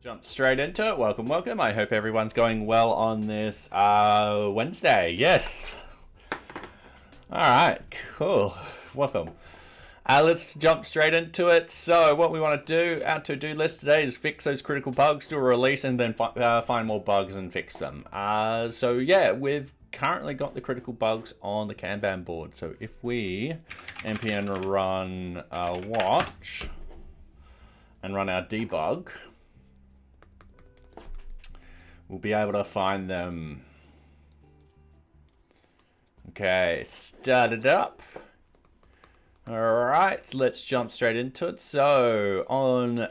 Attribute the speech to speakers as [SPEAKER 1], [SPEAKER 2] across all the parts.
[SPEAKER 1] Jump straight into it. Welcome, welcome. I hope everyone's going well on this Wednesday. Yes. All right, cool. Welcome. Let's jump straight into it. So what we want to do, our to-do list today is fix those critical bugs, do a release, and then find more bugs and fix them. So yeah, we've currently got the critical bugs on the Kanban board. So if we npm run watch and run our debug, we'll be able to find them. Okay, start it up. All right, let's jump straight into it. So on,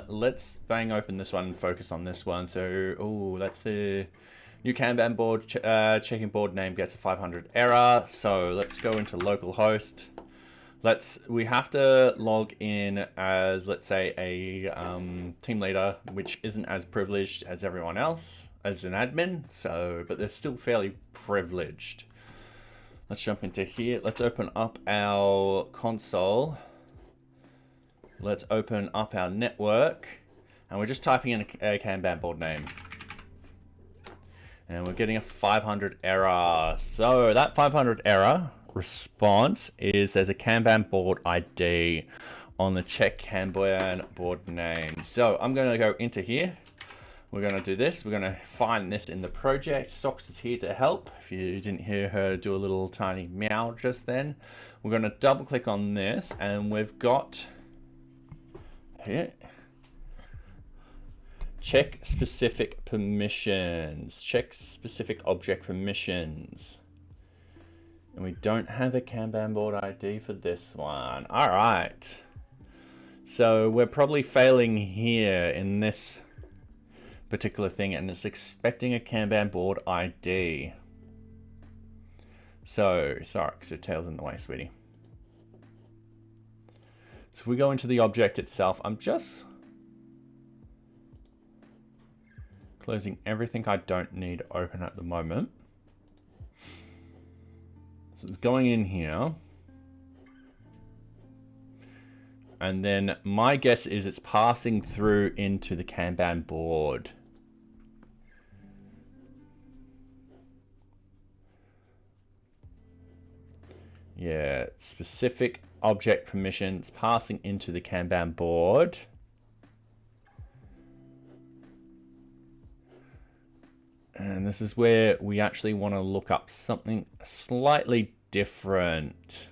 [SPEAKER 1] let's bang open this one and focus on this one. So, oh, that's the new Kanban board. Checking board name gets a 500 error. So let's go into localhost. We have to log in as, let's say, a team leader, which isn't as privileged as everyone else as an admin. So, but they're still fairly privileged. Let's jump into here. Let's open up our console. Let's open up our network. And we're just typing in a Kanban board name. And we're getting a 500 error. So that 500 error response is there's a Kanban board ID on the check Kanban board name. So I'm going to go into here. We're going to do this. We're going to find this in the project. Socks is here to help. If you didn't hear her do a little tiny meow just then, we're going to double click on this, and we've got here check specific permissions, check specific object permissions. And we don't have a Kanban board ID for this one. All right. So we're probably failing here in this particular thing, and it's expecting a Kanban board ID. So, sorry, because your tail's in the way, sweetie. So we go into the object itself. I'm just closing everything I don't need open at the moment. So it's going in here. And then my guess is it's passing through into the Kanban board. Yeah, specific object permissions passing into the Kanban board. And this is where we actually want to look up something slightly different.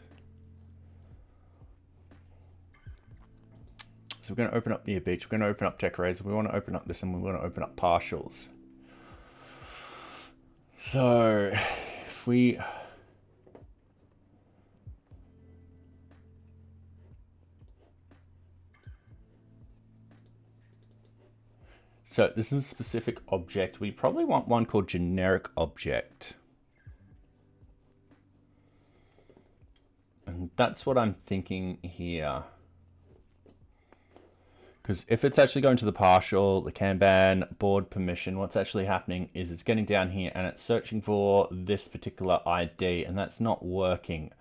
[SPEAKER 1] So we're going to open up NearBeach, we're going to open up decorators, we want to open up this, and we want to open up partials. So if we so this is a specific object. We probably want one called generic object. And that's what I'm thinking here. Because if it's actually going to the partial, the Kanban board permission, what's actually happening is it's getting down here and it's searching for this particular ID, and that's not working.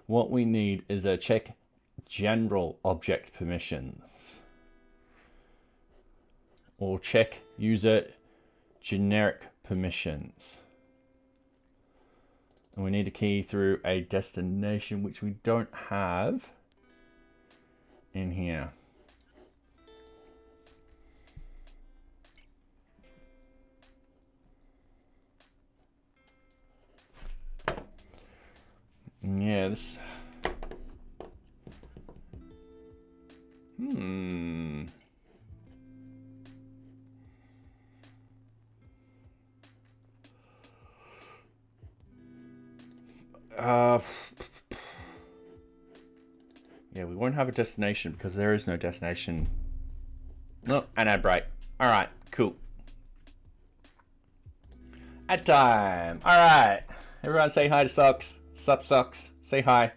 [SPEAKER 1] What we need is a check general object permissions, or check user generic permissions. And we need to key through a destination, which we don't have in here. Yeah, this. Yeah, we won't have a destination because there is no destination. No, an ad break. All right, cool. Ad time. All right, everyone say hi to Socks. Sup, Socks. Say hi.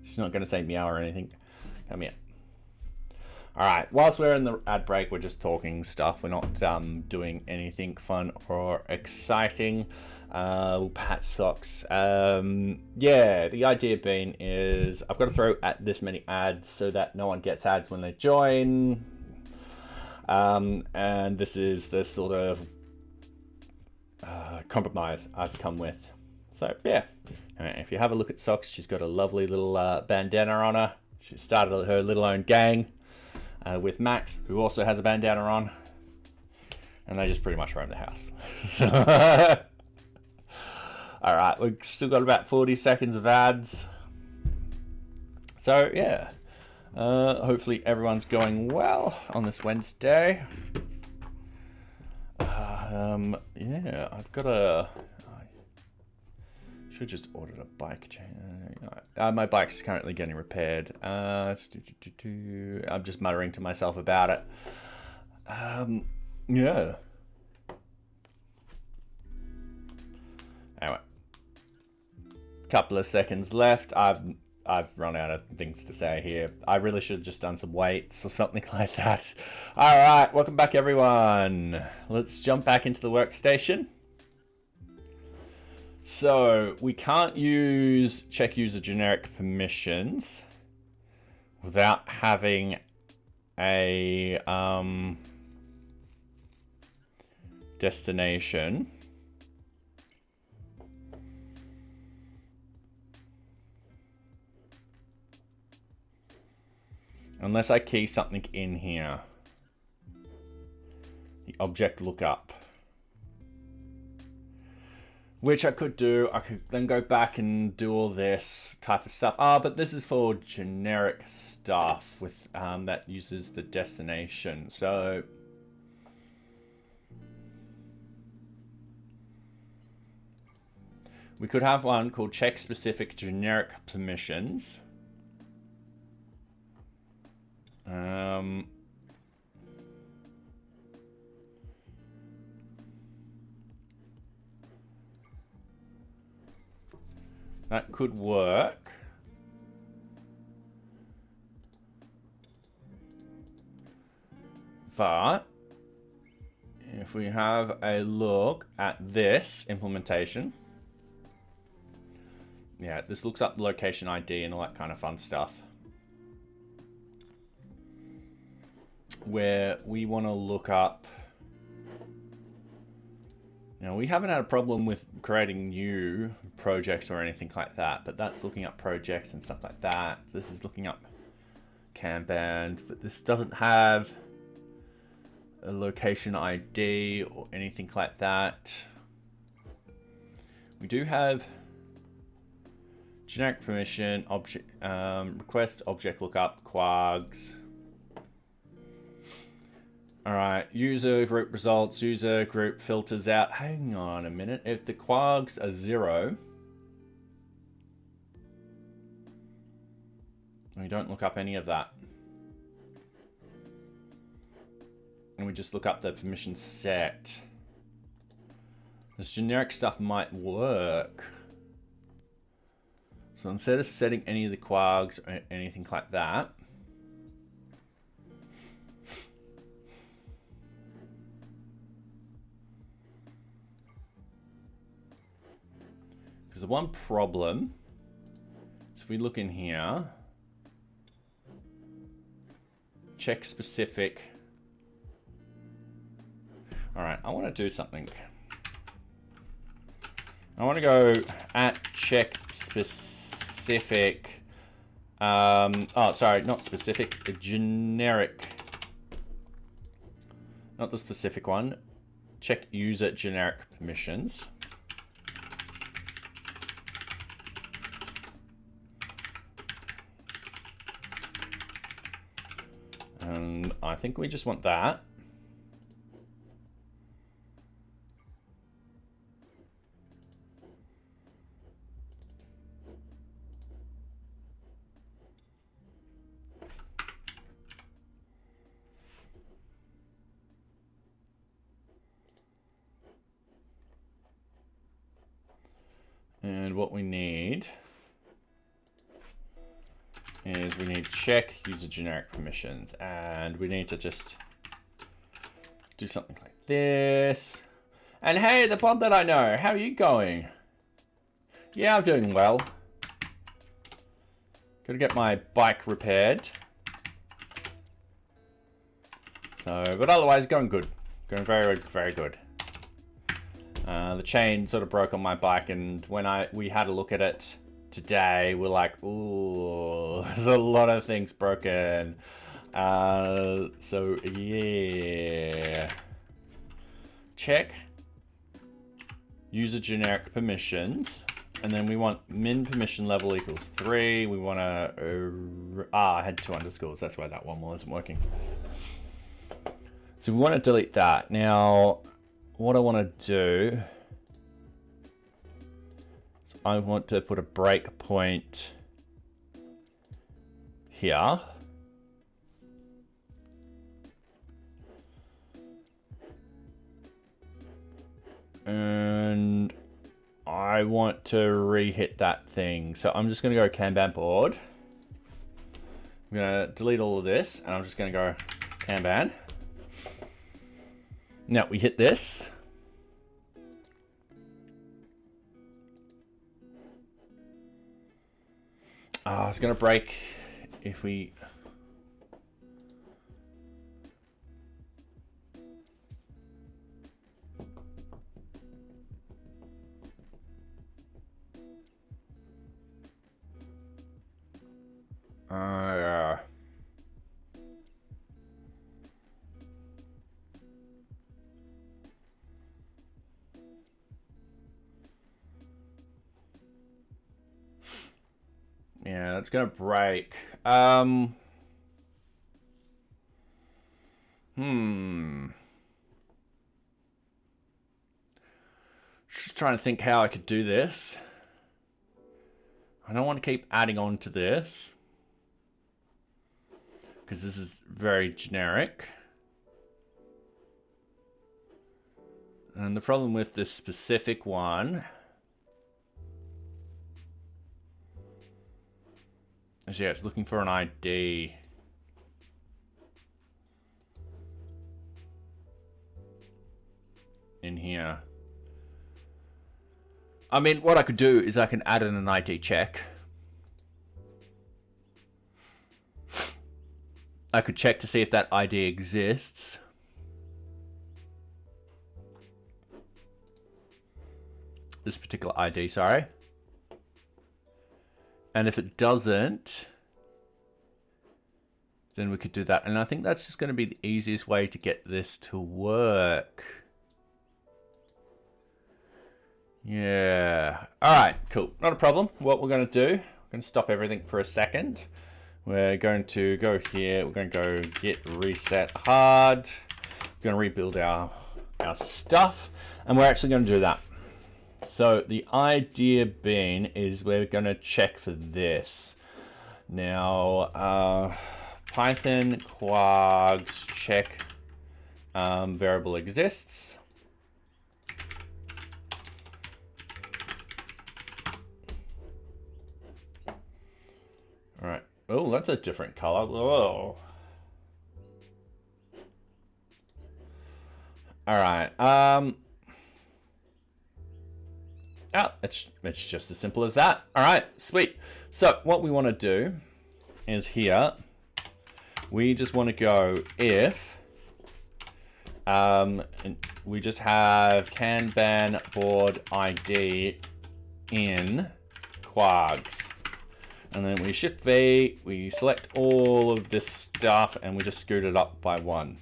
[SPEAKER 1] She's not going to say meow or anything. Come here. All right, whilst we're in the ad break, we're just talking stuff. We're not doing anything fun or exciting. We'll pat Socks. Yeah, the idea being is I've got to throw at this many ads so that no one gets ads when they join. And this is the sort of compromise I've come with. So yeah, if you have a look at Socks, she's got a lovely little bandana on her. She started her little own gang with Max, who also has a bandana on, and they just pretty much roam the house. So, all right, we've still got about 40 seconds of ads. So yeah, hopefully everyone's going well on this Wednesday. Yeah, I've got I should just ordered a bike change. My bike's currently getting repaired. I'm just muttering to myself about it. Yeah. Anyway, couple of seconds left. I've run out of things to say here. I really should have just done some weights or something like that. All right, welcome back everyone. Let's jump back into the workstation. So we can't use check user generic permissions without having a destination. Unless I key something in here. The object lookup. Which I could do. I could then go back and do all this type of stuff. But this is for generic stuff with that uses the destination. So we could have one called check specific generic permissions. That could work. But if we have a look at this implementation, yeah, this looks up the location ID and all that kind of fun stuff. Where we want to look up, now we haven't had a problem with creating new projects or anything like that, but that's looking up projects and stuff like that. This is looking up Kanban, but this doesn't have a location ID or anything like that. We do have generic permission, object request, object lookup, quags. All right, user group results, user group filters out. Hang on a minute. If the quags are 0, we don't look up any of that. And we just look up the permission set. This generic stuff might work. So instead of setting any of the quags or anything like that, the one problem is if we look in here, check specific. All right, I want to do something. I want to go at check specific. Oh, sorry, not specific, a generic. Not the specific one. Check user generic permissions. And I think we just want that. And what we need is we need check user generic permissions, and we need to just do something like this. And hey, the pod that I know, how are you going? Yeah, I'm doing well. Gotta get my bike repaired. So, but otherwise, going good. Going very, very good. The chain sort of broke on my bike, and when we had a look at it today, we're like, ooh, there's a lot of things broken. So yeah. Check. User generic permissions. And then we want min permission level equals 3. We want to... I had 2 underscores. That's why that one wasn't working. So we want to delete that. Now, what I want to do... is I want to put a breakpoint here. And... I want to re-hit that thing. So I'm just going to go Kanban board. I'm going to delete all of this, and I'm just going to go Kanban. Now we hit this. It's going to break if we... Yeah. Yeah, it's gonna break. Just trying to think how I could do this. I don't want to keep adding on to this, because this is very generic. And the problem with this specific one is, yeah, it's looking for an ID. In here. I mean, what I could do is I can add in an ID check. I could check to see if that ID exists. This particular ID, sorry. And if it doesn't, then we could do that. And I think that's just going to be the easiest way to get this to work. Yeah. All right, cool. Not a problem. What we're going to do, we're going to stop everything for a second. We're going to go here. We're going to go git reset hard. We're going to rebuild our stuff. And we're actually going to do that. So the idea being is we're going to check for this. Now, Python quags check variable exists. All right. Oh, that's a different color. Whoa. All right. It's just as simple as that. All right, sweet. So what we want to do is here, we just want to go if, and we just have Kanban board ID in quags. And then we shift V, we select all of this stuff, and we just scoot it up by 1.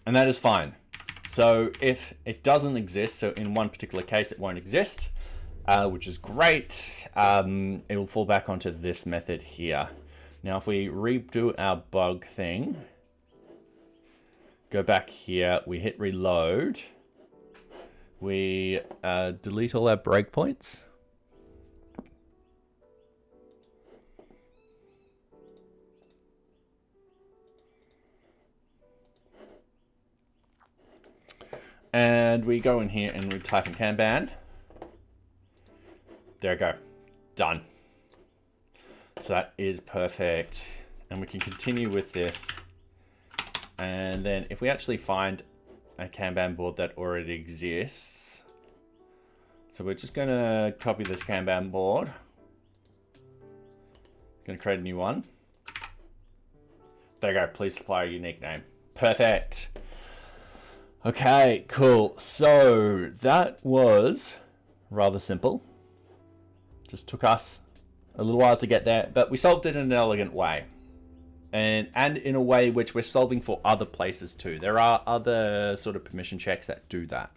[SPEAKER 1] And that is fine. So if it doesn't exist, so in one particular case it won't exist, which is great, it will fall back onto this method here. Now if we redo our bug thing, go back here, we hit reload, we delete all our breakpoints. And we go in here and we type in Kanban. There we go. Done. So that is perfect. And we can continue with this. And then if we actually find a Kanban board that already exists. So we're just going to copy this Kanban board. Going to create a new one. There you go. Please supply a unique name. Perfect. Okay, cool. So that was rather simple. Just took us a little while to get there, but we solved it in an elegant way. And in a way which we're solving for other places too. There are other sort of permission checks that do that.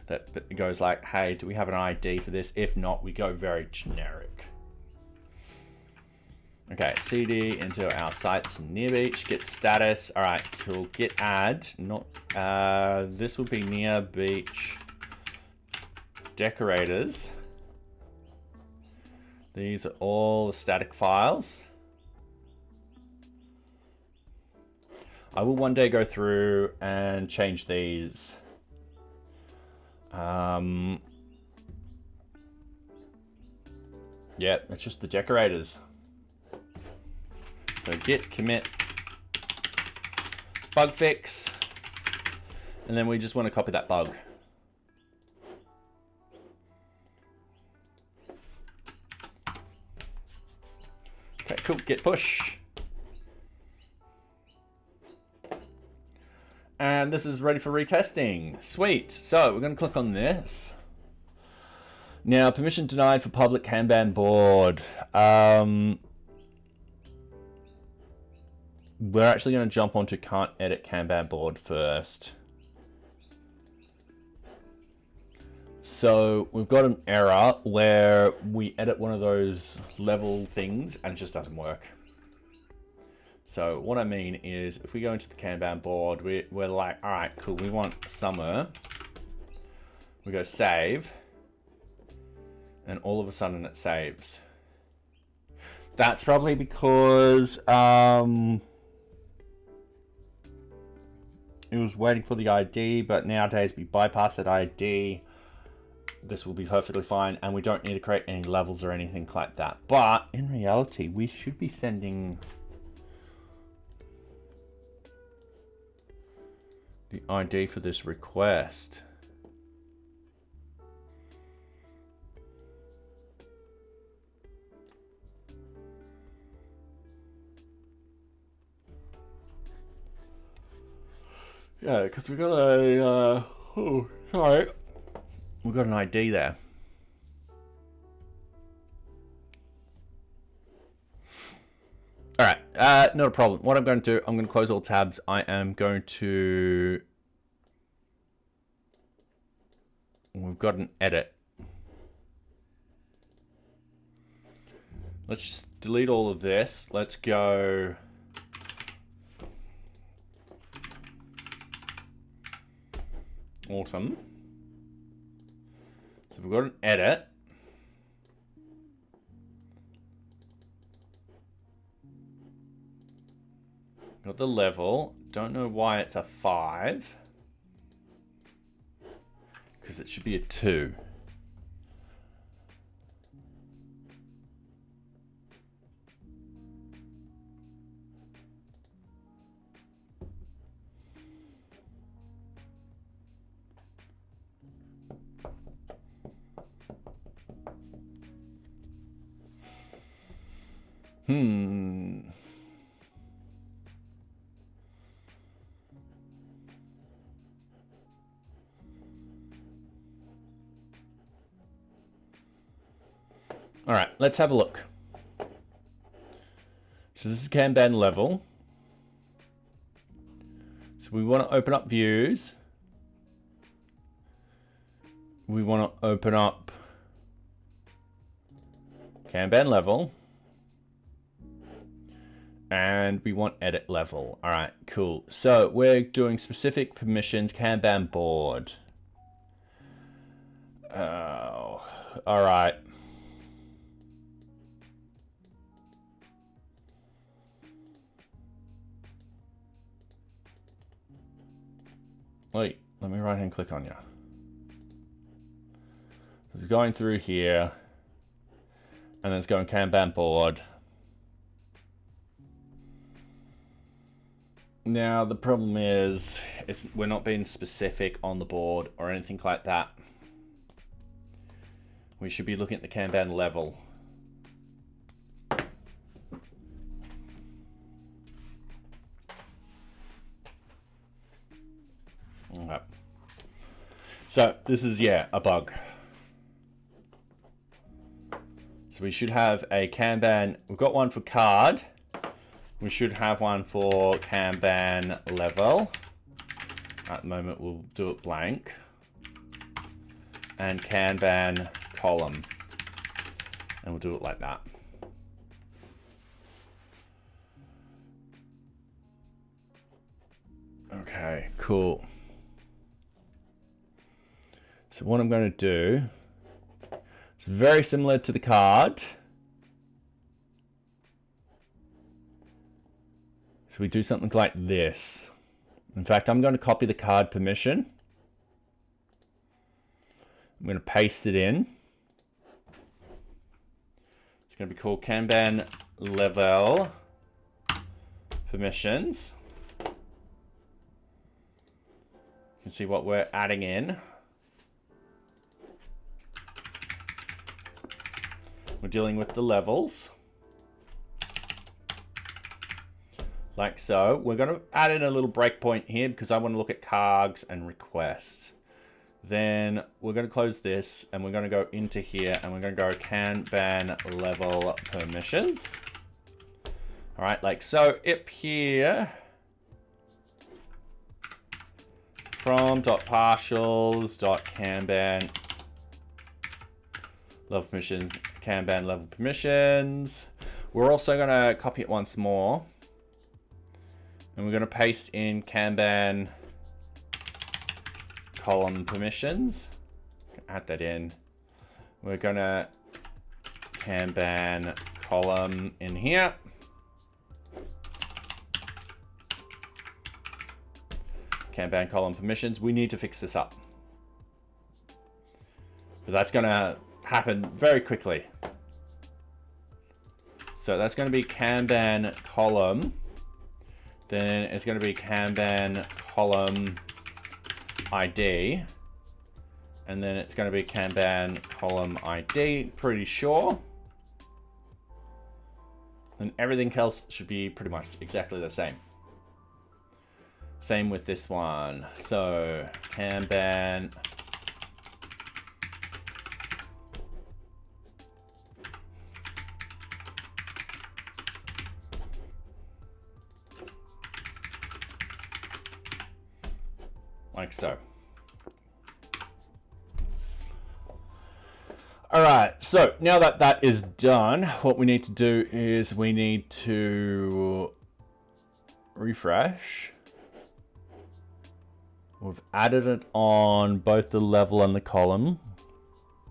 [SPEAKER 1] That goes like, hey, do we have an ID for this? If not, we go very generic. Okay, cd into our sites NearBeach, get status. All right, cool. Get add. Not this will be NearBeach decorators. These are all the static files. I will one day go through and change these. Yeah, it's just the decorators. So git commit bug fix, and then we just want to copy that bug. Okay, cool. Git push. And this is ready for retesting. Sweet. So we're going to click on this. Now, permission denied for public Kanban board. We're actually going to jump onto can't edit Kanban board first. So we've got an error where we edit one of those level things and it just doesn't work. So what I mean is if we go into the Kanban board, we're like, all right, cool. We want summer. We go save. And all of a sudden it saves. That's probably because it was waiting for the ID, but nowadays we bypass that ID. This will be perfectly fine, and we don't need to create any levels or anything like that. But in reality, we should be sending the ID for this request. Yeah, because we got a, we got an ID there. All right, not a problem. What I'm going to do, I'm going to close all tabs. I am going to, we've got an edit. Let's just delete all of this. Let's go. Autumn. So we've got an edit. Got the level. Don't know why it's a 5. Because it should be a 2. All right, let's have a look. So this is Kanban level. So we want to open up views. We want to open up Kanban level. And we want edit level. All right, cool. So we're doing specific permissions, Kanban board. Oh, all right. Wait, let me right hand click on you. It's going through here. And then it's going Kanban board. Now the problem is we're not being specific on the board or anything like that. We should be looking at the Kanban level. So this is, yeah, a bug. So we should have a Kanban. We've got one for card. We should have one for Kanban level. At the moment, we'll do it blank. And Kanban column. And we'll do it like that. Okay, cool. So what I'm going to do, it's very similar to the card. So we do something like this. In fact, I'm going to copy the card permission. I'm going to paste it in. It's going to be called Kanban level permissions. You can see what we're adding in. We're dealing with the levels. Like so. We're going to add in a little breakpoint here because I want to look at cards and requests. Then we're going to close this and we're going to go into here and we're going to go Kanban level permissions. All right, like so. Up here, from.partials.kanban level permissions, Kanban level permissions. We're also going to copy it once more. And we're going to paste in Kanban column permissions. Add that in. We're going to Kanban column in here. Kanban column permissions. We need to fix this up. But that's going to happen very quickly. So that's going to be Kanban column. Then it's going to be Kanban column ID. And then it's going to be Kanban column ID, pretty sure. And everything else should be pretty much exactly the same. Same with this one. So Kanban like so. All right, so now that that is done, what we need to do is we need to refresh. We've added it on both the level and the column,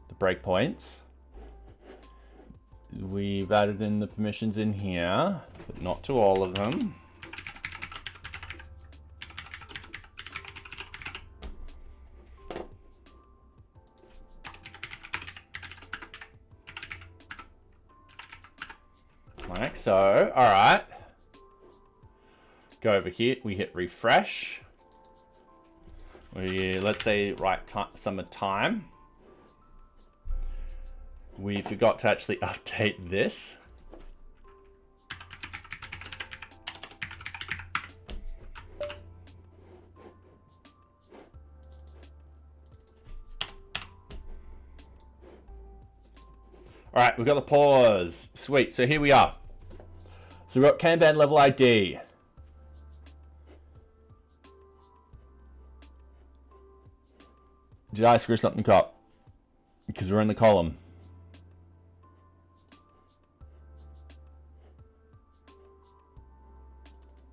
[SPEAKER 1] the breakpoints. We've added in the permissions in here, but not to all of them. Like so, all right. Go over here, we hit refresh. Let's say write time. We forgot to actually update this. All right, we've got the pause. Sweet, so here we are. So we've got Kanban level ID. Did I screw something up? Because we're in the column.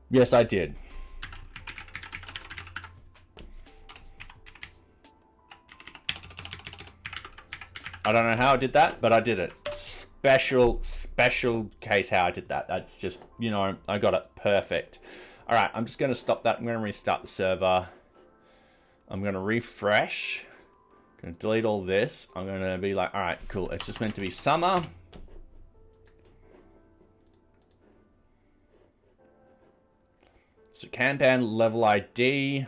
[SPEAKER 1] Yes, I did. I don't know how I did that, but I did it. Special case how I did that. That's just, you know, I got it perfect. All right, I'm just going to stop that. I'm going to restart the server. I'm going to refresh. I'm going to delete all this. I'm going to be like, all right, cool. It's just meant to be summer. So Kanban level ID.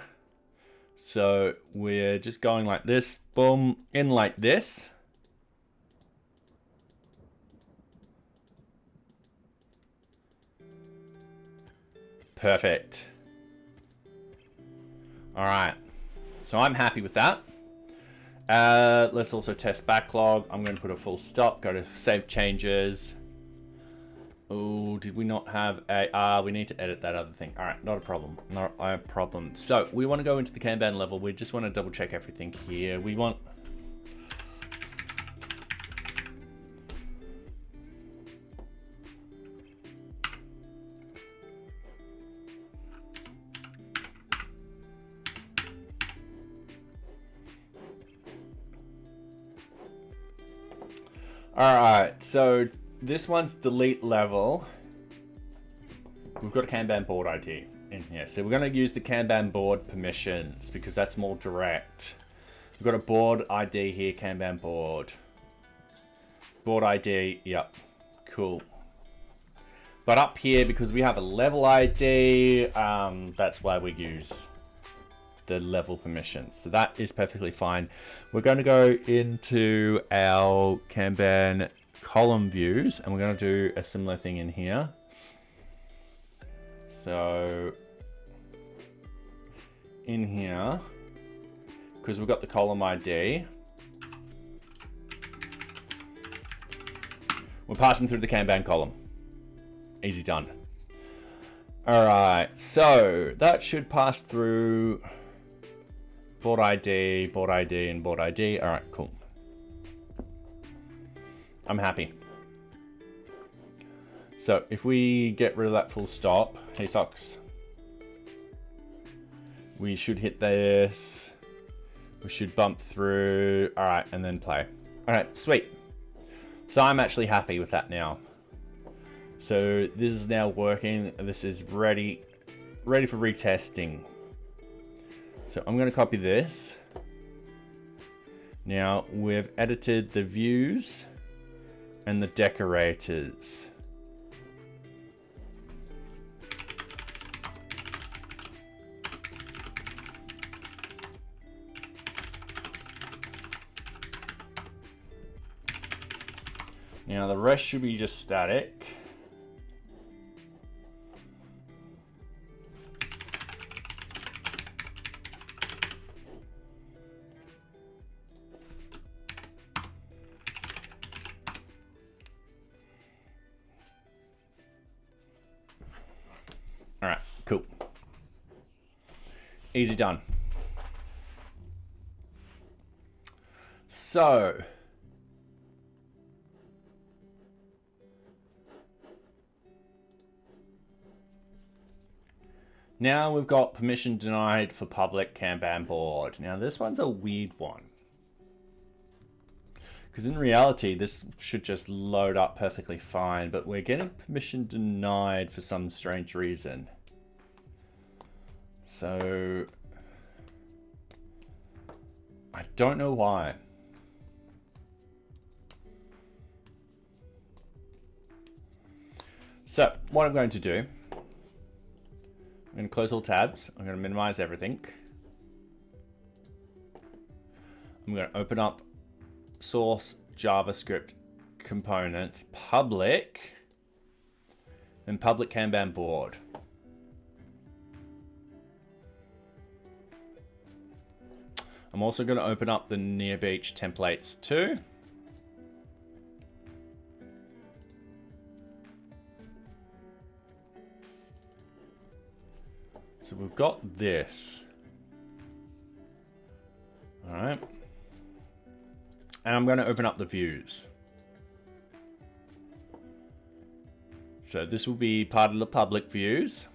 [SPEAKER 1] So we're just going like this. Boom. In like this. Perfect. All right. So I'm happy with that. Let's also test backlog. I'm going to put a full stop, go to save changes. Oh, did we not have a, we need to edit that other thing. All right, not a problem, not a problem. So we want to go into the Kanban level. We just want to double check everything here. We want, all right, so this one's delete level. We've got a Kanban board ID in here. So we're going to use the Kanban board permissions because that's more direct. We've got a board ID here, Kanban board. Board ID, yep, cool. But up here, because we have a level ID, that's why we use the level permissions. So that is perfectly fine. We're going to go into our Kanban column views and we're going to do a similar thing in here. So in here, because we've got the column ID, we're passing through the Kanban column. Easy done. All right, so that should pass through board ID, and board ID. All right, cool. I'm happy. So if we get rid of that full stop, hey socks, we should hit this. We should bump through. All right, and then play. All right, sweet. So I'm actually happy with that now. So this is now working. This is ready for retesting. So I'm going to copy this. Now we've edited the views and the decorators. Now the rest should be just static. All right, cool. Easy done. So now we've got permission denied for public Kanban board. Now this one's a weird one. Because in reality, this should just load up perfectly fine, but we're getting permission denied for some strange reason. So I don't know why. So what I'm going to do, I'm going to close all tabs. I'm going to minimize everything. I'm going to open up source JavaScript components, public, and public Kanban board. I'm also going to open up the NearBeach templates too. So we've got this. All right. And I'm going to open up the views. So this will be part of the public views.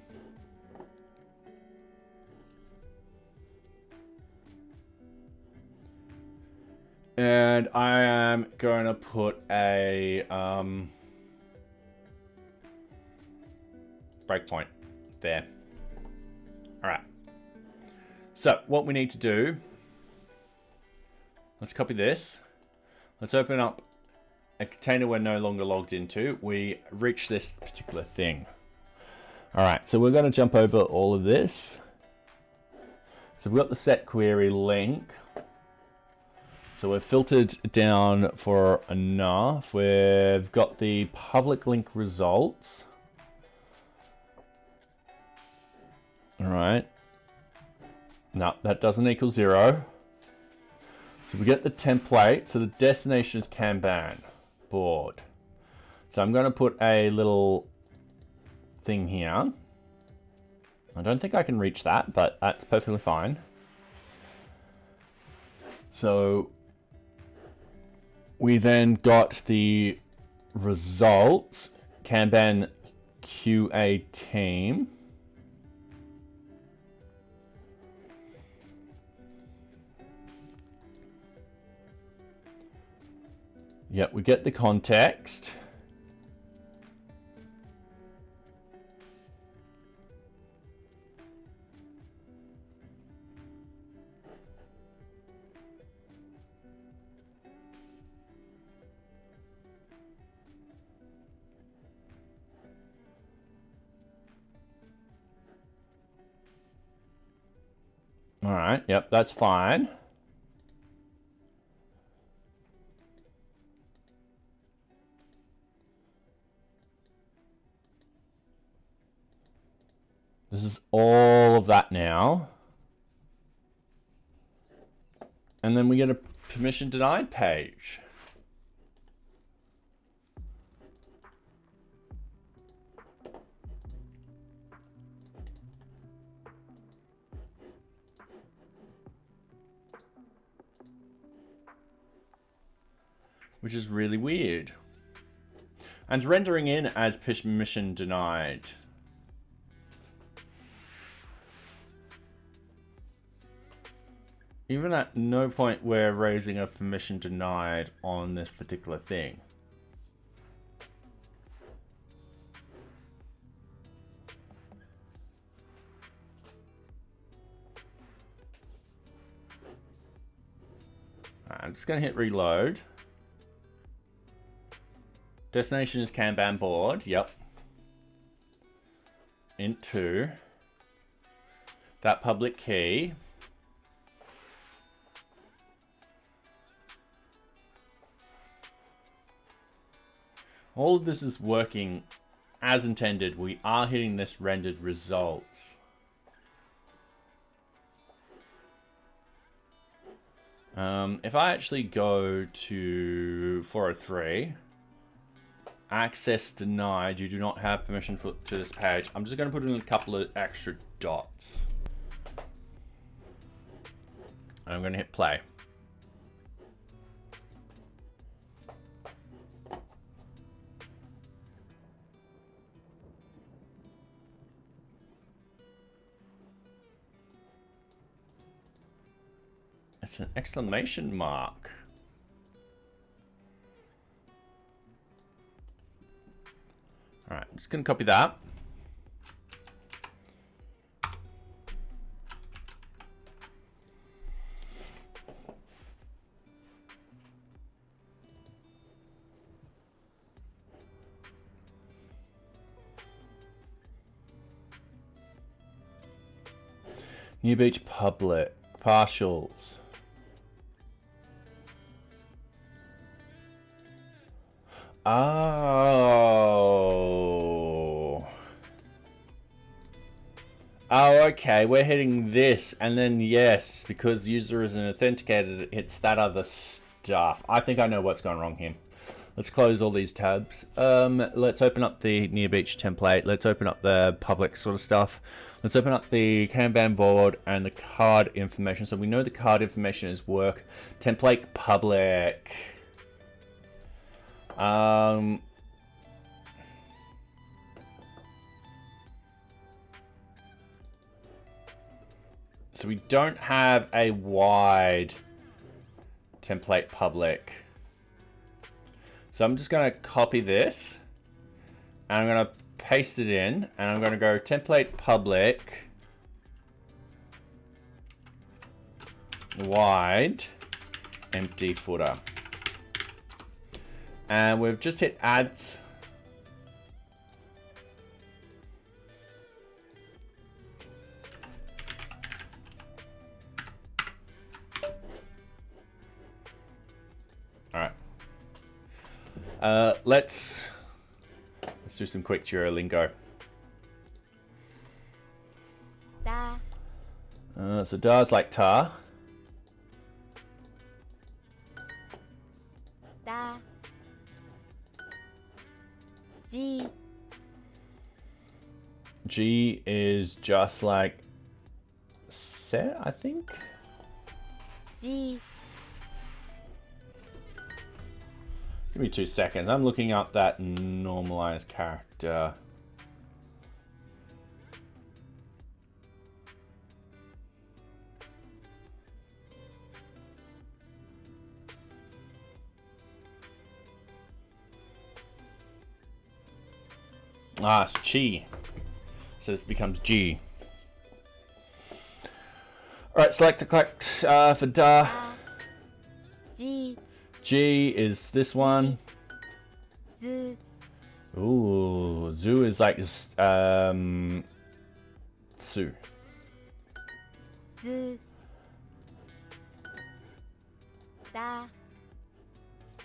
[SPEAKER 1] And I am going to put a breakpoint there. All right. So what we need to do, let's copy this. Let's open up a container we're no longer logged into. We reach this particular thing. All right, so we're going to jump over all of this. So we've got the set query link. So we've filtered down for enough. We've got the public link results. All right. No, that doesn't equal 0. So we get the template. So the destination is Kanban board. So I'm going to put a little thing here. I don't think I can reach that, but that's perfectly fine. So we then got the results, Kanban QA team. Yep, we get the context. All right, yep, that's fine. This is all of that now. And then we get a permission denied page. Which is really weird. And it's rendering in as permission denied. Even at no point we're raising a permission denied on this particular thing. I'm just going to hit reload. Destination is Kanban board. Yep. Into that public key. All of this is working as intended. We are hitting this rendered result. If I actually go to 403, access denied, you do not have permission to this page. I'm just going to put in a couple of extra dots. And I'm going to hit play. It's an exclamation mark. All right, I'm just going to copy that. NearBeach public partials. Oh. Oh, okay. We're hitting this, and then yes, because the user isn't authenticated, it hits that other stuff. I think I know what's going wrong here. Let's close all these tabs. Let's open up the NearBeach template. Let's open up the public sort of stuff. Let's open up the Kanban board and the card information. So we know the card information is work. Template public. So we don't have a wide template public. So I'm just going to copy this and I'm going to paste it in and I'm going to go template public wide empty footer. And we've just hit ads. All right. Let's do some quick Duolingo.
[SPEAKER 2] Da.
[SPEAKER 1] So da's like tar. G is just like set, I think.
[SPEAKER 2] G.
[SPEAKER 1] Give me 2 seconds. I'm looking up that normalized character. Ah, it's Chi. So this becomes G. Alright, select the correct for da.
[SPEAKER 2] G.
[SPEAKER 1] G is this one.
[SPEAKER 2] Z.
[SPEAKER 1] Ooh, Zoo is like Sue.
[SPEAKER 2] Z. Da.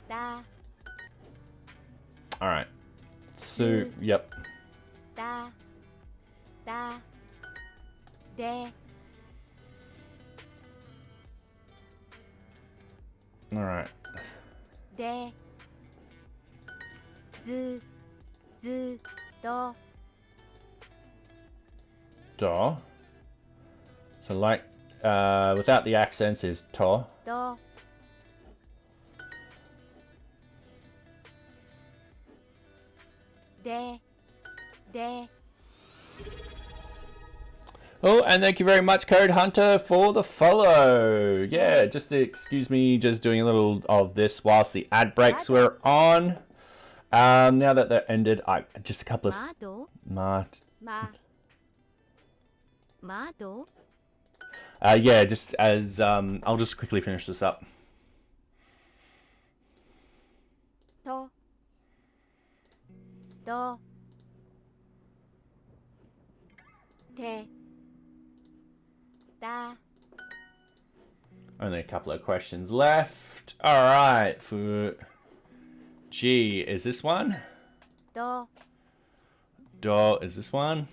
[SPEAKER 2] Da.
[SPEAKER 1] Alright. Sue, yep.
[SPEAKER 2] Da. Da. De.
[SPEAKER 1] Alright.
[SPEAKER 2] De. Z. Z. Do.
[SPEAKER 1] Do. So like without the accents is to.
[SPEAKER 2] Do. De. De.
[SPEAKER 1] Oh, and thank you very much, Code Hunter, for the follow. Yeah, just excuse me, just doing a little of this whilst the ad breaks were on. Now that they're ended, just a couple of...
[SPEAKER 2] Mado.
[SPEAKER 1] Yeah, just as... I'll just quickly finish this up.
[SPEAKER 2] Do. Do. De. Da.
[SPEAKER 1] Only a couple of questions left. Alright, for G, is this one?
[SPEAKER 2] Do.
[SPEAKER 1] Do, is this one?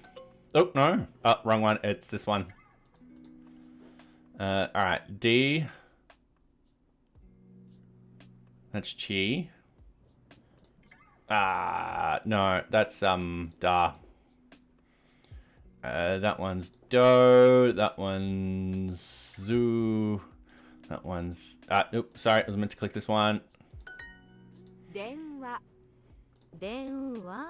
[SPEAKER 1] Oh, no. Oh, wrong one. It's this one. Alright, D. That's Chi. No, that's, Da. That one's Do. That one's Zoo. That one's... oops, sorry. I was meant to click this one.
[SPEAKER 2] Denwa. Denwa.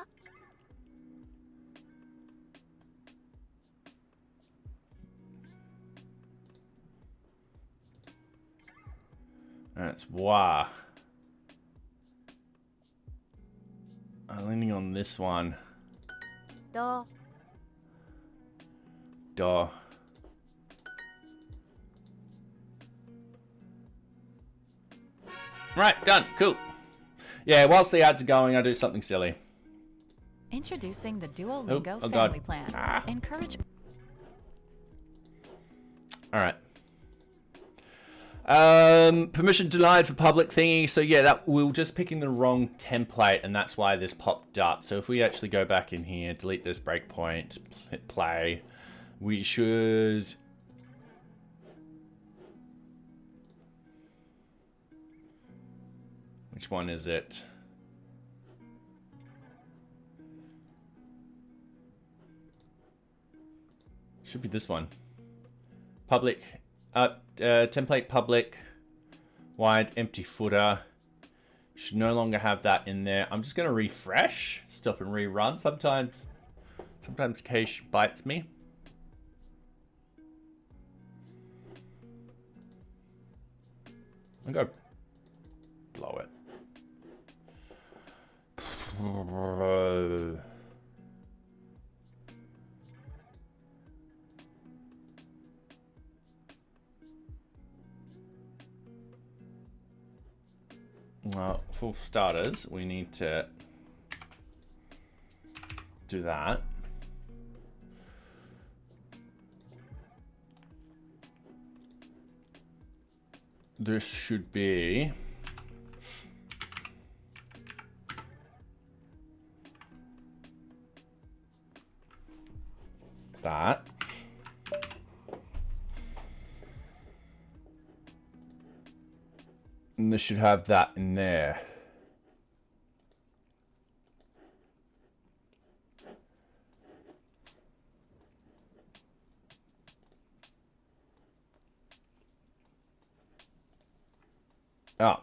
[SPEAKER 1] That's Wa. I'm leaning on this one.
[SPEAKER 2] Do.
[SPEAKER 1] Do. Right, done. Cool. Yeah, whilst the ads are going, I'll do something silly.
[SPEAKER 3] Introducing the Duolingo
[SPEAKER 1] oh
[SPEAKER 3] family
[SPEAKER 1] God.
[SPEAKER 3] plan. Encourage.
[SPEAKER 1] Alright. Permission denied for public thingy. So yeah, that we were just picking the wrong template, and that's why this popped up. So if we actually go back in here, delete this breakpoint, hit play, we should... Which one is it? Should be this one. Public, template public, wide, empty footer. Should no longer have that in there. I'm just gonna refresh, stop and rerun. Sometimes cache bites me. I'm gonna blow it. Well, for starters, we need to do that. This should be that. And this should have that in there. Oh.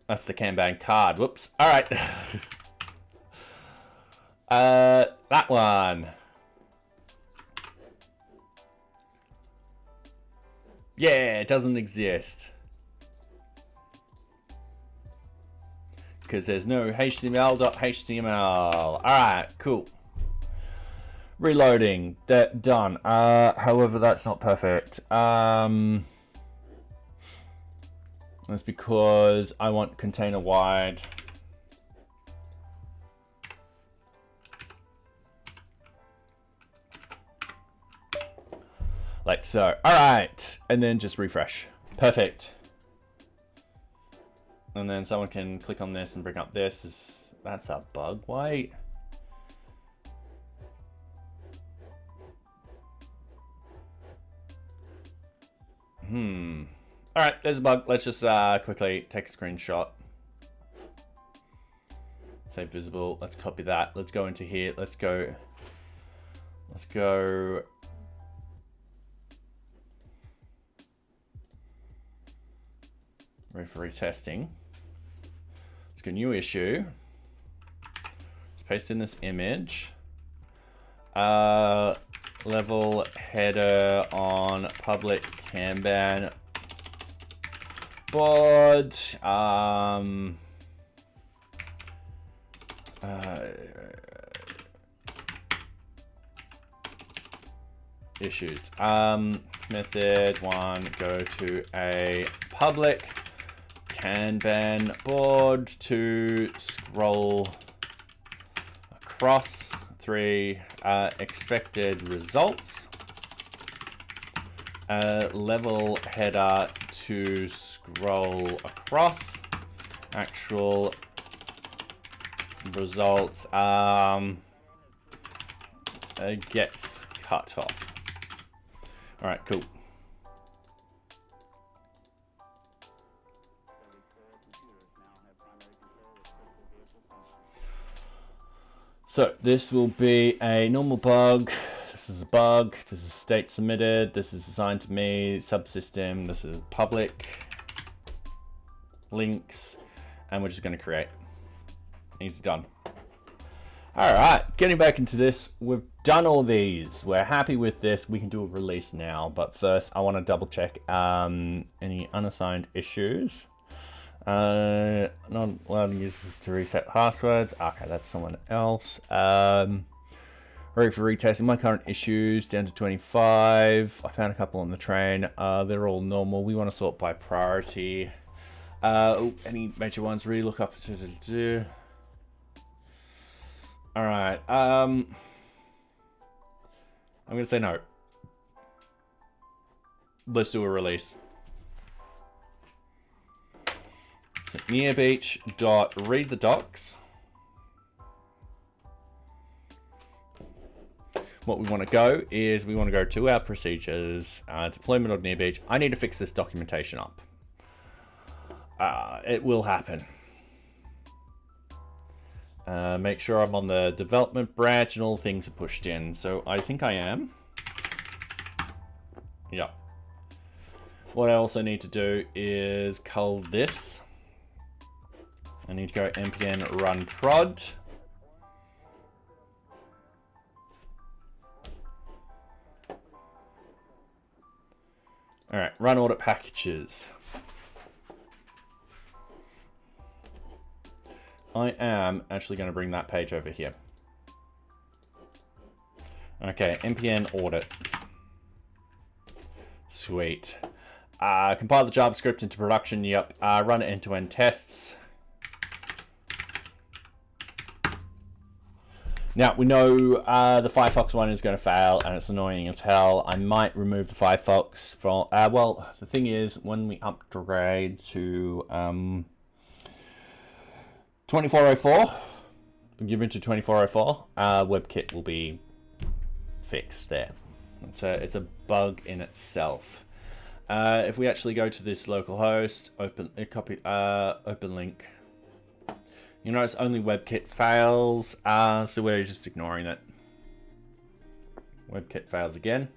[SPEAKER 1] That's the Kanban card. Whoops. All right. That one. Yeah, it doesn't exist. Because there's no HTML.html. All right, cool. Reloading. Done. However, that's not perfect. That's because I want container wide. Like so. All right. And then just refresh. Perfect. And then someone can click on this and bring up this. That's a bug. Why? All right, there's a bug. Let's just quickly take a screenshot. Save visible. Let's copy that. Let's go into here. Let's go. Ready for retesting. Let's go new issue. Let's paste in this image. Level header on public Kanban board. Issues. Method 1, go to a public Kanban board to scroll across. 3 expected results. Level header to scroll across. Actual results gets cut off. All right, cool. So this will be a normal bug. This is a bug. This is state submitted. This is assigned to me. Subsystem. This is public links, and we're just going to create. Easy done. All right, getting back into this. We've done all these. We're happy with this. We can do a release now, but first I want to double check any unassigned issues. Not allowing users to reset passwords. Okay, that's someone else. Ready for retesting. My current issues down to 25. I found a couple on the train. They're all normal. We want to sort by priority. Any major ones? Really look up to. All right. I'm gonna say no. Let's do a release. NearBeach read the docs. What we want to go is we want to go to our procedures, deployment of NearBeach. I need to fix this documentation up. It will happen. Make sure I'm on the development branch and all things are pushed in. So I think I am. Yeah. What I also need to do is cull this. I need to go npm run prod. All right, run audit packages. I am actually going to bring that page over here. Okay, npm audit. Sweet. Compile the JavaScript into production. Yep. Run end-to-end tests. Now, we know the Firefox one is going to fail, and it's annoying as hell. I might remove the Firefox from... well, the thing is, when we upgrade to 2404, give it to 2404, WebKit will be fixed there. It's a bug in itself. If we actually go to this localhost, open link, you notice only WebKit fails, so we're just ignoring it. WebKit fails again.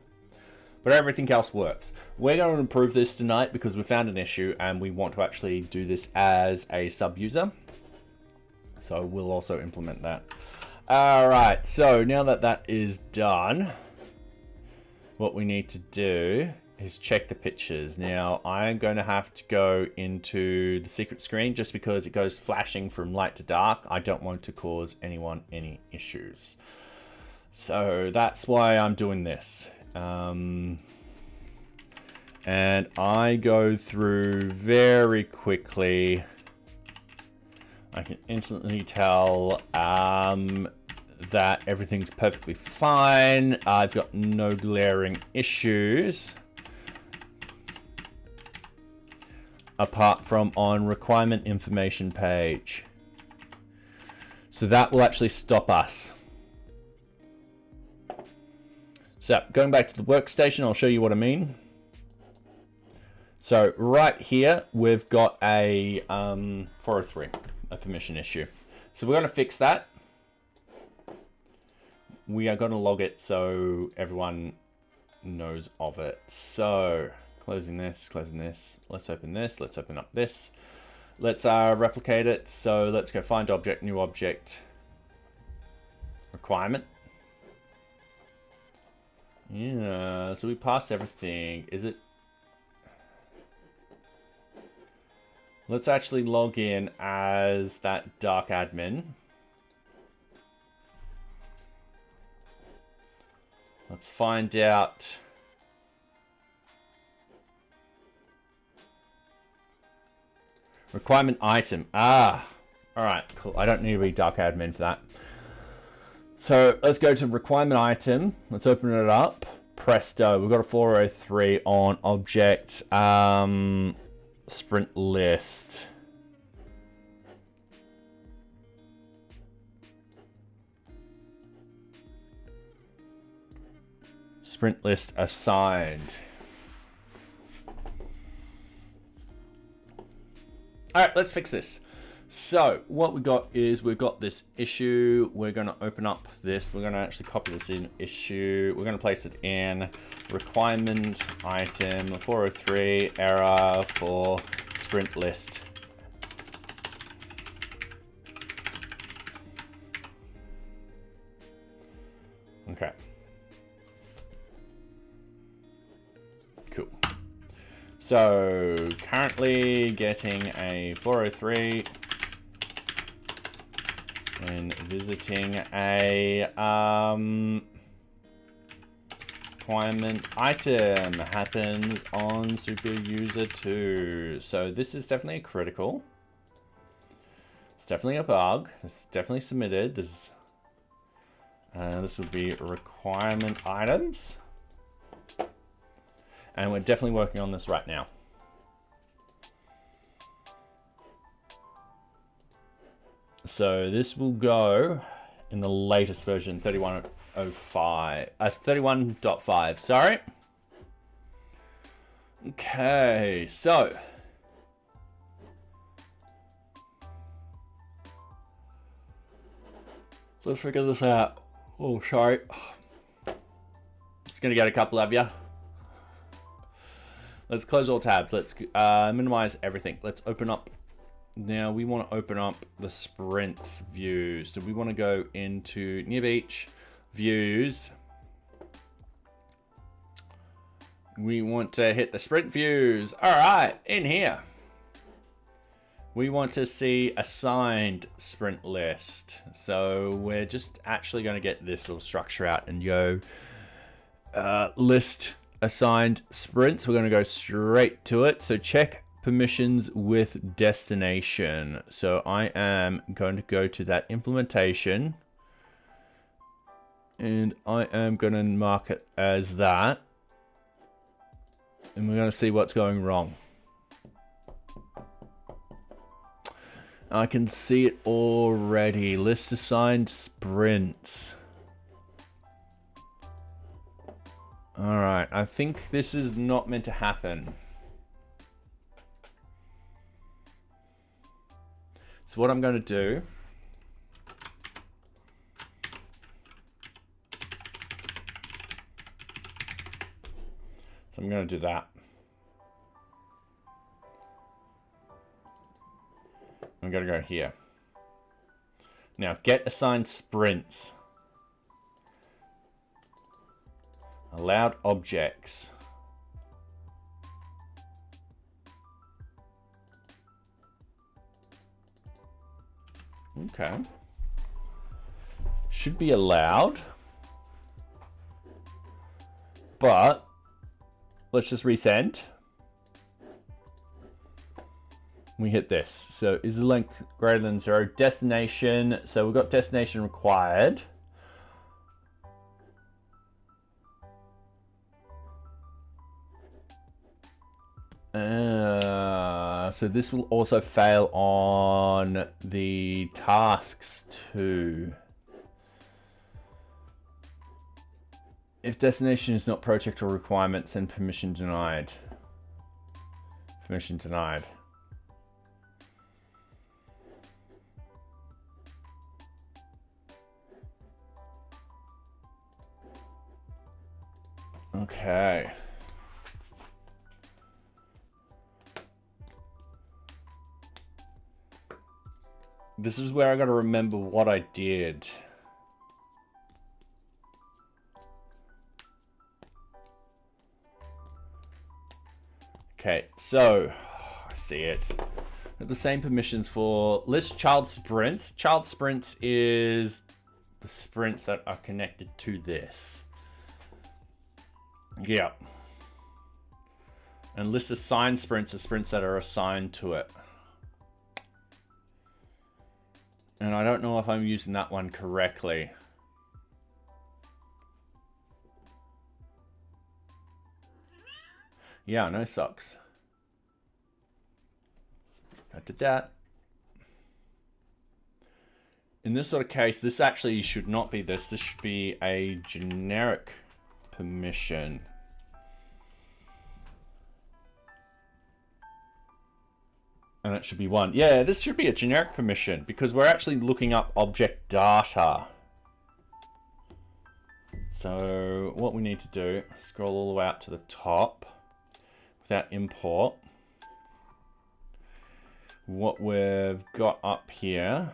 [SPEAKER 1] but everything else works. We're going to improve this tonight because we found an issue and we want to actually do this as a sub-user. So we'll also implement that. All right, so now that that is done, what we need to do is check the pictures. Now, I'm going to have to go into the secret screen just because it goes flashing from light to dark. I don't want to cause anyone any issues. So that's why I'm doing this. And I go through very quickly. I can instantly tell that everything's perfectly fine. I've got no glaring issues. Apart from on requirement information page. So that will actually stop us. So going back to the workstation, I'll show you what I mean. So right here, we've got a 403, a permission issue. So we're going to fix that. We are going to log it so everyone knows of it. So closing this, let's open this, let's open up this. Let's replicate it. So let's go find object, new object, requirement. Yeah, so we passed everything. Is it? Let's actually log in as that dark admin. Let's find out. Requirement item. Ah, all right, cool. I don't need to be dark admin for that. So let's go to requirement item. Let's open it up. Presto, we've got a 403 on object sprint list. Sprint list assigned. All right, let's fix this. So what we got is we've got this issue. We're going to open up this. We're going to actually copy this in issue. We're going to place it in requirement item 403 error for sprint list. Okay. Cool. So currently getting a 403 and visiting a requirement item happens on super user 2. So this is definitely critical. It's definitely a bug. It's definitely submitted. This would be requirement items. And we're definitely working on this right now. So this will go in the latest version, 31.5, sorry. Okay, so let's figure this out. Oh, sorry. It's gonna get a couple of you. Let's close all tabs. Let's minimize everything. Let's open up. Now we want to open up the sprints views. So we want to go into NearBeach views. We want to hit the sprint views. All right, in here. We want to see assigned sprint list. So we're just actually going to get this little structure out and go list assigned sprints. We're going to go straight to it. So check permissions with destination. So I am going to go to that implementation and I am going to mark it as that. And we're going to see what's going wrong. I can see it already. List assigned sprints. All right, I think this is not meant to happen. So what I'm going to do So I'm going to do that. I'm going to go here. Now, get assigned sprints. Allowed objects. Okay. Should be allowed. But let's just resend. We hit this. So is the length greater than 0? Destination. So we've got destination required. So this will also fail on the tasks too. If destination is not project or requirements, then permission denied. Permission denied. Okay. This is where I got to remember what I did. Okay, so I see it. The same permissions for list child sprints. Child sprints is the sprints that are connected to this. Yeah. And list assigned sprints are sprints that are assigned to it. And I don't know if I'm using that one correctly. Yeah, no socks. I did that. In this sort of case, this actually should not be this. This should be a generic permission. And it should be 1. Yeah, this should be a generic permission because we're actually looking up object data. So what we need to do, scroll all the way up to the top without import. What we've got up here,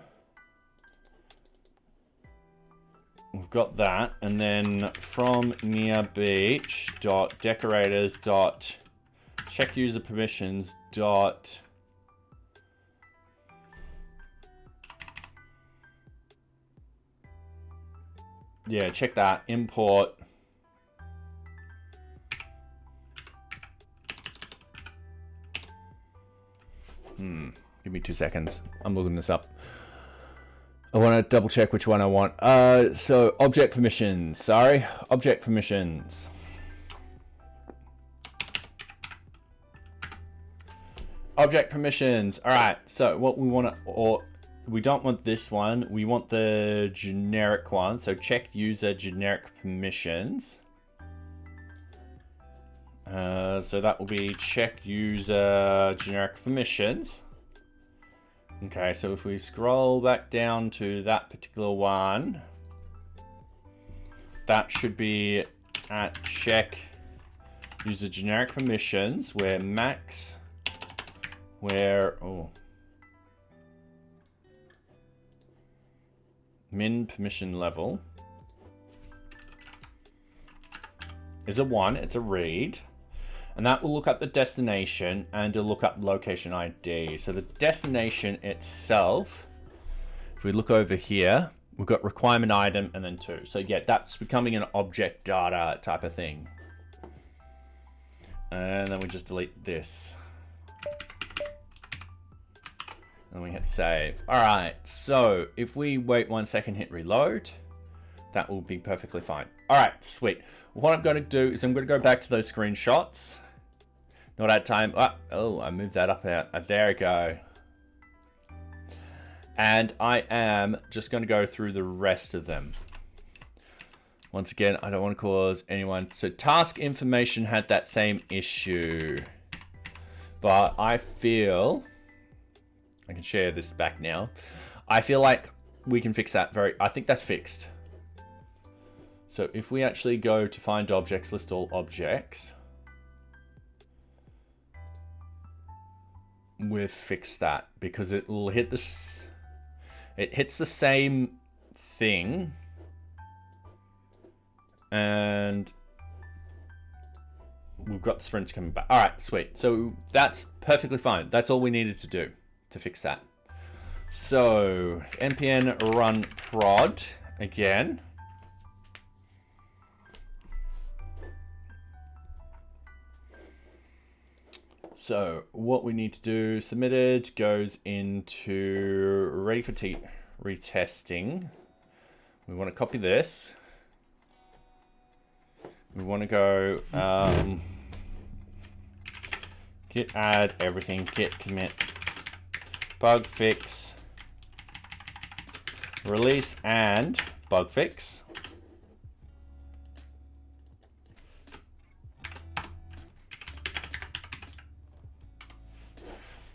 [SPEAKER 1] we've got that, and then from NearBeach dot decorators dot check user permissions dot yeah, check that, import give me 2 seconds. I'm looking this up. I want to double check which one I want. So object permissions, sorry, object permissions. Object permissions. All right, so what we want to, or we don't want this one. We want the generic one. So check user generic permissions. So that will be check user generic permissions. Okay, so if we scroll back down to that particular one, that should be at check user generic permissions, where max, where, min permission level is a 1, it's a read. And that will look up the destination and it'll look up location ID. So the destination itself, if we look over here, we've got requirement item and then 2. So yeah, that's becoming an object data type of thing. And then we just delete this. And we hit save. All right, so if we wait 1 second, hit reload, that will be perfectly fine. All right, sweet. What I'm going to do is I'm going to go back to those screenshots. Not at time. Oh, I moved that up out. There we go. And I am just going to go through the rest of them. Once again, I don't want to cause anyone. So task information had that same issue. But I feel, I can share this back now. I feel like we can fix that I think that's fixed. So if we actually go to find objects, list all objects. we've fixed that because it will hit this. It hits the same thing, and we've got the sprints coming back. All right, sweet. So that's perfectly fine. That's all we needed to do to fix that. So npm run prod again. So what we need to do, submitted, goes into ready for retesting. We want to copy this. We want to go git add everything, git commit, bug fix, release and bug fix.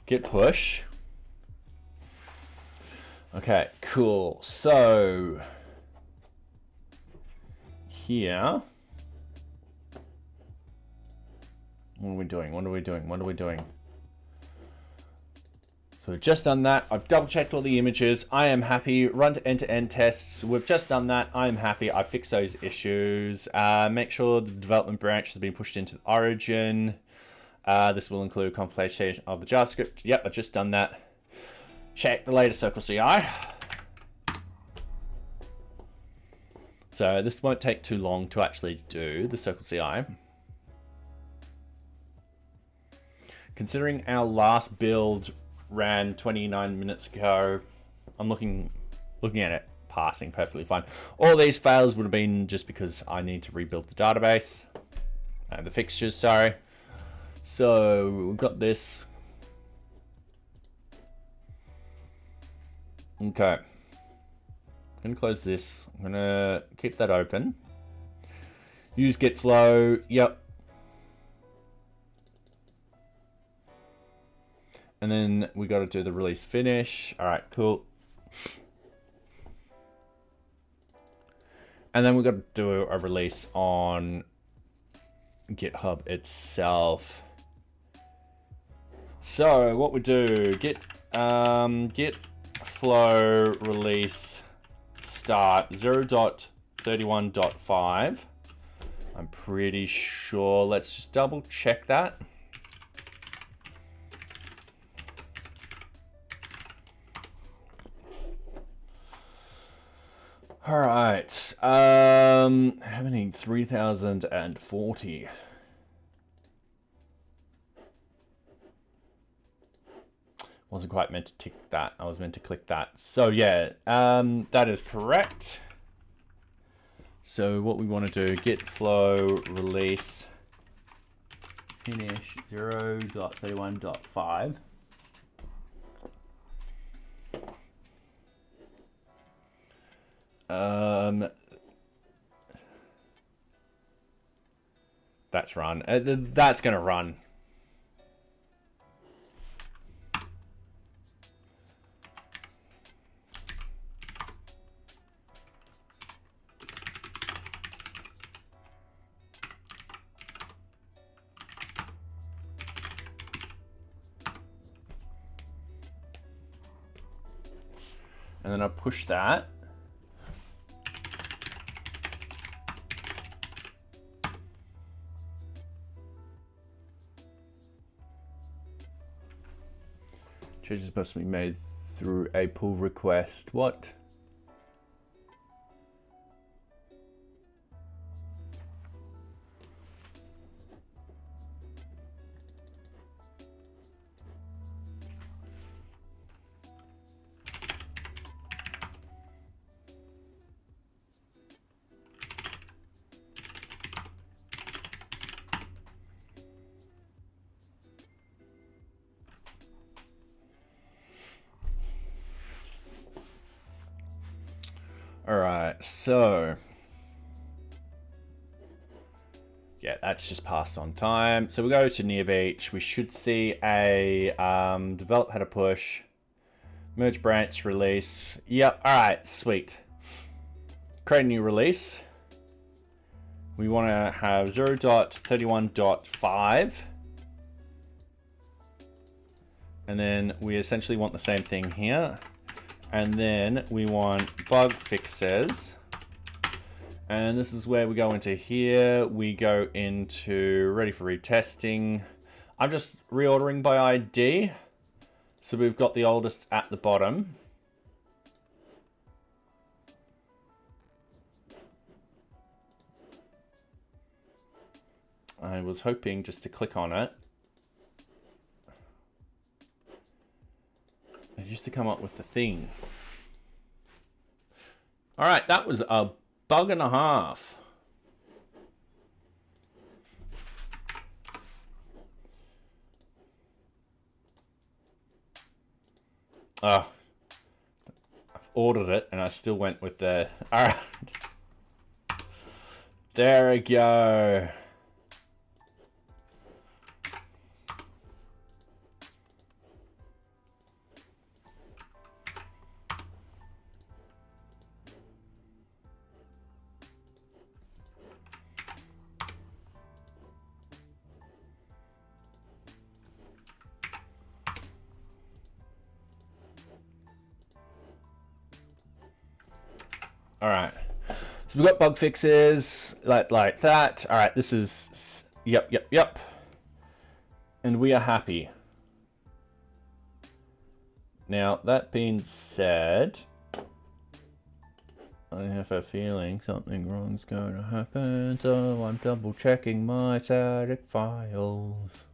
[SPEAKER 1] Git push. Okay, cool. So here, what are we doing? What are we doing? What are we doing? So we've just done that. I've double checked all the images. I am happy. Run to end-to-end tests. We've just done that. I'm happy. I fixed those issues. Make sure the development branch has been pushed into the origin. This will include compilation of the JavaScript. Yep, I've just done that. Check the latest Circle CI. So this won't take too long to actually do the Circle CI. Considering our last build ran 29 minutes ago, I'm looking at it passing perfectly fine. All these fails would have been just because I need to rebuild the database, the fixtures, sorry. So we've got this. Okay. I'm gonna close this. I'm gonna keep that open. Use git flow. Yep. And then we got to do the release finish. All right, cool. And then we got to do a release on GitHub itself. So what we do, git flow release start 0.31.5. I'm pretty sure. Let's just double check that. All right. How many? 3,040. Wasn't quite meant to tick that. I was meant to click that. So yeah, that is correct. So what we want to do, git flow release finish 0.31.5. That's run. That's gonna run. And then I push that. Change is supposed to be made through a pull request. What? All right, so yeah, that's just passed on time. So we go to NearBeach. We should see a develop header push, merge branch release. Yep. All right, sweet. Create a new release. We want to have 0.31.5. And then we essentially want the same thing here. And then we want bug fixes. And this is where we go into here. We go into ready for retesting. I'm just reordering by ID. So we've got the oldest at the bottom. I was hoping just to click on it. It used to come up with the thing. All right, that was a bug and a half. Oh, I've ordered it and I still went with the... All right. There we go. All right, so we've got bug fixes like that. All right, this is, yep. And we are happy. Now, that being said, I have a feeling something wrong's going to happen, so I'm double checking my static files.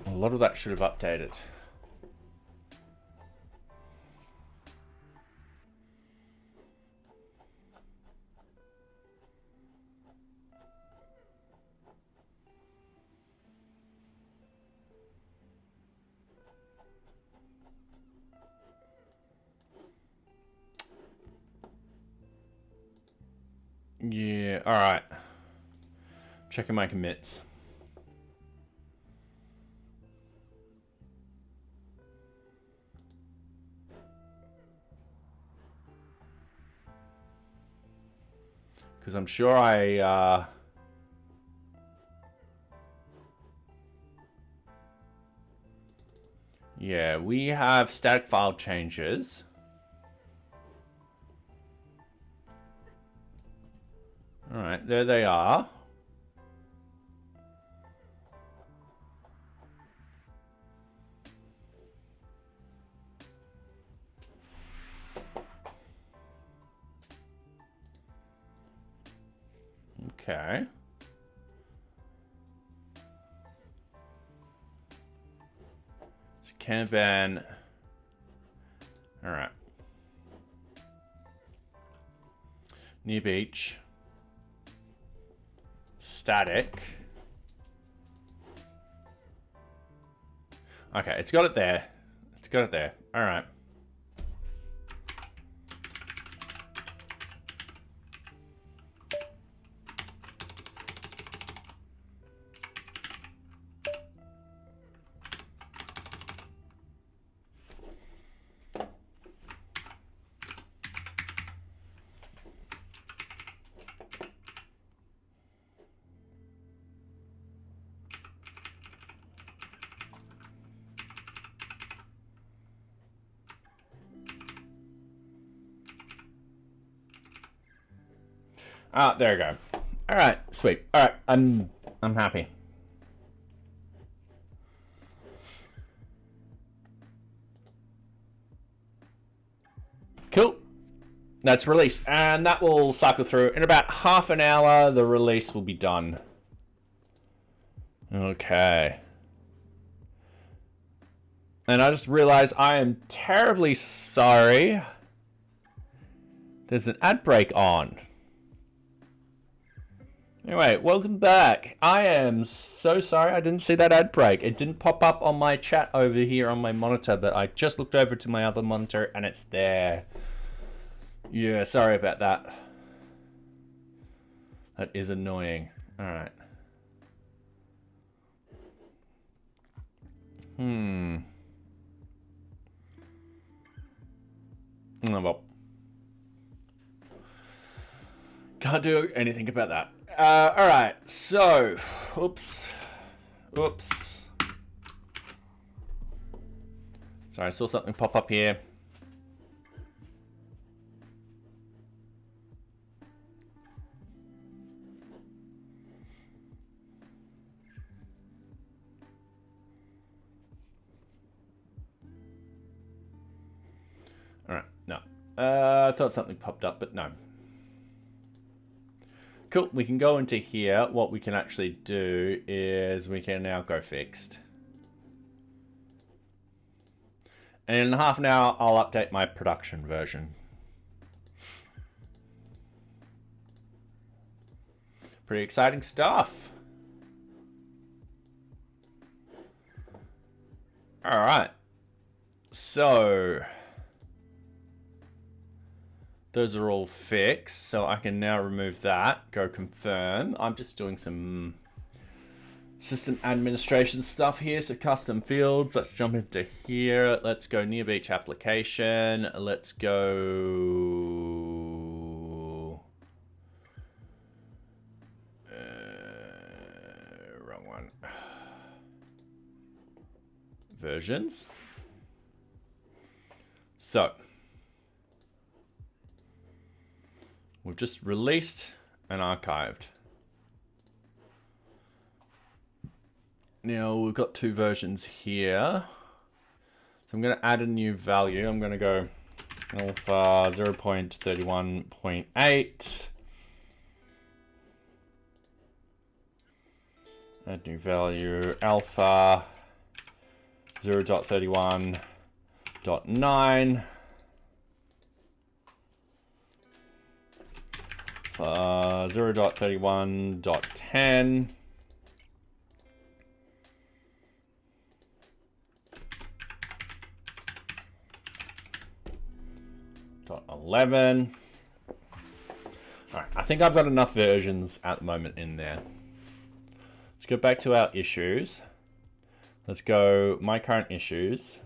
[SPEAKER 1] A lot of that should have updated. Yeah, all right. Checking my commits. Because I'm sure yeah, we have static file changes. All right, there they are. Okay. So Kanban. All right. NearBeach. Static. Okay, it's got it there. It's got it there. All right. Ah, there we go. All right, sweet. All right, I'm happy. Cool. That's released, and that will cycle through. In about half an hour, the release will be done. Okay. And I just realized I am terribly sorry. There's an ad break on. Anyway, welcome back. I am so sorry I didn't see that ad break. It didn't pop up on my chat over here on my monitor, but I just looked over to my other monitor and it's there. Yeah, sorry about that. That is annoying. All right. Oh, well. Can't do anything about that. All right, so, oops. Sorry, I saw something pop up here. All right, no. I thought something popped up, but no. Cool, we can go into here. What we can actually do is we can now go fixed. And in half an hour, I'll update my production version. Pretty exciting stuff. All right. So those are all fixed, so I can now remove that, go confirm. I'm just doing some system administration stuff here, so custom fields. Let's jump into here. Let's go NearBeach application. Let's go... wrong one. Versions. So we've just released and archived. Now we've got two versions here. So I'm going to add a new value. I'm going to go alpha 0.31.8. Add new value alpha 0.31.9. 0.31.10. .11. All right, I think I've got enough versions at the moment in there. Let's go back to our issues. Let's go my current issues.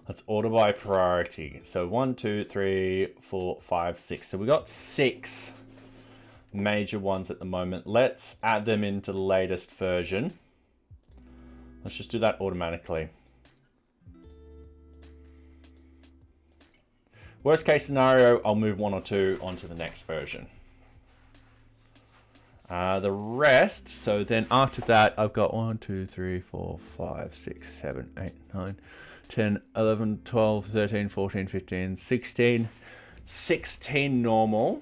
[SPEAKER 1] Let's order by priority. So 1, 2, 3, 4, 5, 6. So we got 6 major ones at the moment. Let's add them into the latest version. Let's just do that automatically. Worst case scenario, I'll move 1 or 2 onto the next version. The rest, so then after that, I've got 1, 2, 3, 4, 5, 6, 7, 8, 9, 10, 11, 12, 13, 14, 15, 16. 16 normal,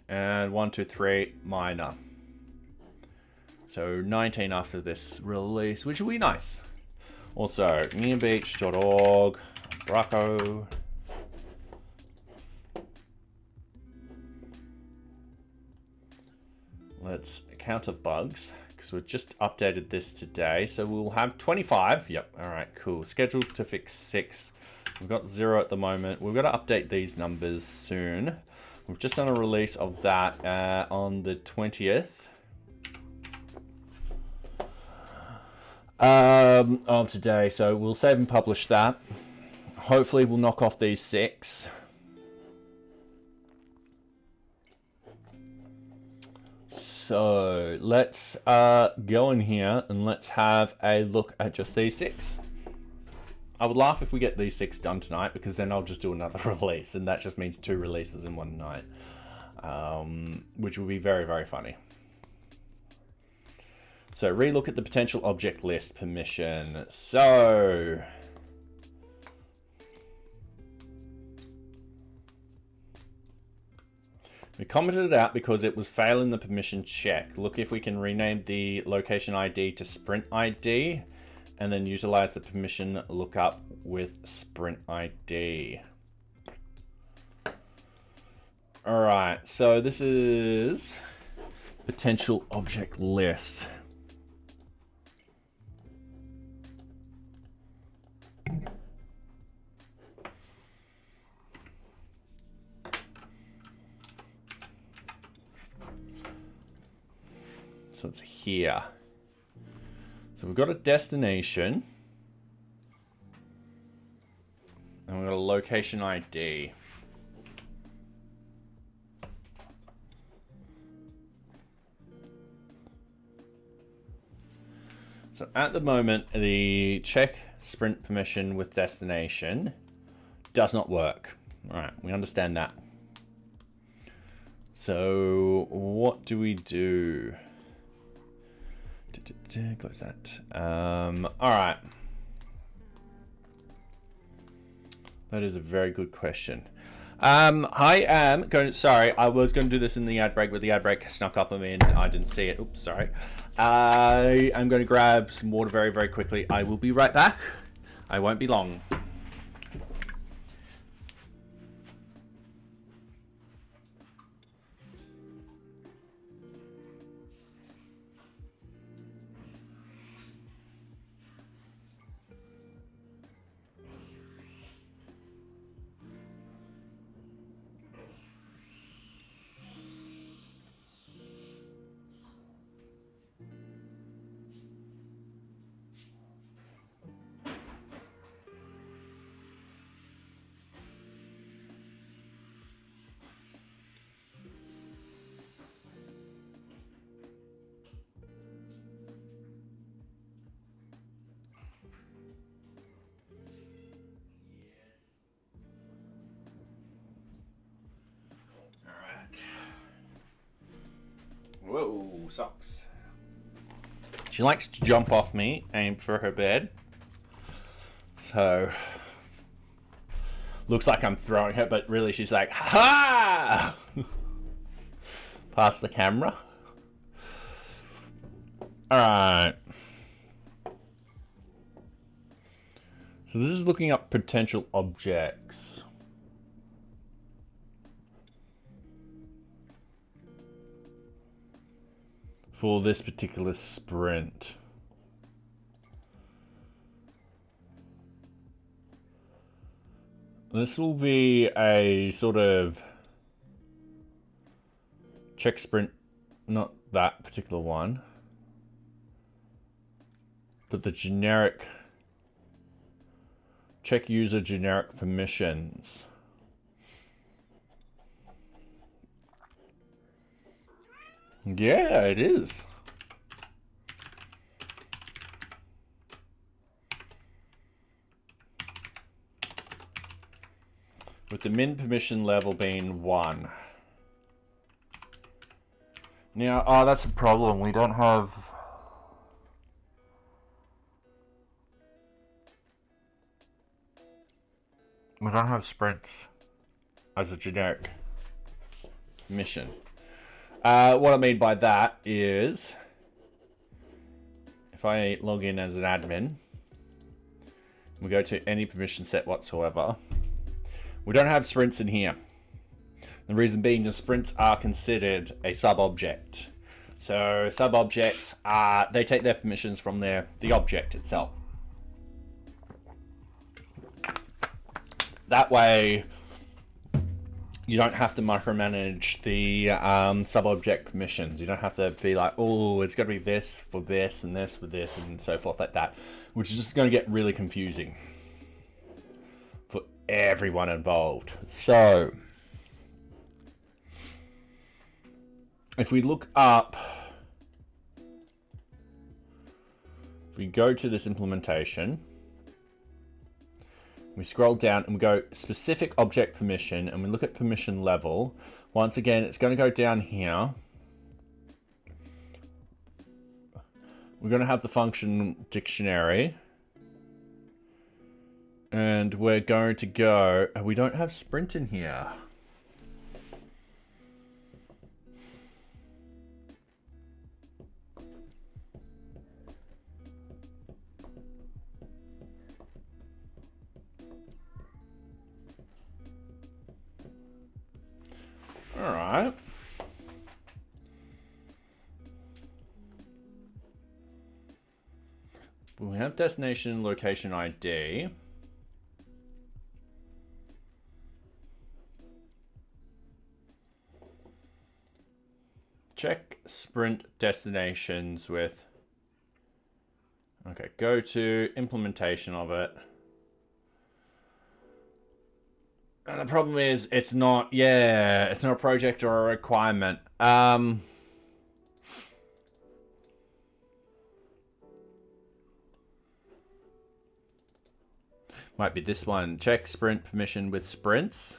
[SPEAKER 1] and 1, 2, 3 minor. So 19 after this release, which will be nice. Also, nearbeach.org, Braco. Let's counter bugs, because we've just updated this today. So we'll have 25. Yep. All right, cool. Scheduled to fix 6. We've got 0 at the moment. We've got to update these numbers soon. We've just done a release of that on the 20th of today. So we'll save and publish that. Hopefully we'll knock off these 6. So let's go in here and let's have a look at just these 6. I would laugh if we get these 6 done tonight, because then I'll just do another release, and that just means 2 releases in one night, which will be very, very funny. So relook at the potential object list permission. So we commented it out because it was failing the permission check. Look if we can rename the location ID to Sprint ID and then utilize the permission lookup with Sprint ID. All right, so this is potential object list. So it's here. So we've got a destination. location ID. So at the moment, the check sprint permission with destination does not work. All right, we understand that. So what do we do? Close that. All right. That is a very good question. I am going to, sorry, I was going to do this in the ad break, but the ad break snuck up on me and I didn't see it. Oops, sorry. I am going to grab some water very, very quickly. I will be right back. I won't be long. Whoa, socks. She likes to jump off me, aim for her bed. So, looks like I'm throwing her, but really she's like, ha! Past the camera. Alright. So this is looking up potential objects. For this particular sprint. This will be a sort of check sprint, not that particular one, but the generic check user generic permissions. Yeah, it is. With the min permission level being 1. Now, oh, that's a problem. We don't have... We don't have sprints as a generic mission. What I mean by that is, if I log in as an admin, we go to any permission set whatsoever, we don't have sprints in here. The reason being the sprints are considered a sub-object. So sub-objects are, they take their permissions from the object itself. That way, you don't have to micromanage the sub-object permissions. You don't have to be like, oh, it's got to be this for this and this for this and so forth like that, which is just going to get really confusing for everyone involved. So, if we look up, if we go to this implementation, we scroll down and we go specific object permission and we look at permission level. Once again, it's going to go down here. We're going to have the function dictionary. And we're going to go, we don't have sprint in here. All right. We have destination location ID. Check sprint destinations with, okay, go to implementation of it. And the problem is, it's not a project or a requirement. Might be this one. Check sprint permission with sprints.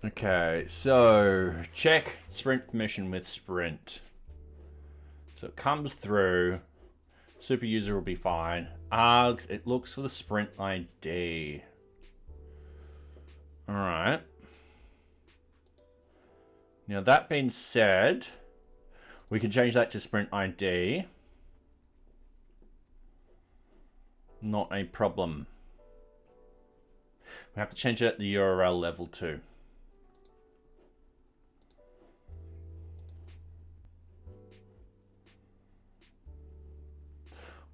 [SPEAKER 1] Okay, so check sprint permission with sprint. So it comes through. Super user will be fine. Args, it looks for the sprint ID. All right. Now that being said, we can change that to sprint ID. Not a problem. We have to change it at the URL level too.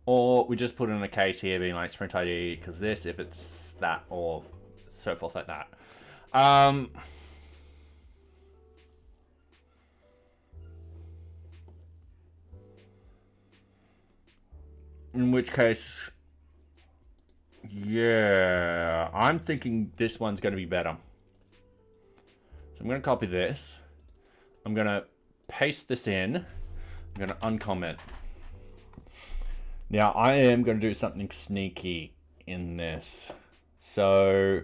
[SPEAKER 1] Or we just put in a case here being like sprint ID because this, if it's that, or so forth like that. In which case, yeah, I'm thinking this one's going to be better. So I'm going to copy this. I'm going to paste this in. I'm going to uncomment. Now, I am going to do something sneaky in this. So,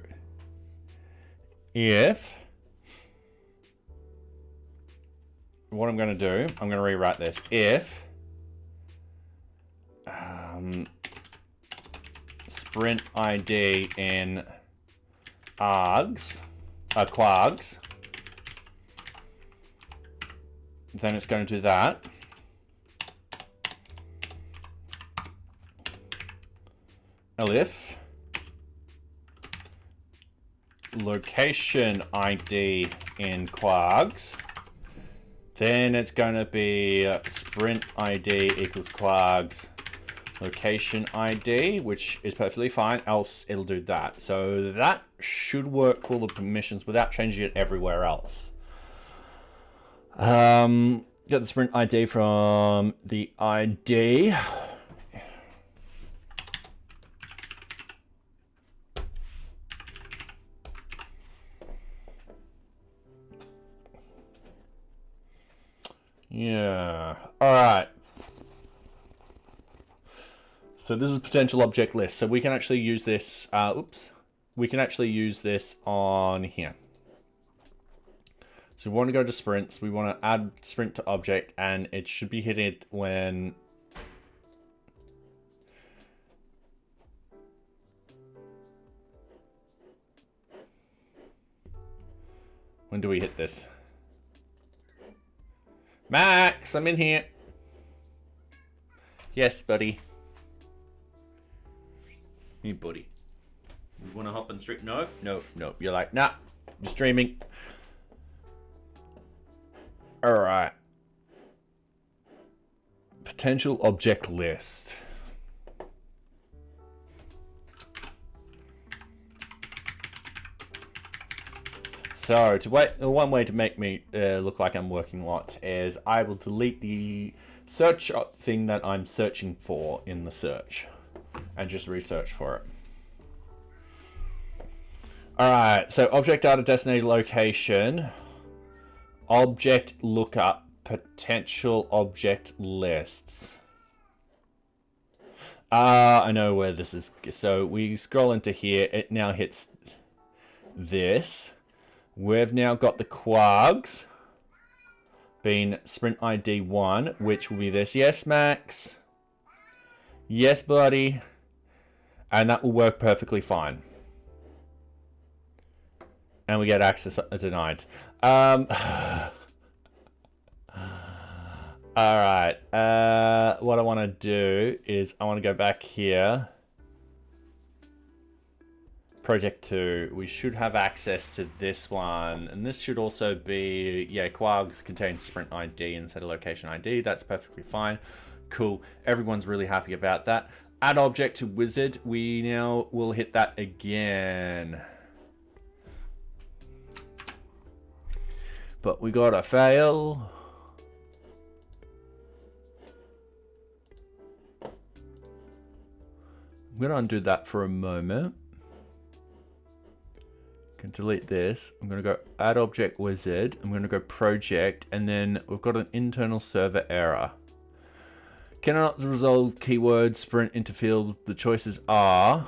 [SPEAKER 1] what I'm going to do, I'm going to rewrite this. If sprint ID in quags, then it's going to do that. If location ID in quags, then it's going to be sprint ID equals quags location ID, which is perfectly fine, else it'll do that. So that should work for the permissions without changing it everywhere else. Get the sprint ID from the ID. Yeah. All right. So this is potential object list. So we can actually use this. We can actually use this on here. So we want to go to sprints. We want to add sprint to object, and it should be hit when. When do we hit this? Max, I'm in here. Yes, buddy. Hey, buddy. You want to hop on stream? No, no, no. You're like, nah, you're streaming. All right. Potential object list. So, one way to make me look like I'm working a lot is I will delete the search thing that I'm searching for in the search and just research for it. All right, so object data designated location, object lookup, potential object lists. I know where this is. So we scroll into here. It now hits this. We've now got the quags being sprint ID 1, which will be this. Yes, Max. Yes, buddy. And that will work perfectly fine. And we get access denied. All right. What I want to do is I want to go back here. Project 2, we should have access to this one, and this should also be, yeah, quags contains sprint ID instead of location ID. That's perfectly fine. Cool. Everyone's really happy about that. Add object to wizard. We now will hit that again. but we got a fail. I'm going to undo that for a moment. Can delete this. I'm going to go add object wizard. I'm going to go project, and then we've got an internal server error. Cannot resolve keyword sprint into field. The choices are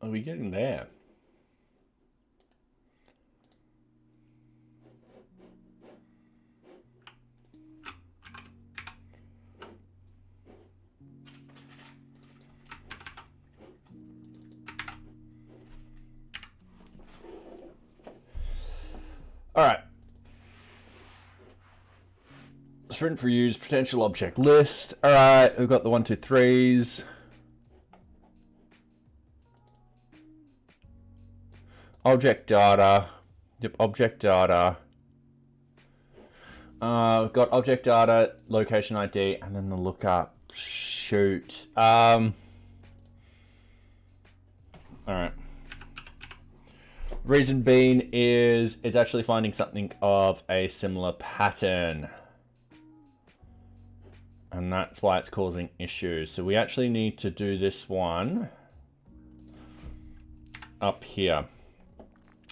[SPEAKER 1] are we getting there? All right. Sprint for use, potential object list. All right, we've got the 1, 2, 3s. Object data. Yep, object data. We've got object data, location ID, and then the lookup. Shoot. All right. Reason being is it's actually finding something of a similar pattern. And that's why it's causing issues. So we actually need to do this one up here.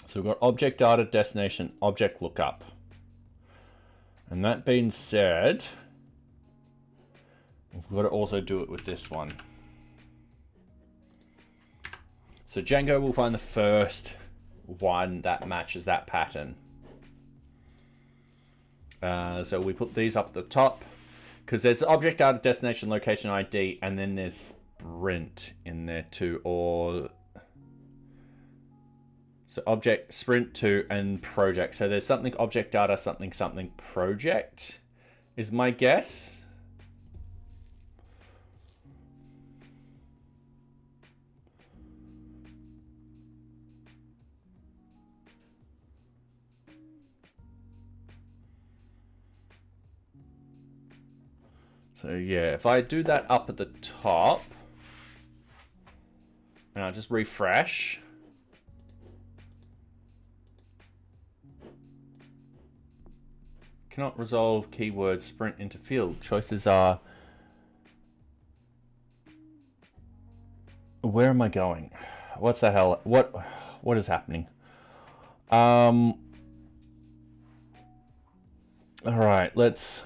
[SPEAKER 1] So we've got object data, destination, object lookup. And that being said, we've got to also do it with this one. So Django will find the first one that matches that pattern. So we put these up at the top because there's object data, destination, location ID, and then there's sprint in there too, or so object, sprint to, and project. So there's something object data, something project is my guess. So yeah, if I do that up at the top, and I'll just refresh. Cannot resolve keyword sprint into field. Choices are, where am I going? What's the hell? What is happening? All right, let's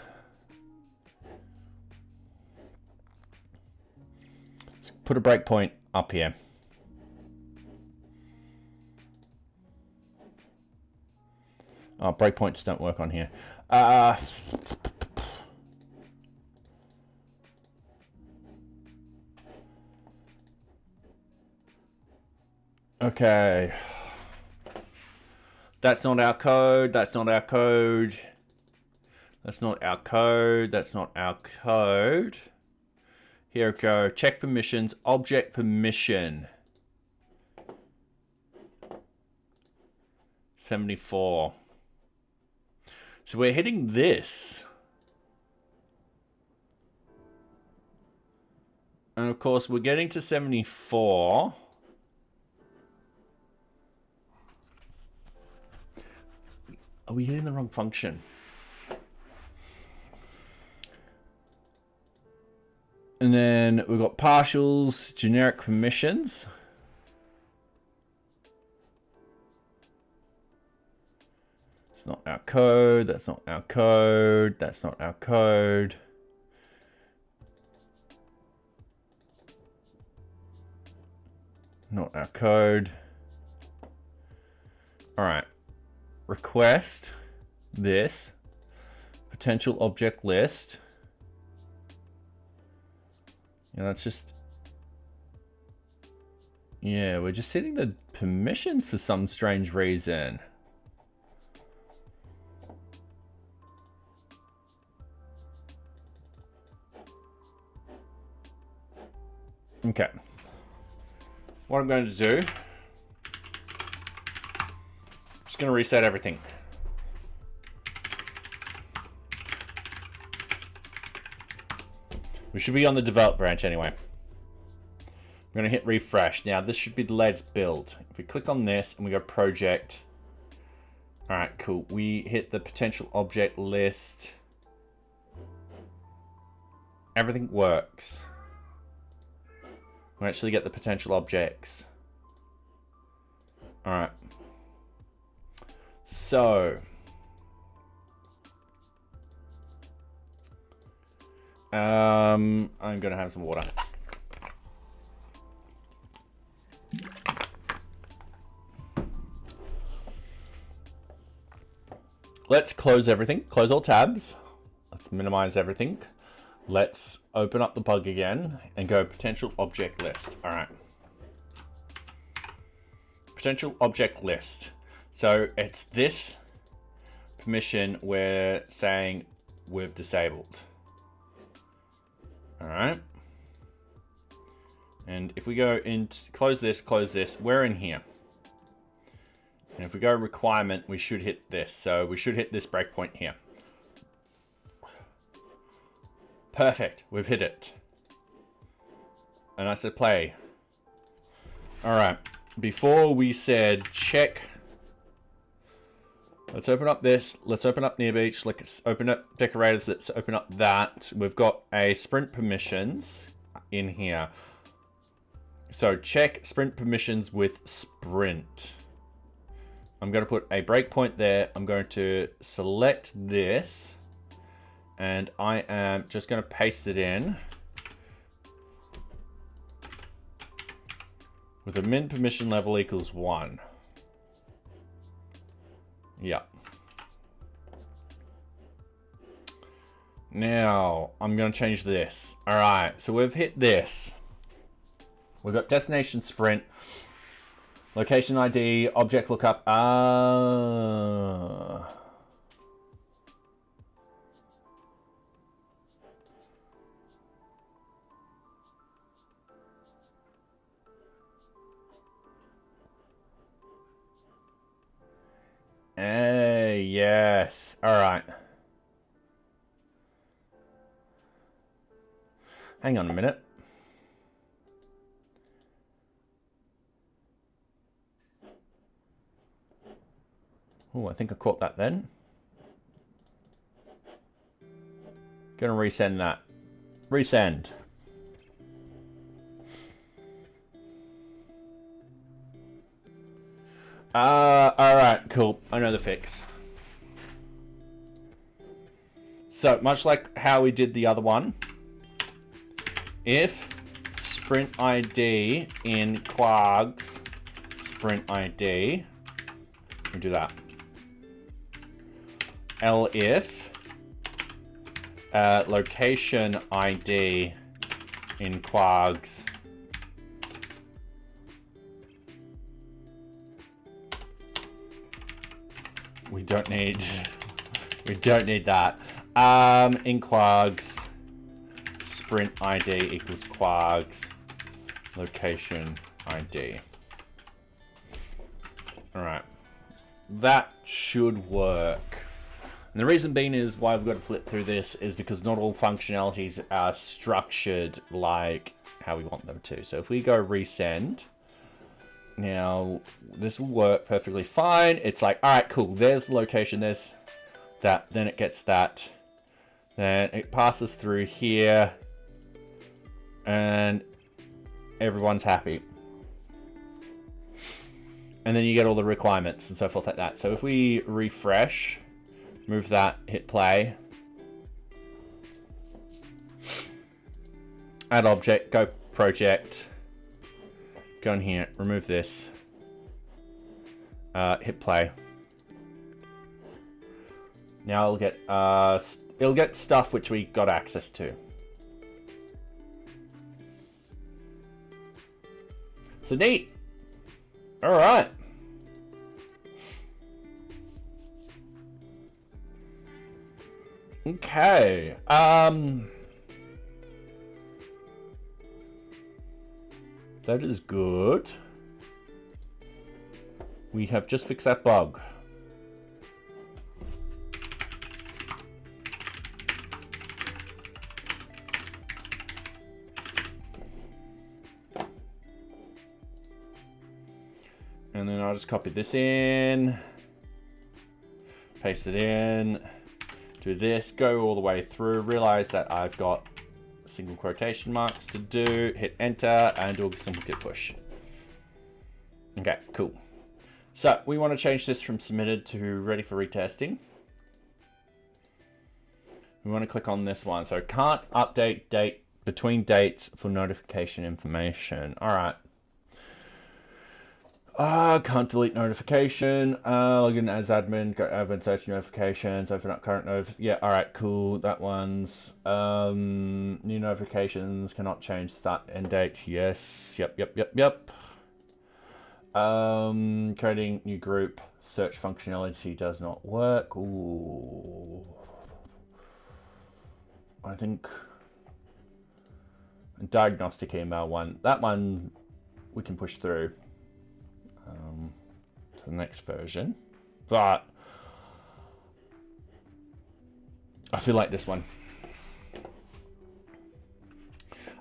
[SPEAKER 1] put a breakpoint up here. Oh, breakpoints don't work on here. Okay. That's not our code. That's not our code. That's not our code. That's not our code. Here we go. Check permissions. Object permission. 74. So we're hitting this. And of course, we're getting to 74. Are we hitting the wrong function? And then we've got partials, generic permissions. It's not our code. That's not our code. That's not our code. Not our code. All right. Request this potential object list. Yeah, that's just, yeah, we're just setting the permissions for some strange reason. Okay. What I'm going to do, just going to reset everything. We should be on the develop branch anyway. I'm going to hit refresh. Now, this should be the latest build. If we click on this and we go project. All right, cool. We hit the potential object list. Everything works. We actually get the potential objects. All right. So. I'm going to have some water. Let's close everything. Close all tabs. Let's minimize everything. Let's open up the bug again and go potential object list. All right. Potential object list. So it's this permission we're saying we've disabled. All right. And if we go into close this, we're in here. And if we go requirement, we should hit this. So we should hit this breakpoint here. Perfect. We've hit it. And I said play. All right. Before we said check. Let's open up this. Let's open up NearBeach. Let's open up decorators. Let's open up that. We've got a sprint permissions in here. So check sprint permissions with sprint. I'm going to put a breakpoint there. I'm going to select this. And I am just going to paste it in. With a min permission level equals 1. Yeah. Now, I'm going to change this. All right, so we've hit this. We've got destination sprint, location ID, object lookup. Hey, yes. All right. Hang on a minute. Oh, I think I caught that then. Gonna resend that. Resend. Alright, cool. I know the fix. So, much like how we did the other one, if sprint ID in quags sprint ID, we do that. Elif location ID in quags we don't need that. In quags sprint ID equals quags location ID. All right, that should work. And the reason being is why we've got to flip through this is because not all functionalities are structured like how we want them to. So if we go resend, now this will work perfectly fine. It's like, all right, cool. There's the location. There's that. Then it gets that. Then it passes through here. And everyone's happy. And then you get all the requirements and so forth like that. So if we refresh, move that, hit play, add object, go project, go in here, remove this, hit play. Now it'll get stuff which we got access to. So neat. All right. Okay. that is good. We have just fixed that bug. And then I'll just copy this in, paste it in, do this, go all the way through, realize that I've got single quotation marks to do, hit enter, and do a simple git push. Okay, cool. So we want to change this from submitted to ready for retesting. We want to click on this one. So can't update date between dates for notification information. All right. Can't delete notification. Login as admin. Go admin search notifications. Open up current yeah. All right. Cool. That one's new notifications. Cannot change start end date. Yes. Yep. Creating new group. Search functionality does not work. Ooh. I think diagnostic email one. That one we can push through. To the next version, but I feel like this one.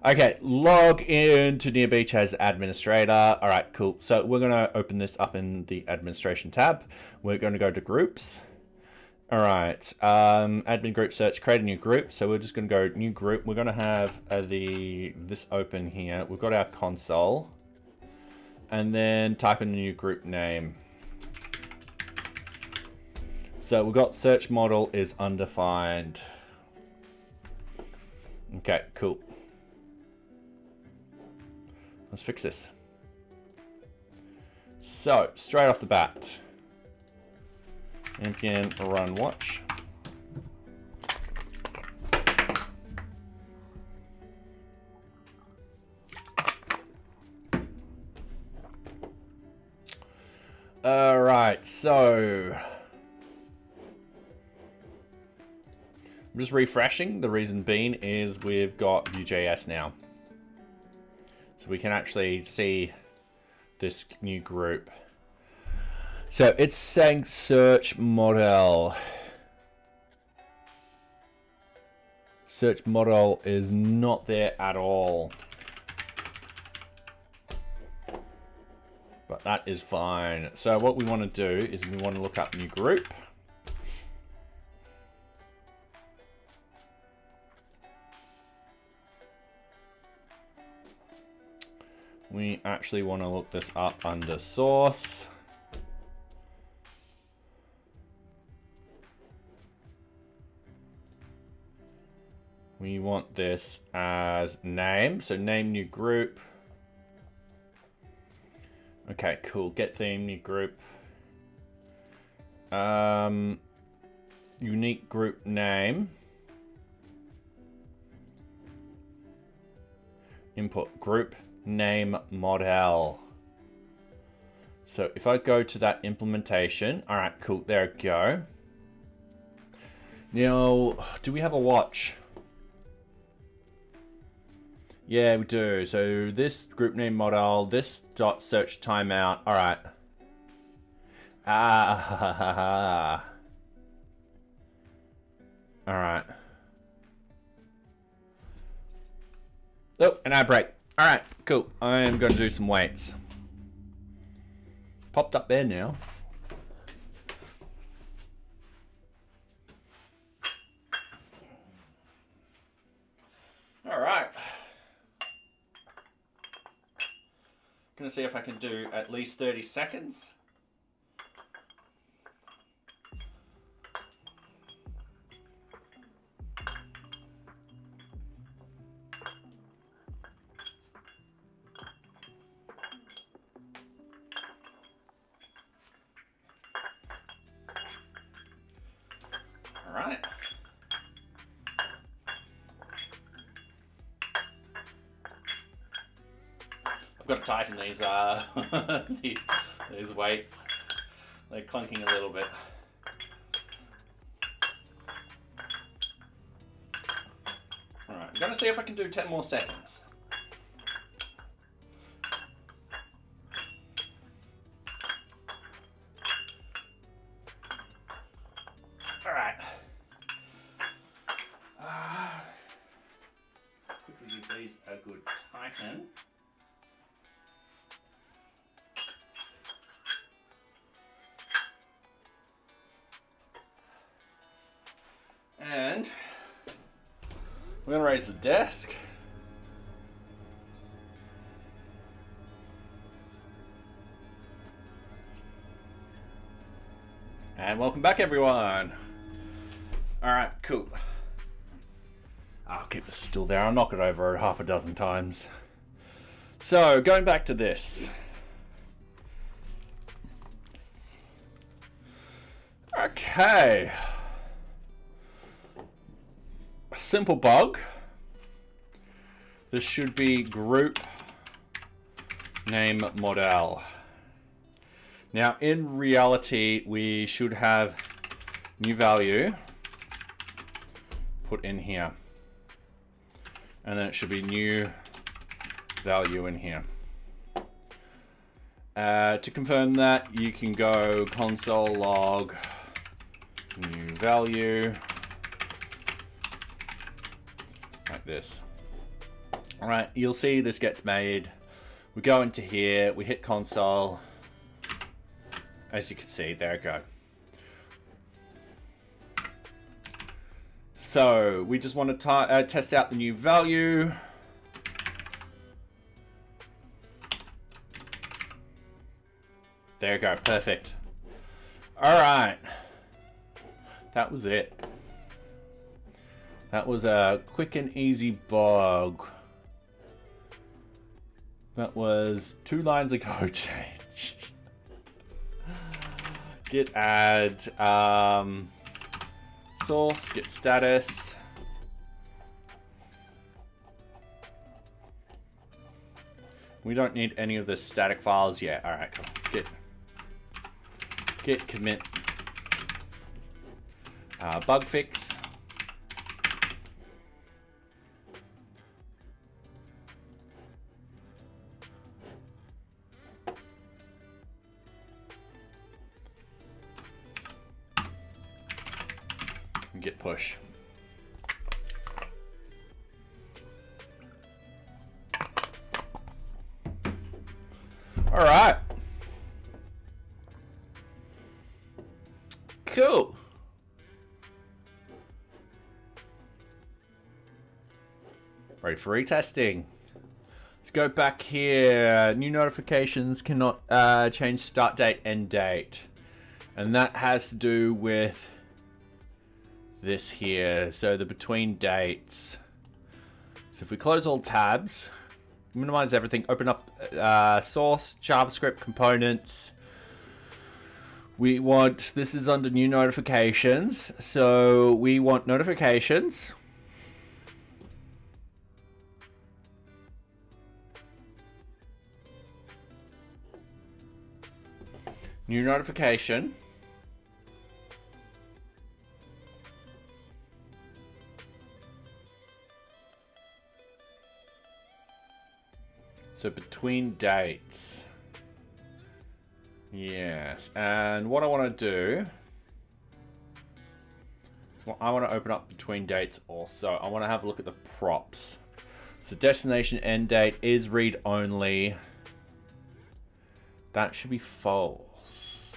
[SPEAKER 1] Okay, log into NearBeach as administrator. All right, cool. So we're going to open this up in the administration tab. We're going to go to groups. All right, admin group search, create a new group. So we're just going to go new group. We're going to have this open here. We've got our console. And then type in a new group name. So we've got search model is undefined. Okay, cool. Let's fix this. So straight off the bat, npm run watch. All right, so I'm just refreshing. The reason being is we've got VueJS now. So we can actually see this new group. So it's saying search model. Search model is not there at all. But that is fine. So what we want to do is we want to look up new group. We actually want to look this up under source. We want this as name. So name new group. Okay, cool. Get theme, new group. Unique group name. Input group name model. So if I go to that implementation, all right, cool. There we go. Now, do we have a watch? Yeah, we do. So this group name model, this dot search timeout. All right. All right. Oh, an ad break. All right, cool. I am going to do some weights. Popped up there now. All right. Gonna see if I can do at least 30 seconds. All right. I've got to tighten these these weights. They're clunking a little bit. All right, I'm gonna see if I can do 10 more seconds. these a good tighten. And we're going to raise the desk. And welcome back, everyone. All right, cool. I'll keep it still there. I'll knock it over half a dozen times. So, going back to this. Okay. A simple bug. This should be group name model. Now, in reality, we should have new value put in here. And then it should be new value in here. To confirm that, you can go console log new value like this. All right, you'll see this gets made. We go into here, we hit console. As you can see, there we go. So we just want to test out the new value. There you go, perfect. All right, that was it. That was a quick and easy bug. That was 2 lines of code change. Git add source, git status. We don't need any of the static files yet. All right, come on. Git commit bug fix. Git push. All right. Cool. Ready for retesting. Let's go back here. New notifications cannot change start date, end date. And that has to do with this here, so the between dates. So if we close all tabs, minimize everything, open up source, JavaScript components. We want, this is under new notifications, so we want notifications. New notification. So between dates. Yes, and what I want to do, well, I want to open up between dates also. I want to have a look at the props. So destination end date is read only. That should be false.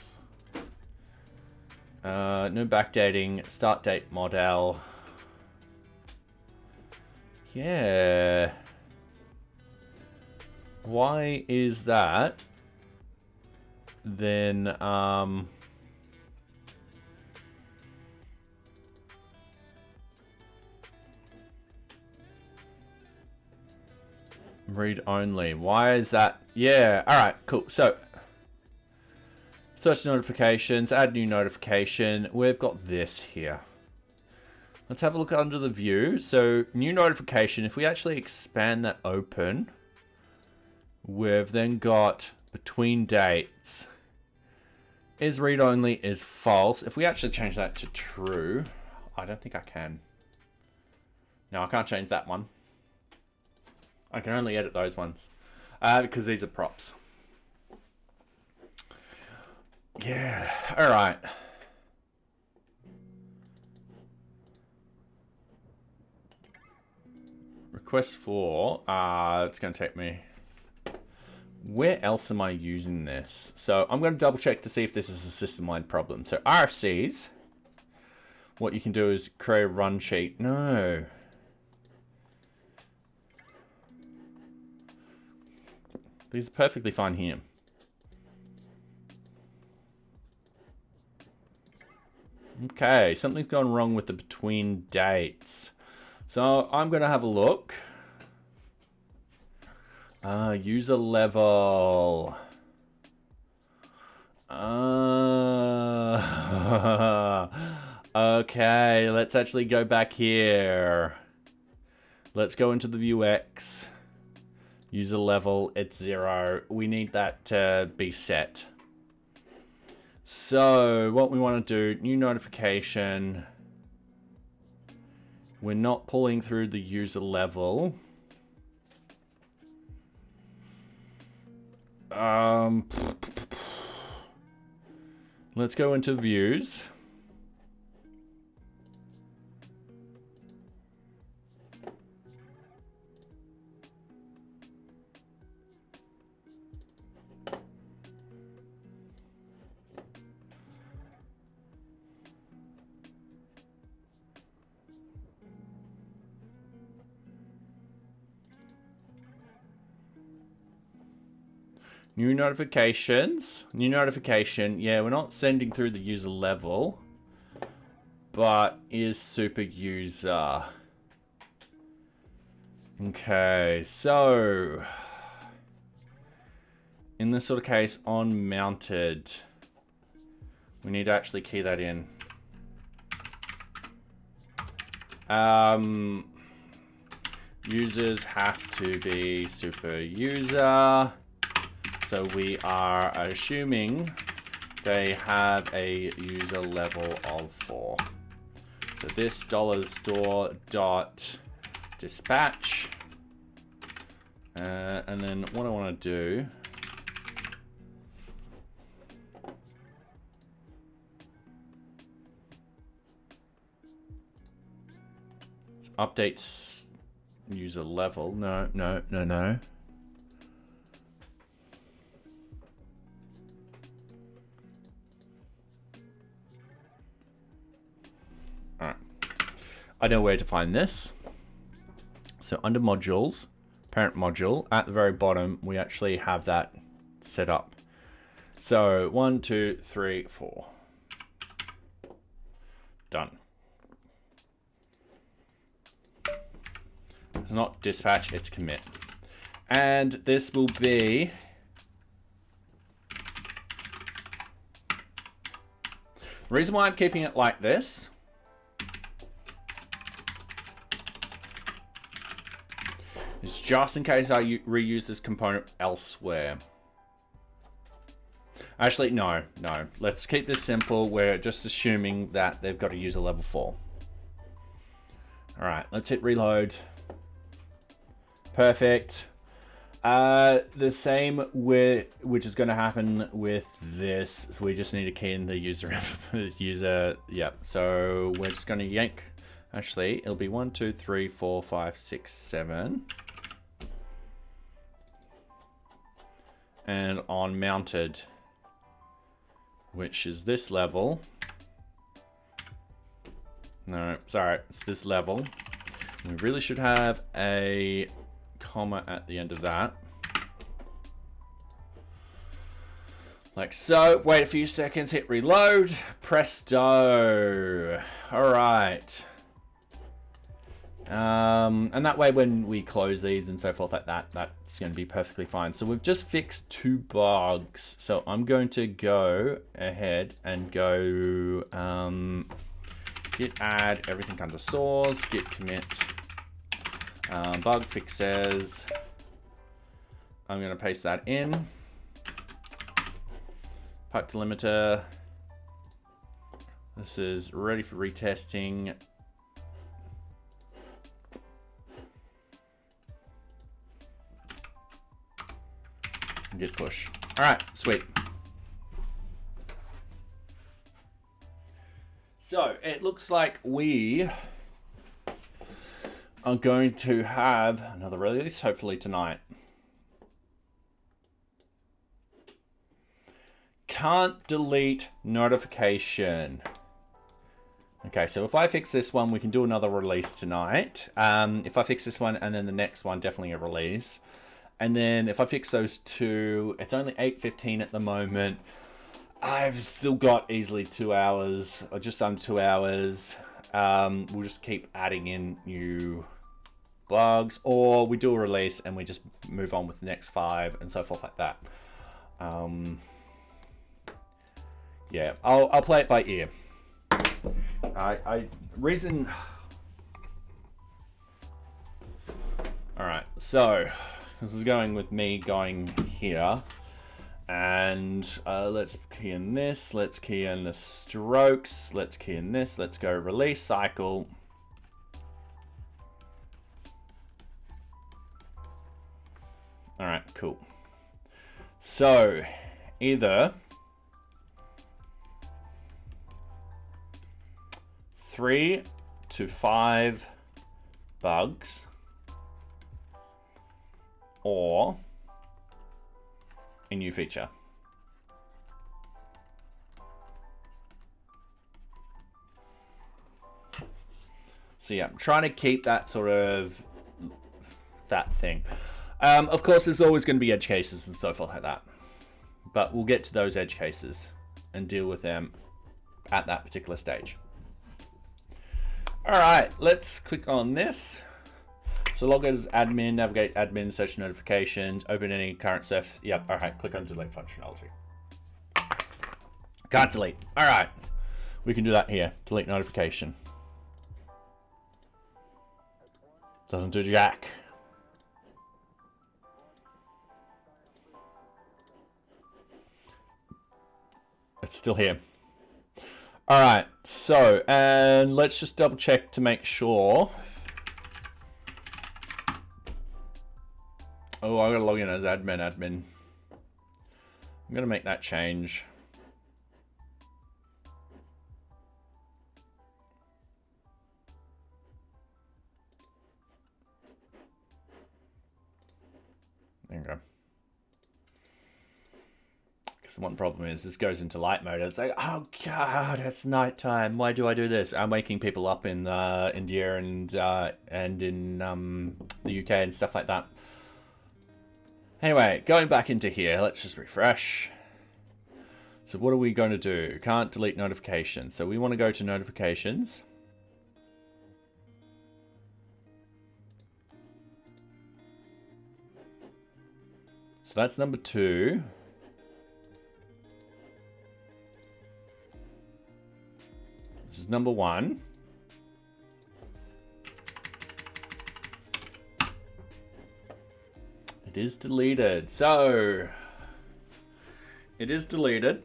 [SPEAKER 1] No backdating, start date model. Yeah. Why is that? Then read only. Why is that? Yeah, all right, cool. So search notifications, add new notification. We've got this here. Let's have a look under the view. So new notification, if we actually expand that open, we've then got between dates. Is read only is false. If we actually change that to true, I don't think I can. No, I can't change that one. I can only edit those ones because these are props. Yeah, all right. request for, it's going to take me. Where else am I using this? So I'm going to double check to see if this is a system-wide problem. So RFCs, what you can do is create a run sheet. No. These are perfectly fine here. Okay, something's gone wrong with the between dates. So I'm going to have a look. User level. Okay, let's actually go back here. Let's go into the Vuex. User level, it's 0. We need that to be set. So what we want to do, new notification. We're not pulling through the user level. Let's go into views. New notifications. New notification. Yeah, we're not sending through the user level, but is super user. Okay, so in this sort of case, on mounted, we need to actually key that in. Users have to be super user. So we are assuming they have a user level of 4. So this $store dot dispatch. And then what I want to do is update user level. No. I know where to find this. So under modules, parent module, at the very bottom, we actually have that set up. So 1, 2, 3, 4. Done. It's not dispatch, it's commit. And this will be the reason why I'm keeping it like this is just in case I reuse this component elsewhere. Actually, no. Let's keep this simple. We're just assuming that they've got a user level 4. All right, let's hit reload. Perfect. The same which is going to happen with this. So we just need to key in the user. Yep. So we're just going to yank. Actually, it'll be 1, 2, 3, 4, 5, 6, 7. And on mounted, which is this level. No, sorry, it's this level. We really should have a comma at the end of that. Like so. Wait a few seconds, hit reload. Presto. All right. And that way when we close these and so forth like that, that's going to be perfectly fine. So we've just fixed 2 bugs. So I'm going to go ahead and go git add everything under source, git commit bug fixes. I'm going to paste that in. Pipe delimiter. This is ready for retesting. Git push. All right, sweet. So it looks like we are going to have another release, hopefully tonight. Can't delete notification. Okay, so if I fix this one, we can do another release tonight. If I fix this one and then the next one, definitely a release. And then if I fix those two, it's only 8:15 at the moment. I've still got easily 2 hours, or just under 2 hours. We'll just keep adding in new bugs, or we do a release and we just move on with the next 5 and so forth like that. Yeah, I'll play it by ear. Reason. All right, so this is going with me going here, and let's key in this. Let's key in the strokes. Let's key in this. Let's go release cycle. All right, cool. So either 3 to 5 bugs, or a new feature. So yeah, I'm trying to keep that sort of that thing. Of course, there's always going to be edge cases and so forth like that, but we'll get to those edge cases and deal with them at that particular stage. All right, let's click on this. So log out as admin, navigate admin, search notifications, open any current stuff. Yep, all right, click on delete functionality. Can't delete. All right, we can do that here. Delete notification. Doesn't do jack. It's still here. All right, so, and let's just double check to make sure. Oh, I'm gonna log in as admin. I'm gonna make that change. There you go. Because one problem is this goes into light mode. It's like, oh god, it's nighttime. Why do I do this? I'm waking people up in India and in the UK and stuff like that. Anyway, going back into here, let's just refresh. So what are we going to do? Can't delete notifications. So we want to go to notifications. So that's number 2. This is number 1. It is deleted. So it is deleted.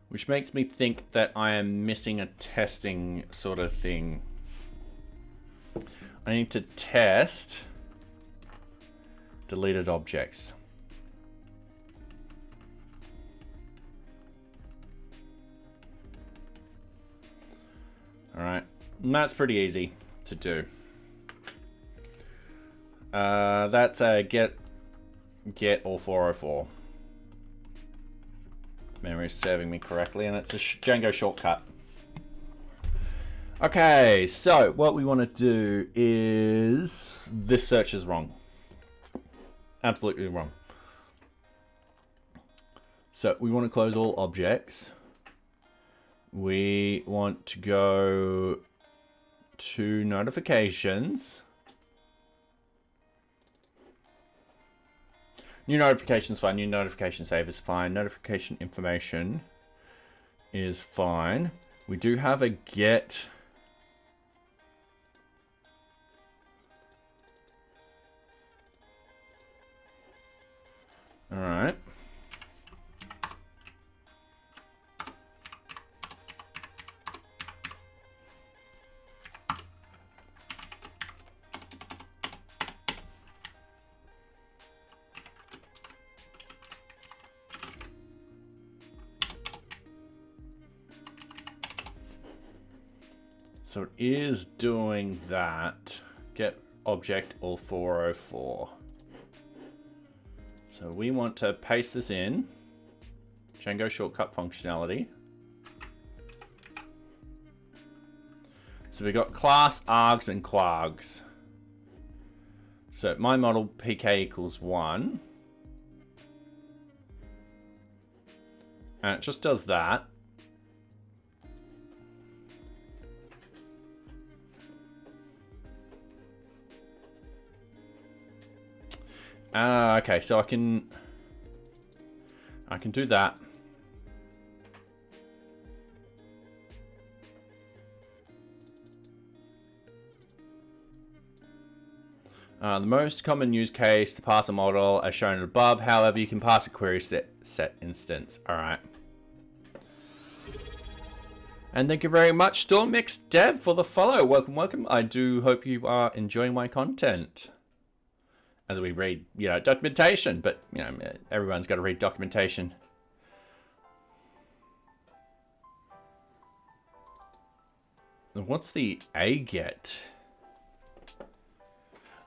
[SPEAKER 1] Which makes me think that I am missing a testing sort of thing. I need to test deleted objects. All right, and that's pretty easy to do. That's a get all 404. Memory is serving me correctly, and it's a Django shortcut. Okay, so what we want to do is this search is wrong. Absolutely wrong. So we want to close all objects. We want to go to notifications. New notification is fine. New notification save is fine. Notification information is fine. We do have a get. All right. So it is doing that. Get object all 404. So we want to paste this in. Django shortcut functionality. So we got class, args, and quargs. So my model pk equals 1. And it just does that. Okay, so I can do that. The most common use case to pass a model as shown above. However, you can pass a query set instance. All right. And thank you very much, Stormmix Dev, for the follow. Welcome, welcome. I do hope you are enjoying my content as we read, documentation. But everyone's got to read documentation. What's the aget?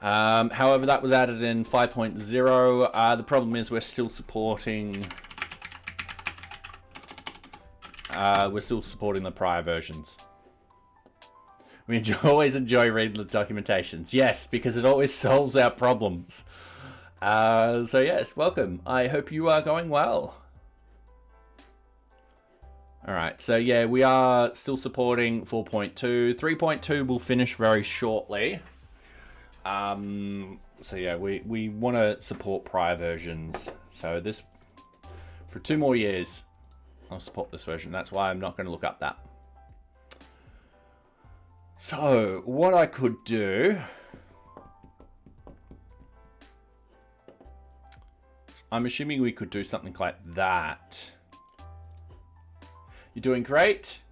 [SPEAKER 1] However, that was added in 5.0. The problem is we're still supporting the prior versions. We always enjoy reading the documentations. Yes, because it always solves our problems. So yes, welcome. I hope you are going well. Alright, so yeah, we are still supporting 4.2. 3.2 will finish very shortly. So yeah, we want to support prior versions. So this, for 2 more years, I'll support this version. That's why I'm not going to look up that. So what I could do, I'm assuming we could do something like that. You're doing great.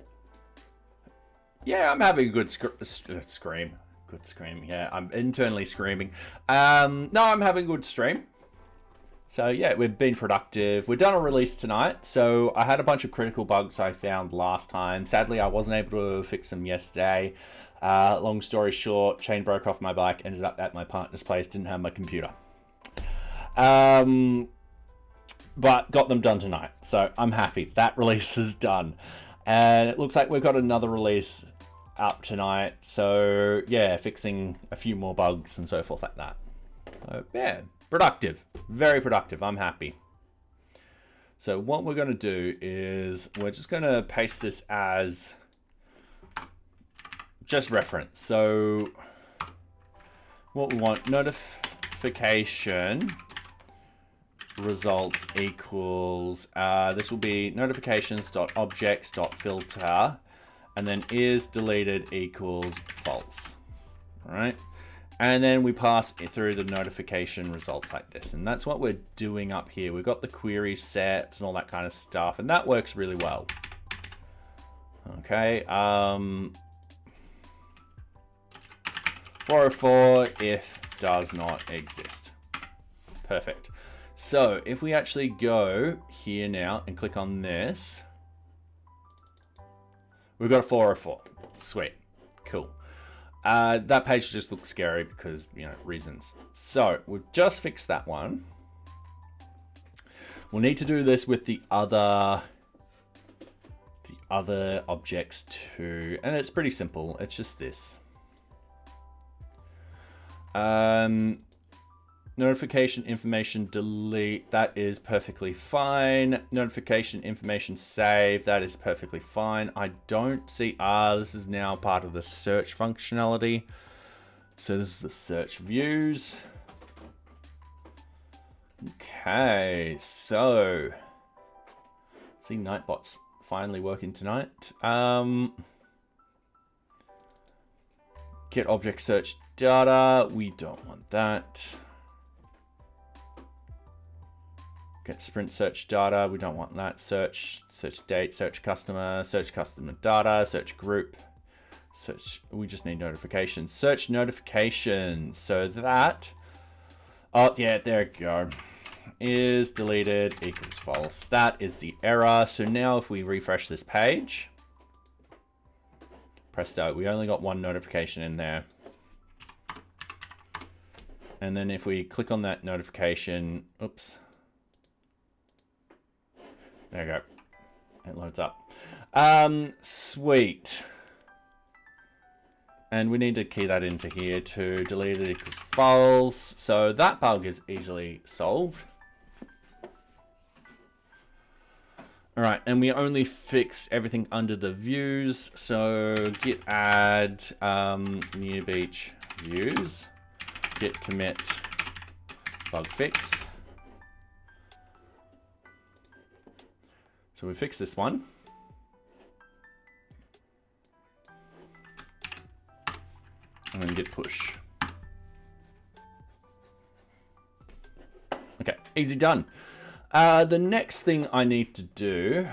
[SPEAKER 1] Yeah, I'm having a good scream. Good scream, yeah. I'm internally screaming. No, I'm having a good stream. So yeah, we've been productive. We've done a release tonight. So I had a bunch of critical bugs I found last time. Sadly, I wasn't able to fix them yesterday. Long story short, chain broke off my bike, ended up at my partner's place, didn't have my computer. But got them done tonight. So I'm happy. That release is done. And it looks like we've got another release up tonight, so yeah, fixing a few more bugs and so forth like that. So yeah, productive, very productive. I'm happy. So what we're going to do is we're just going to paste this as just reference. So what we want, notification results equals, this will be notifications.objects.filter, and then is deleted equals false. All right. And then we pass it through the notification results like this. And that's what we're doing up here. We've got the query sets and all that kind of stuff. And that works really well. Okay. 404 if does not exist. Perfect. So if we actually go here now and click on this, we've got a 404. Sweet. Cool. That page just looks scary because, reasons. So we've just fixed that one. We'll need to do this with the other objects too. And it's pretty simple. It's just this. Notification information delete, that is perfectly fine. Notification information save, that is perfectly fine. I don't see, this is now part of the search functionality. So this is the search views. Okay, so, see Nightbot's finally working tonight. Get object search data, we don't want that. Get sprint search data, we don't want that. Search date, search customer data, search group, search, we just need notifications. Search notifications, so that, oh yeah, there we go, is deleted equals false. That is the error. So now if we refresh this page, Presto, we only got one notification in there. And then if we click on that notification, oops. There we go. It loads up. Sweet. And we need to key that into here to delete it equals false. So that bug is easily solved. All right, and we only fix everything under the views. So git add NearBeach views, git commit bug fix. So we fix this one. And then git push. Okay, easy done. The next thing I need to do,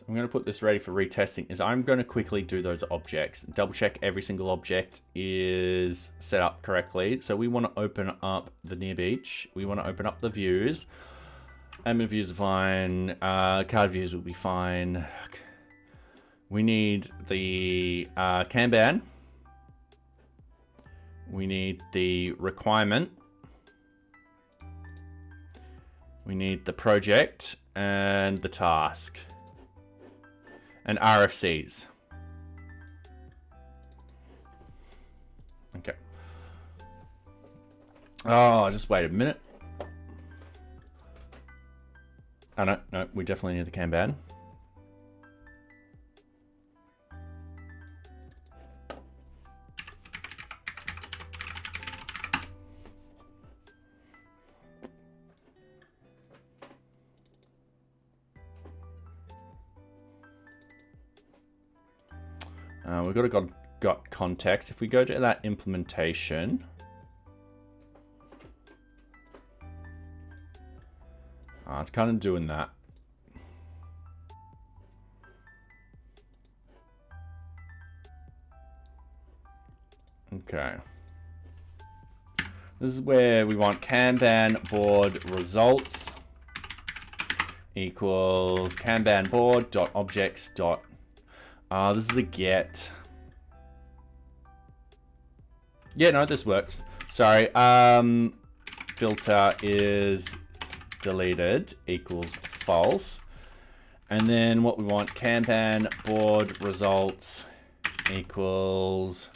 [SPEAKER 1] I'm going to put this ready for retesting, is I'm going to quickly do those objects. Double check every single object is set up correctly. So we want to open up the NearBeach. We want to open up the views. Admin views are fine. Card views will be fine. We need the Kanban. We need the requirement. We need the project and the task. And RFCs. Okay. Oh, just wait a minute. Oh, no, we definitely need the Kanban. We've got context. If we go to that implementation, it's kind of doing that. Okay. This is where we want Kanban board results equals Kanban board dot objects dot. This is a get. Yeah, no, this works. Sorry. Filter is deleted equals false. And then what we want, Kanban board results equals,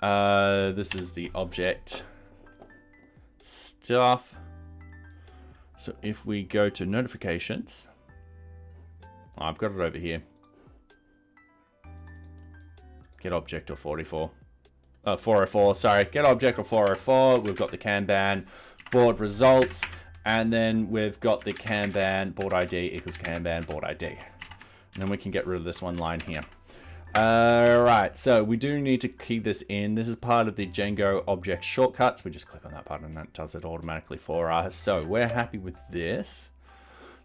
[SPEAKER 1] this is the object stuff. So if we go to notifications, I've got it over here. Get object or 404, sorry. Get object or 404. We've got the Kanban board results, and then we've got the Kanban board ID equals Kanban board ID. And then we can get rid of this one line here. Alright, so we do need to key this in. This is part of the Django object shortcuts. We just click on that button and that does it automatically for us. So we're happy with this.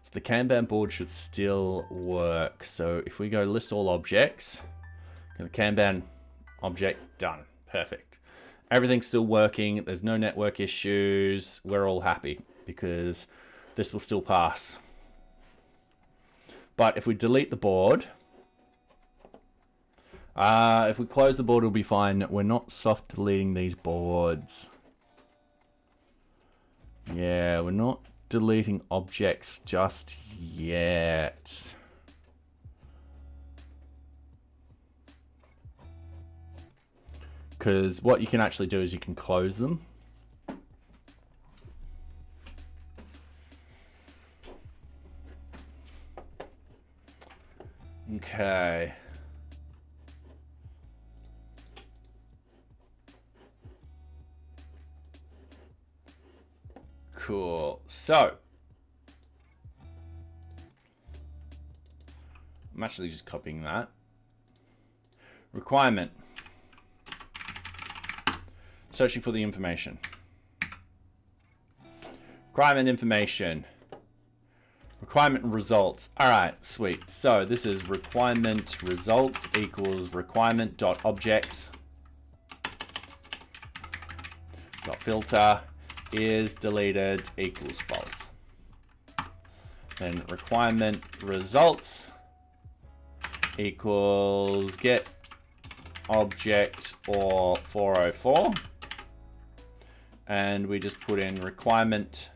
[SPEAKER 1] So the Kanban board should still work. So if we go list all objects, the Kanban object done. Perfect. Everything's still working. There's no network issues. We're all happy because this will still pass. But if we delete the board, if we close the board, it'll be fine. We're not soft deleting these boards. Yeah, we're not deleting objects just yet. Because what you can actually do is you can close them. Okay. Cool. So, I'm actually just copying that. Requirement. Searching for the information. Requirement information. Requirement results. All right, sweet. So this is requirement results equals requirement dot objects dot filter is deleted equals false. Then requirement results equals get object or 404. And we just put in requirement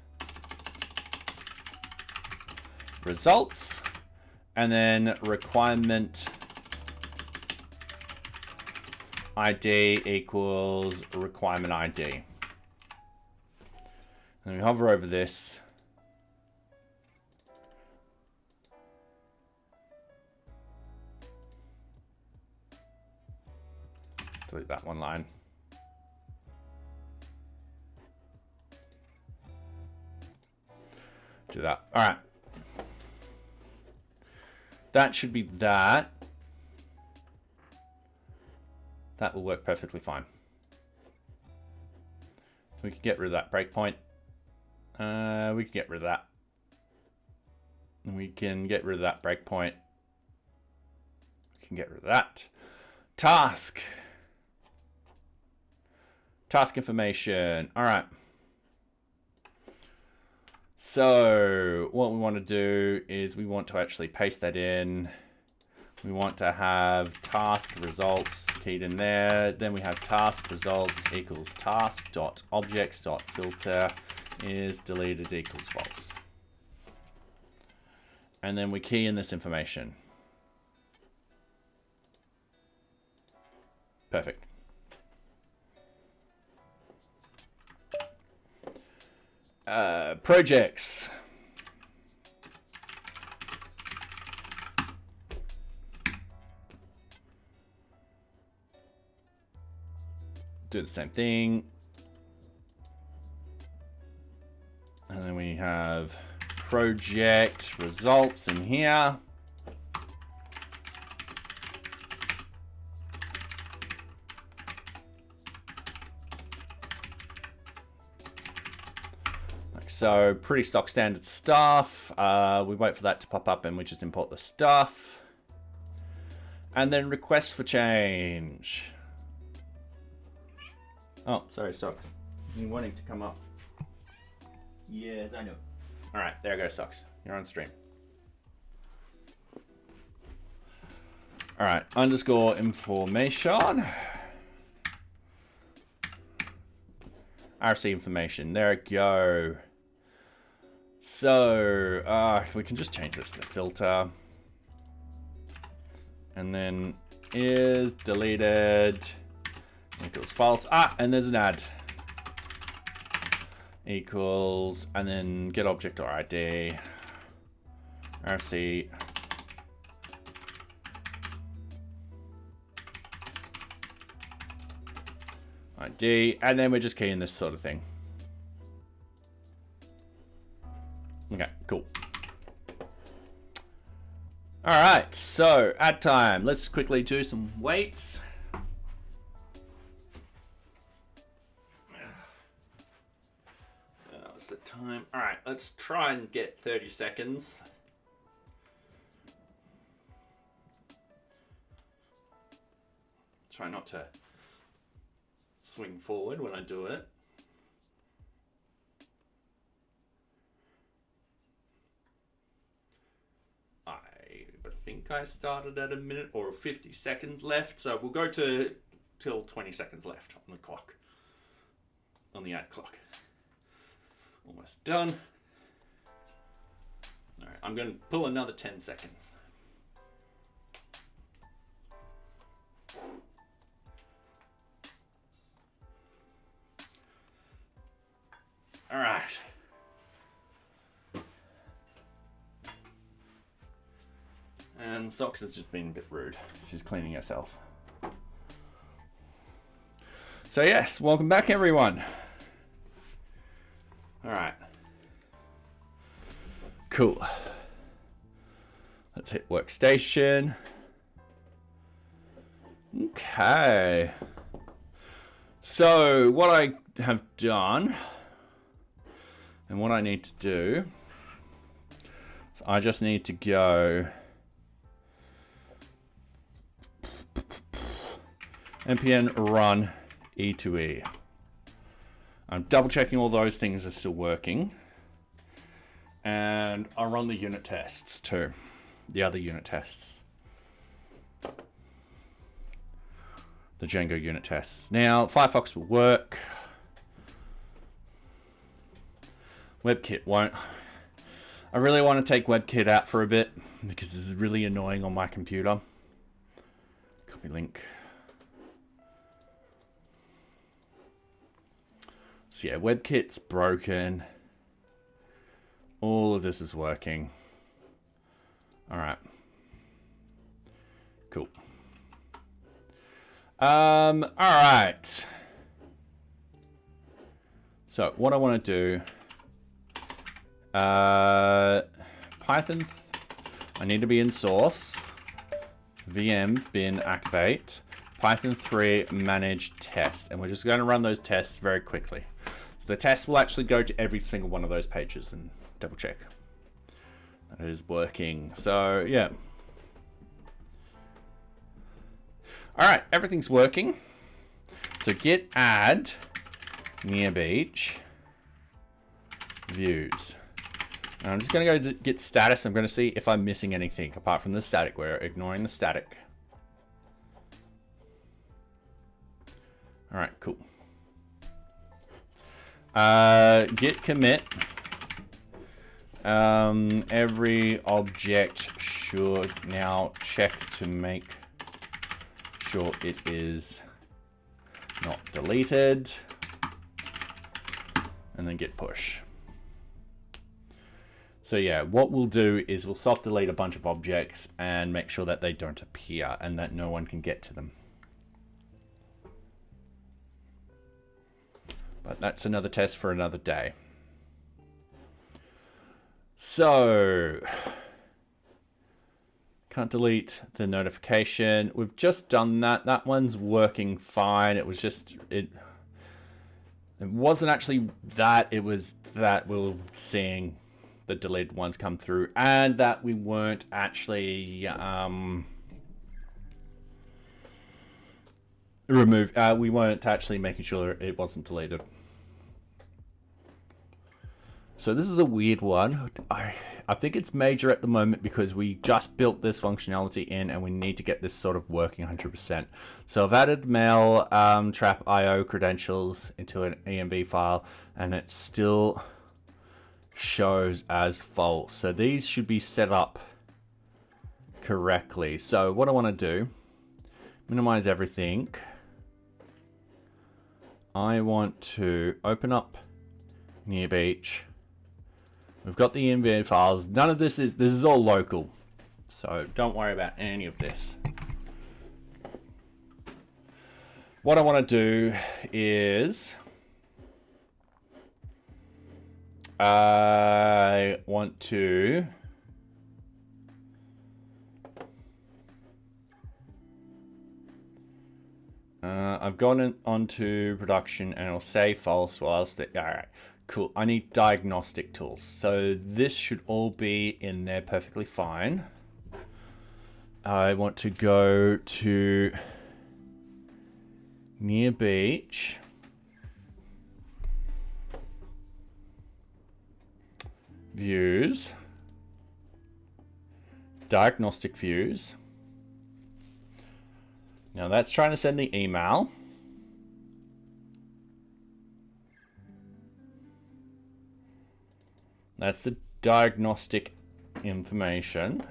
[SPEAKER 1] results, and then requirement ID equals requirement ID. And we hover over this. Delete that one line. Do that. All right. That should be that. That will work perfectly fine. We can get rid of that breakpoint. We can get rid of that. We can get rid of that breakpoint. We can get rid of that. Task. Task information. All right. So what we want to do is we want to actually paste that in. We want to have task results keyed in there. Then we have task results equals task.objects.filter is deleted equals false. And then we key in this information. Perfect. Projects. Do the same thing. And then we have project results in here. So pretty stock standard stuff. We wait for that to pop up and we just import the stuff. And then request for change. Oh, sorry, Socks. You wanting to come up? Yes, I know. All right, there goes Socks. You're on stream. All right, underscore information. RC information. There we go. So we can just change this to filter. And then is deleted equals false. And there's an add. Equals, and then get object or ID. RC. ID. And then we're just keying this sort of thing. Okay, cool. All right, so add time. Let's quickly do some weights. What's the time? All right, let's try and get 30 seconds. Try not to swing forward when I do it. I think I started at a minute or 50 seconds left, so we'll go to till 20 seconds left on the clock, on the ad clock. Almost done. All right, I'm going to pull another 10 seconds. All right. And Socks has just been a bit rude. She's cleaning herself. So yes, welcome back everyone. All right. Cool. Let's hit workstation. Okay. So what I have done and what I need to do is I just need to go npm run e2e. I'm double checking all those things are still working. And I'll run the unit tests too. The other unit tests. the Django unit tests. Now, Firefox will work. WebKit won't. I really want to take WebKit out for a bit because this is really annoying on my computer. Copy link. So yeah, WebKit's broken. All of this is working. All right. Cool. All right. So what I want to do, Python, I need to be in source, VM bin activate, Python 3 manage test, and we're just going to run those tests very quickly. So the test will actually go to every single one of those pages and double check that it is working. So yeah. All right, everything's working. So git add NearBeach views. And I'm just going to go to git status. I'm going to see if I'm missing anything apart from the static. We're ignoring the static. All right, cool. Git commit. Every object should now check to make sure it is not deleted, and then git push. So yeah, what we'll do is we'll soft delete a bunch of objects and make sure that they don't appear and that no one can get to them. But that's another test for another day. So, can't delete the notification. We've just done that. That one's working fine. It was just, it wasn't actually that. It was that we were seeing the deleted ones come through and that we weren't actually we weren't actually making sure it wasn't deleted. So this is a weird one. I think it's major at the moment because we just built this functionality in and we need to get this sort of working 100%. So I've added mail trap IO credentials into an env file and it still shows as false. So these should be set up correctly. So what I want to do, minimize everything. I want to open up NearBeach. We've got the env files. None of this is all local. So don't worry about any of this. What I want to do is I want to I've gone onto production and it'll say false whilst all right, cool. I need diagnostic tools. So this should all be in there perfectly fine. I want to go to NearBeach. Views. Diagnostic views. Now that's trying to send the email. That's the diagnostic information.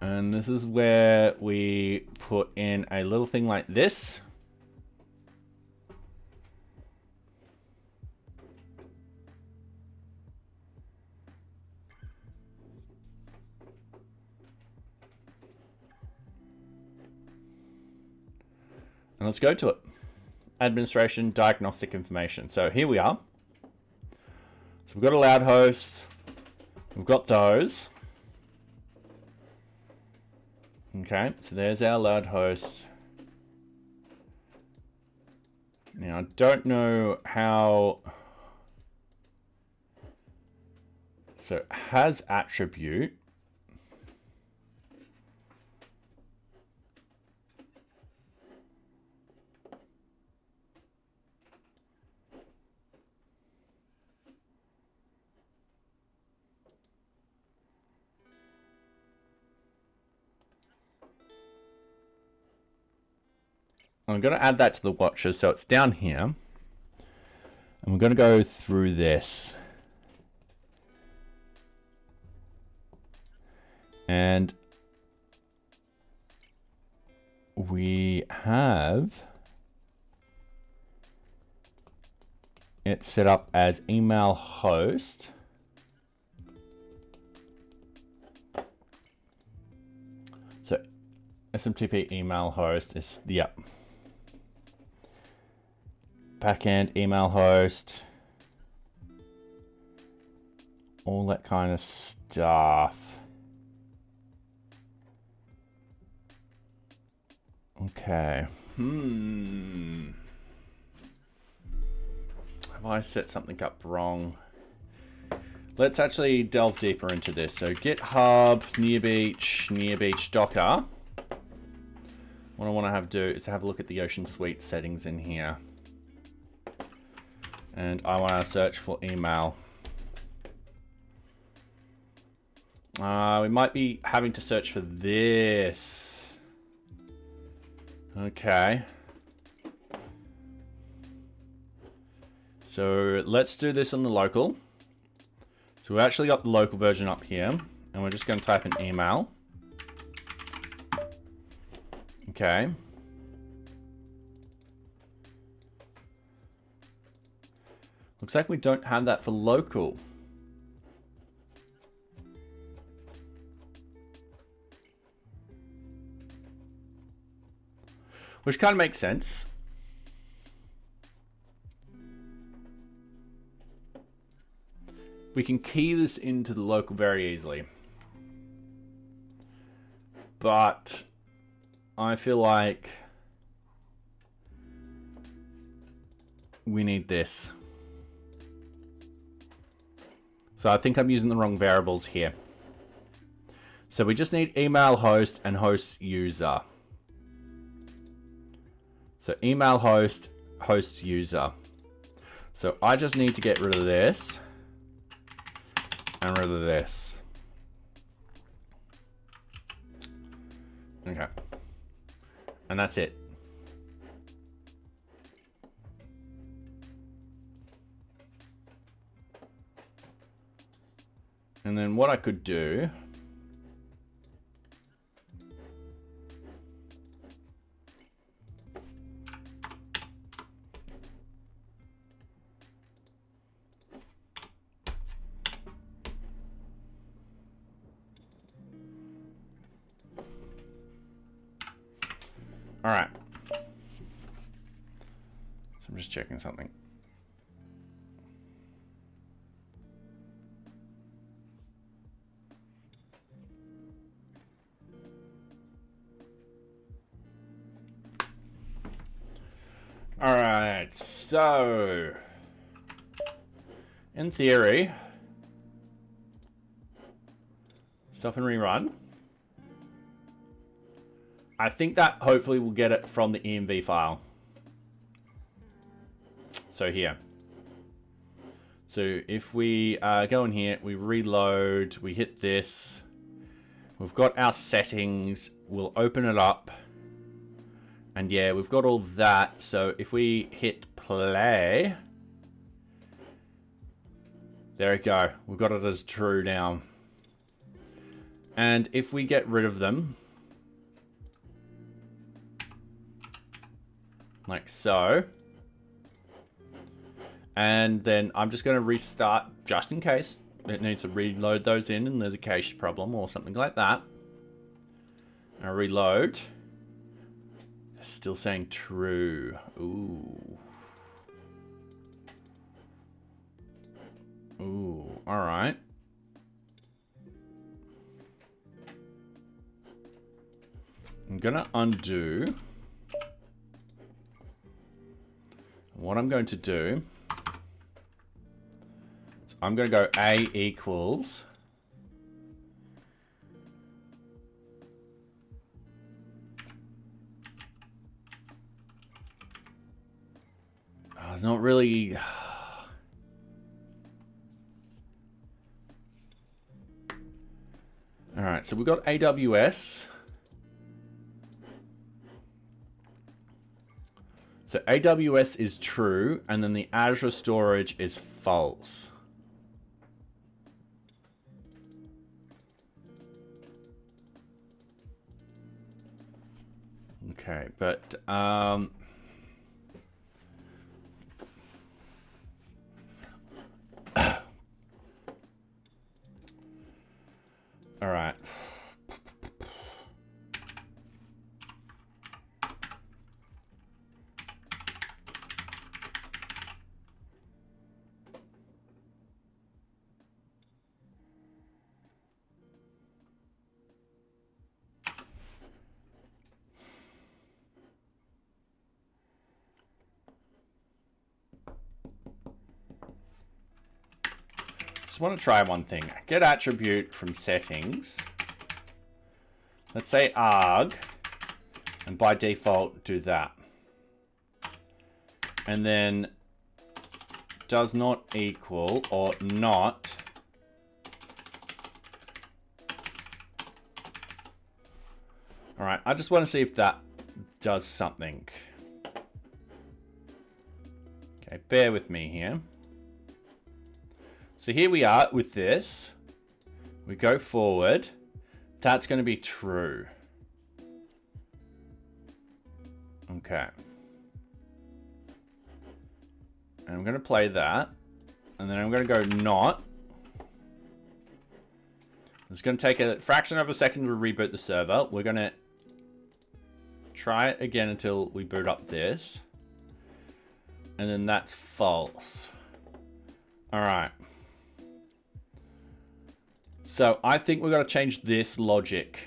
[SPEAKER 1] And this is where we put in a little thing like this. And let's go to it. Administration, diagnostic information. So here we are. So we've got allowed hosts. We've got those. Okay, so there's our allowed hosts. Now, I don't know how... So it has attribute. I'm going to add that to the watches. So it's down here. And we're going to go through this. And we have it set up as email host. So SMTP email host is, yep. Backend email host. All that kind of stuff. Okay. Have I set something up wrong? Let's actually delve deeper into this. So GitHub, NearBeach Docker. What I want to have do is have a look at the Ocean Suite settings in here. And I want to search for email. We might be having to search for this. Okay. So let's do this on the local. So we actually got the local version up here, and we're just going to type in email. Okay. Looks like we don't have that for local. Which kind of makes sense. We can key this into the local very easily. But I feel like we need this. So I think I'm using the wrong variables here. So we just need email host and host user. So email host, host user. So I just need to get rid of this and rid of this. Okay. And that's it. And then what I could do all right. So I'm just checking something. All right, so in theory, stop and rerun. I think that hopefully we'll get it from the env file. So here. So if we go in here, we reload, we hit this. We've got our settings. We'll open it up. And yeah, we've got all that. So if we hit play, there we go. We've got it as true now. And if we get rid of them, like so, and then I'm just going to restart just in case it needs to reload those in and there's a cache problem or something like that. I reload. Still saying true. Ooh. Ooh, all right. I'm gonna undo. What I'm going to do is I'm going to go A equals it's not really. All right, so we've got AWS. So AWS is true, and then the Azure storage is false. Okay, but all right. Just want to try one thing. Get attribute from settings. Let's say arg, and by default do that. And then does not equal or not. All right, I just want to see if that does something. Okay, bear with me here. So here we are with this. We go forward. That's going to be true. Okay. And I'm going to play that. And then I'm going to go not. It's going to take a fraction of a second to reboot the server. We're going to try it again until we boot up this. And then that's false. All right. So I think we've got to change this logic,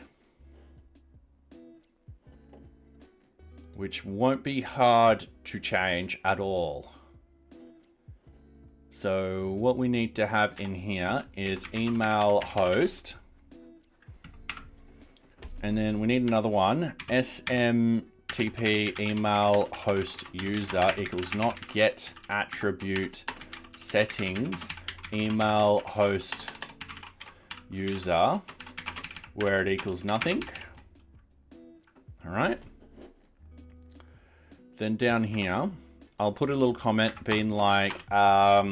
[SPEAKER 1] which won't be hard to change at all. So what we need to have in here is email host. And then we need another one, smtp email host user equals not get attribute settings email host user, where it equals nothing. All right. Then down here, I'll put a little comment being like, try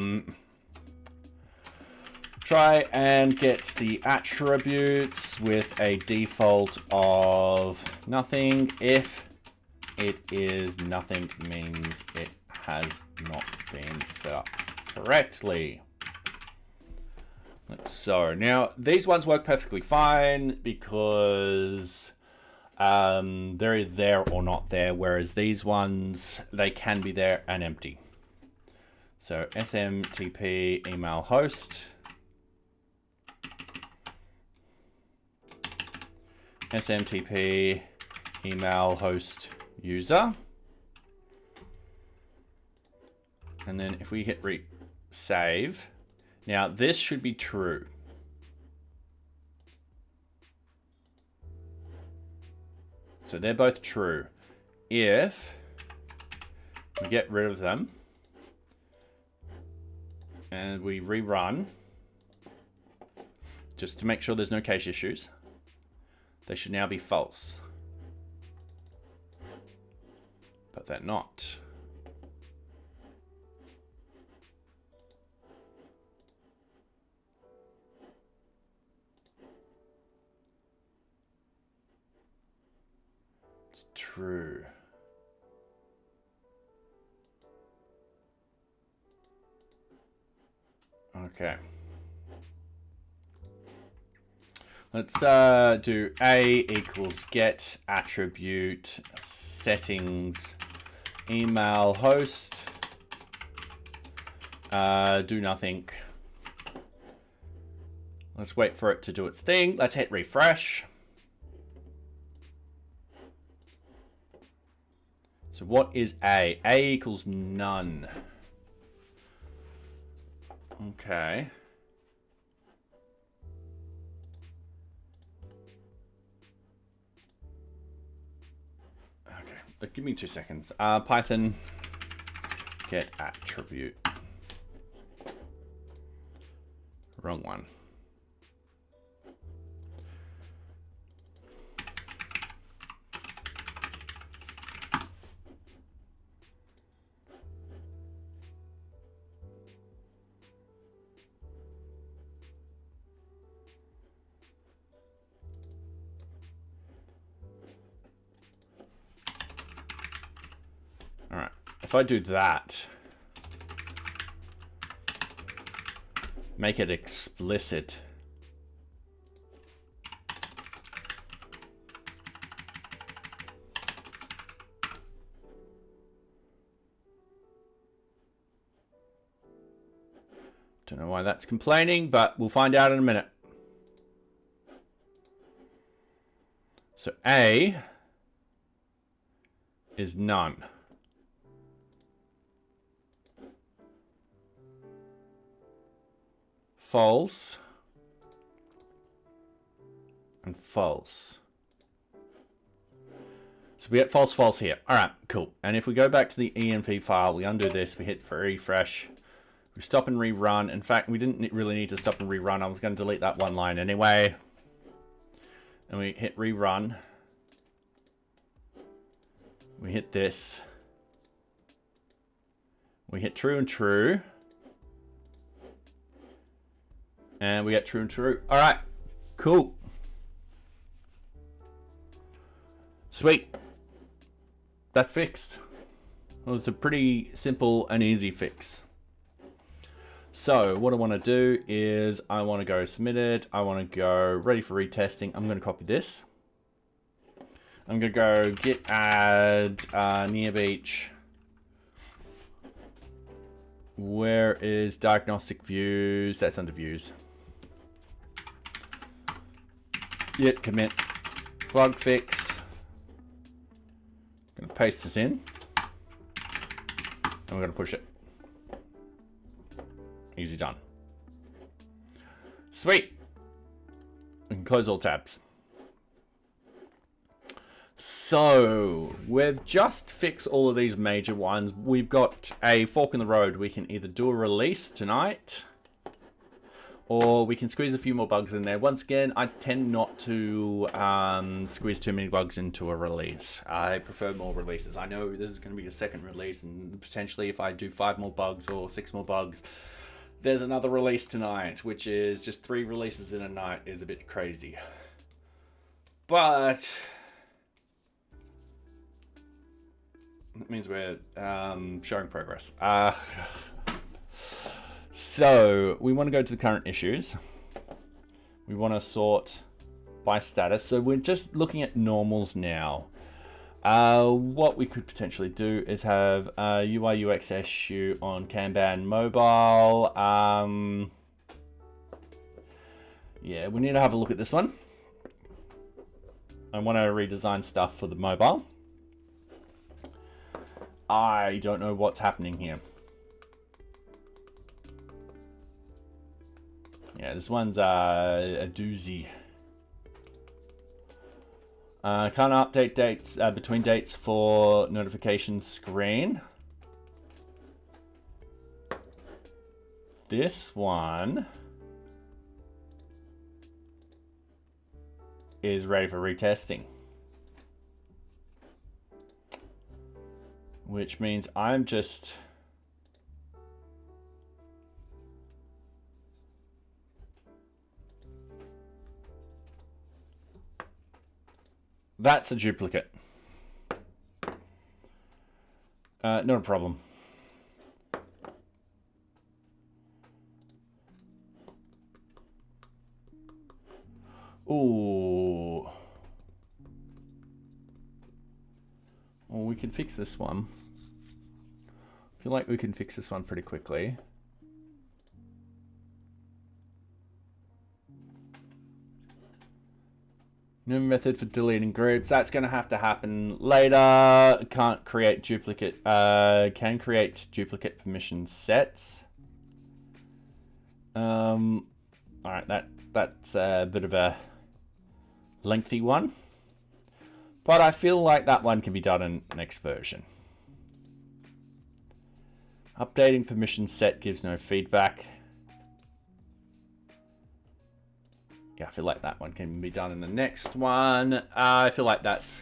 [SPEAKER 1] and get the attributes with a default of nothing. If it is nothing, means it has not been set up correctly. So now these ones work perfectly fine because they're there or not there, whereas these ones, they can be there and empty. So smtp email host, smtp email host user, and then if we hit save, now this should be true. So they're both true. If we get rid of them and we rerun, just to make sure there's no cache issues, they should now be false. But they're not. It's true. Okay. Let's do a equals get attribute settings email host do nothing. Let's wait for it to do its thing. Let's hit refresh. So what is A? A equals none. Okay. Okay, give me 2 seconds. Python get attribute. Wrong one. if I do that, make it explicit. Don't know why that's complaining, but we'll find out in a minute. So A is none. False. And false. So we get false, false here. All right, cool. And if we go back to the env file, we undo this, we hit for refresh. We stop and rerun. In fact, we didn't really need to stop and rerun. I was going to delete that one line anyway. And we hit rerun. We hit this. We hit true and true. And we get true and true. All right, cool. Sweet. That's fixed. Well, it's a pretty simple and easy fix. So what I want to do is I want to go submitted. I want to go ready for retesting. I'm going to copy this. I'm going to go git add NearBeach. Where is diagnostic views? That's under views. Git commit bug fix. I'm going to paste this in. And we're going to push it. Easy done. Sweet. We can close all tabs. So we've just fixed all of these major ones. We've got a fork in the road. We can either do a release tonight, or we can squeeze a few more bugs in there. Once again, I tend not to squeeze too many bugs into a release. I prefer more releases. I know this is going to be a second release, and potentially if I do 5 more bugs or 6 more bugs, there's another release tonight, which is just 3 releases in a night is a bit crazy. But that means we're showing progress. So we want to go to the current issues. We want to sort by status. So we're just looking at normals now. What we could potentially do is have a UI UX issue on Kanban mobile. Yeah, we need to have a look at this one. I want to redesign stuff for the mobile. I don't know what's happening here. Yeah, this one's a doozy. Can't update dates between dates for notification screen. This one is ready for retesting, which means I'm just that's a duplicate. Not a problem. Ooh. Well, we can fix this one. I feel like we can fix this one pretty quickly. New method for deleting groups. That's going to have to happen later. Can't create duplicate. Can create duplicate permission sets. All right, that's a bit of a lengthy one, but I feel like that one can be done in next version. Updating permission set gives no feedback. Yeah, I feel like that one can be done in the next one. I feel like that's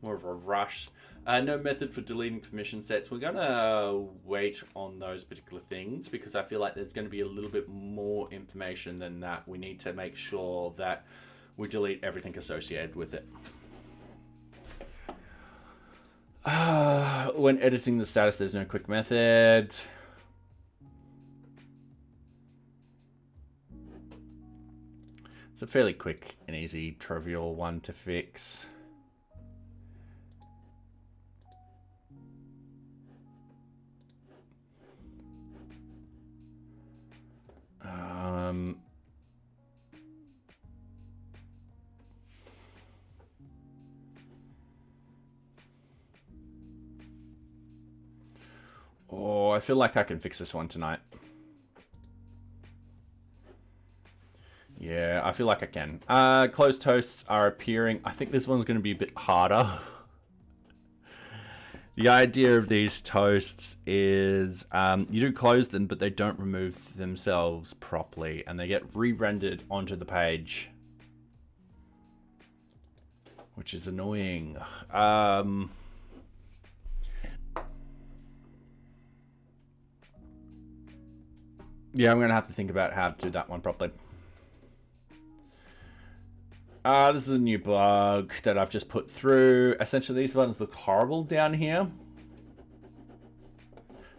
[SPEAKER 1] more of a rush. No method for deleting permission sets. We're going to wait on those particular things because I feel like there's going to be a little bit more information than that. We need to make sure that we delete everything associated with it. When editing the status, there's no quick method. It's a fairly quick and easy, trivial one to fix. Oh, I feel like I can fix this one tonight. Yeah, I feel like I can. Closed toasts are appearing. I think this one's going to be a bit harder. The idea of these toasts is you do close them, but they don't remove themselves properly, and they get re-rendered onto the page, which is annoying. Yeah, I'm going to have to think about how to do that one properly. This is a new bug that I've just put through. Essentially, these ones look horrible down here.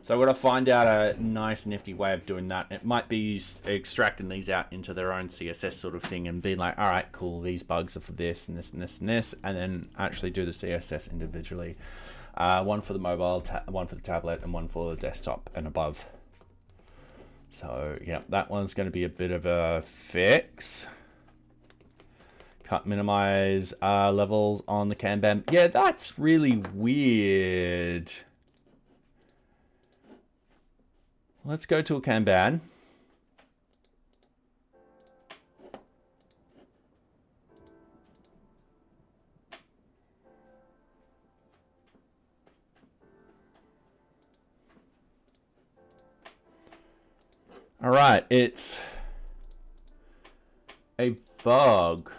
[SPEAKER 1] So I've got to find out a nice, nifty way of doing that. It might be extracting these out into their own CSS sort of thing and being like, all right, cool, these bugs are for this and this and this and this, and then actually do the CSS individually. One for the mobile, one for the tablet, and one for the desktop and above. So, yeah, that one's going to be a bit of a fix. Cut, minimize levels on the Kanban. Yeah, that's really weird. Let's go to a Kanban. All right, it's a bug.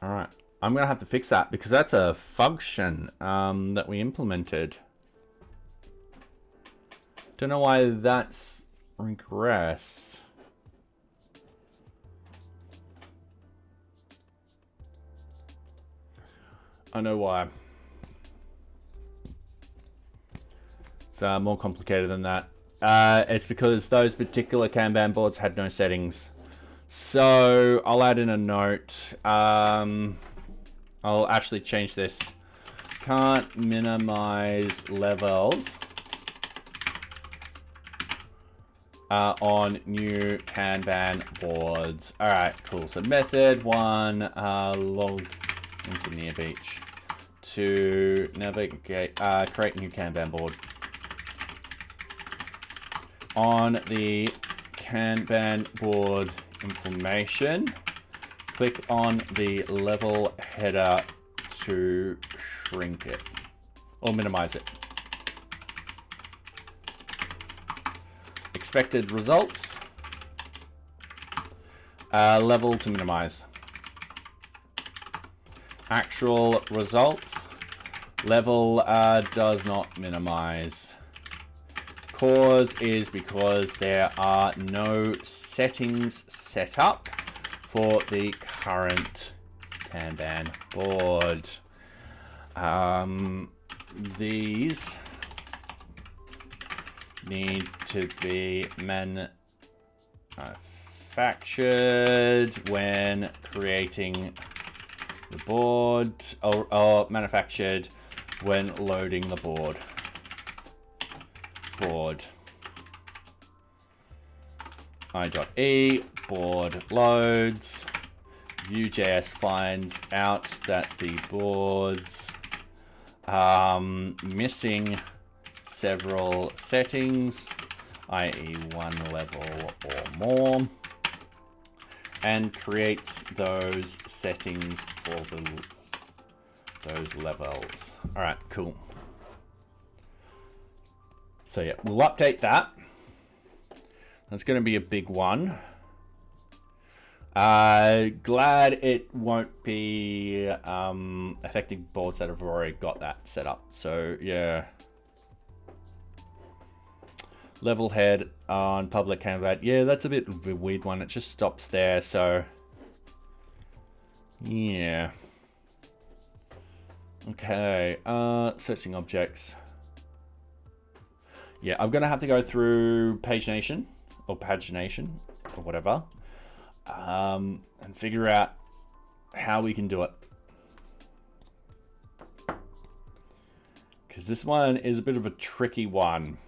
[SPEAKER 1] All right, I'm gonna have to fix that because that's a function that we implemented. Don't know why that's regressed. I know why. It's more complicated than that. It's because those particular Kanban boards had no settings. So I'll add in a note. I'll actually change this. Can't minimize levels on new Kanban boards. All right, cool. So method one, log into NearBeach to navigate, create new Kanban board. On the Kanban board information, click on the level header to shrink it or minimize it. Expected results, level to minimize. Actual results, level does not minimize. Cause is because there are no settings set up for the current Kanban board. These need to be manufactured when creating the board, or manufactured when loading the board. I.E board loads. VueJS finds out that the board's missing several settings, i.e. one level or more, and creates those settings for those levels. All right, cool. So yeah, we'll update that. That's going to be a big one. Glad it won't be affecting boards that have already got that set up. So yeah. Level head on public Kanban. Yeah, that's a bit of a weird one. It just stops there. So Yeah. Okay, searching objects. Yeah, I'm gonna have to go through pagination or pagination or whatever, and figure out how we can do it. Because this one is a bit of a tricky one.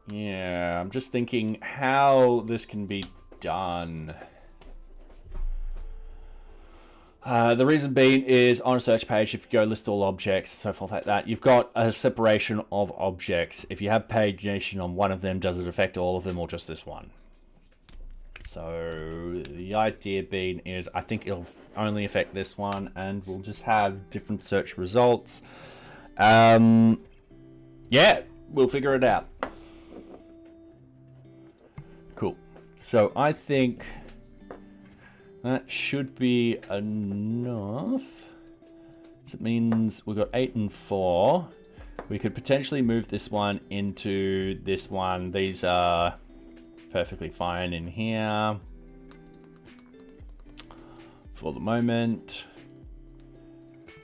[SPEAKER 1] Yeah, I'm just thinking how this can be done. The reason being is on a search page, if you go list all objects, so forth like that, you've got a separation of objects. If you have pagination on one of them, does it affect all of them or just this one? So the idea being is I think it'll only affect this one and we'll just have different search results. Yeah, we'll figure it out. Cool. So I think that should be enough. So it means we've got 8 and 4. We could potentially move this one into this one. These are perfectly fine in here for the moment.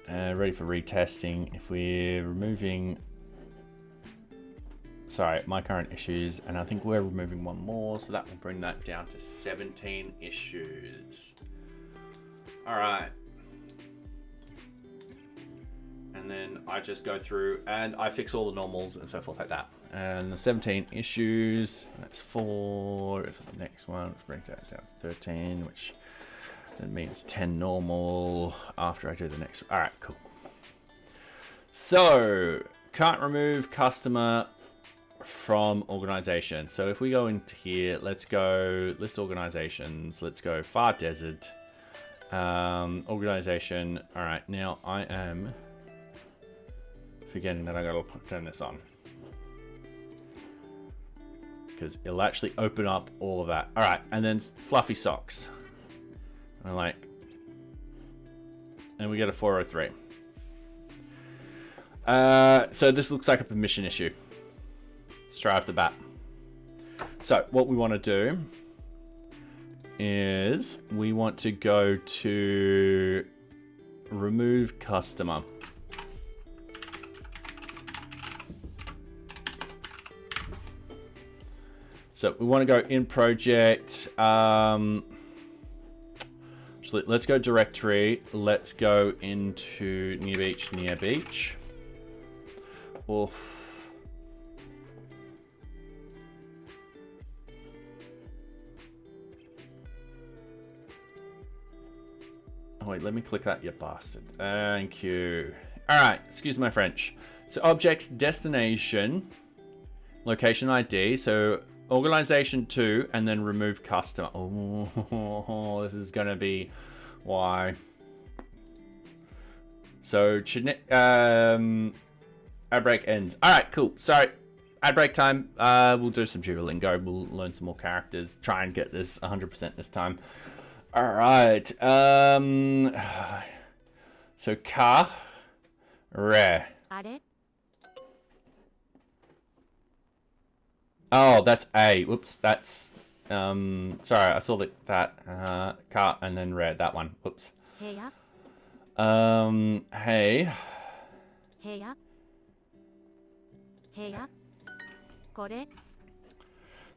[SPEAKER 1] Ready for retesting. If we're removing, sorry, my current issues, and I think we're removing one more, so that will bring that down to 17 issues. All right. And then I just go through and I fix all the normals and so forth like that. And the 17 issues, that's 4. If the next one, which brings that down to 13, which then means 10 normal after I do the next. All right, cool. So can't remove customer from organization. So if we go into here, let's go list organizations. Let's go far desert organization. All right, now I am forgetting that I gotta turn this on because it'll actually open up all of that. All right, and then fluffy socks. I'm like, and we get a 403. So this looks like a permission issue straight off the bat. So what we want to do is we want to go to remove customer. So we want to go in project. Actually, let's go directory. Let's go into NearBeach. Oof. Oh, wait, let me click that, you bastard. Thank you. All right, excuse my French. So objects, destination, location ID. So organization 2, and then remove customer. Oh, this is gonna be why. So ad break ends. All right, cool. Sorry, ad break time. We'll do some Duolingo. We'll learn some more characters. Try and get this 100% this time. All right. So ka re. Oh, that's A. Whoops, that's sorry, I saw that ka and then re, that one. Whoops. Hey.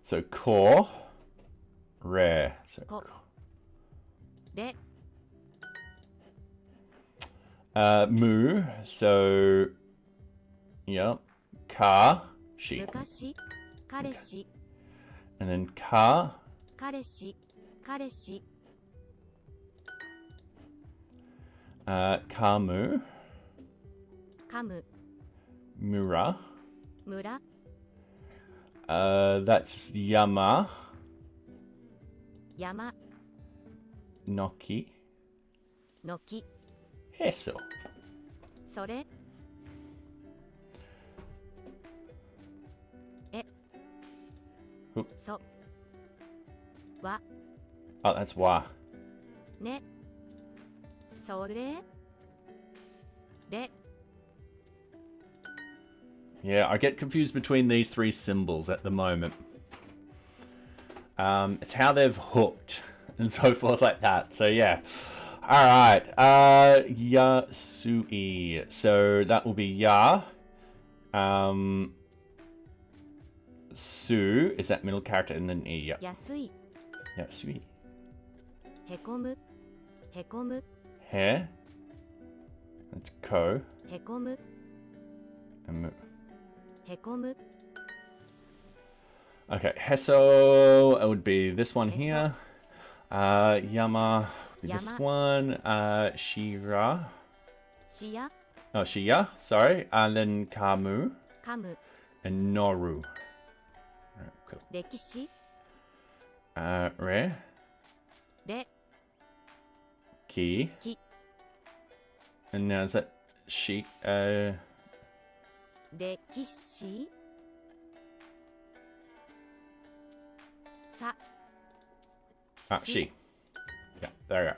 [SPEAKER 1] So ko re. So mu. So yeah, ka she. And then ka. Kamu. Mura. That's Yama. Noki. Eso. Oh, that's wa. Yeah, I get confused between these 3 symbols at the moment. It's how they've hooked and so forth like that. So yeah. All right. Yasui. So that will be ya. Su is that middle character and then e. Yeah.
[SPEAKER 2] 安い
[SPEAKER 1] Yasui.
[SPEAKER 2] へこむへこむ
[SPEAKER 1] He. That's ko.
[SPEAKER 2] へこむ
[SPEAKER 1] And mu.
[SPEAKER 2] へこむ
[SPEAKER 1] Okay. Heso would be this one here. Yama would be this
[SPEAKER 2] Yama.
[SPEAKER 1] one. Shira.
[SPEAKER 2] しや
[SPEAKER 1] Oh, Shiya. Sorry. And then Kamu
[SPEAKER 2] かむ
[SPEAKER 1] and Noru. Alright, cool.
[SPEAKER 2] 歴史
[SPEAKER 1] Re.
[SPEAKER 2] で
[SPEAKER 1] Ki.
[SPEAKER 2] き
[SPEAKER 1] And now is that she?
[SPEAKER 2] 歴史さ
[SPEAKER 1] She. Yeah, there we go.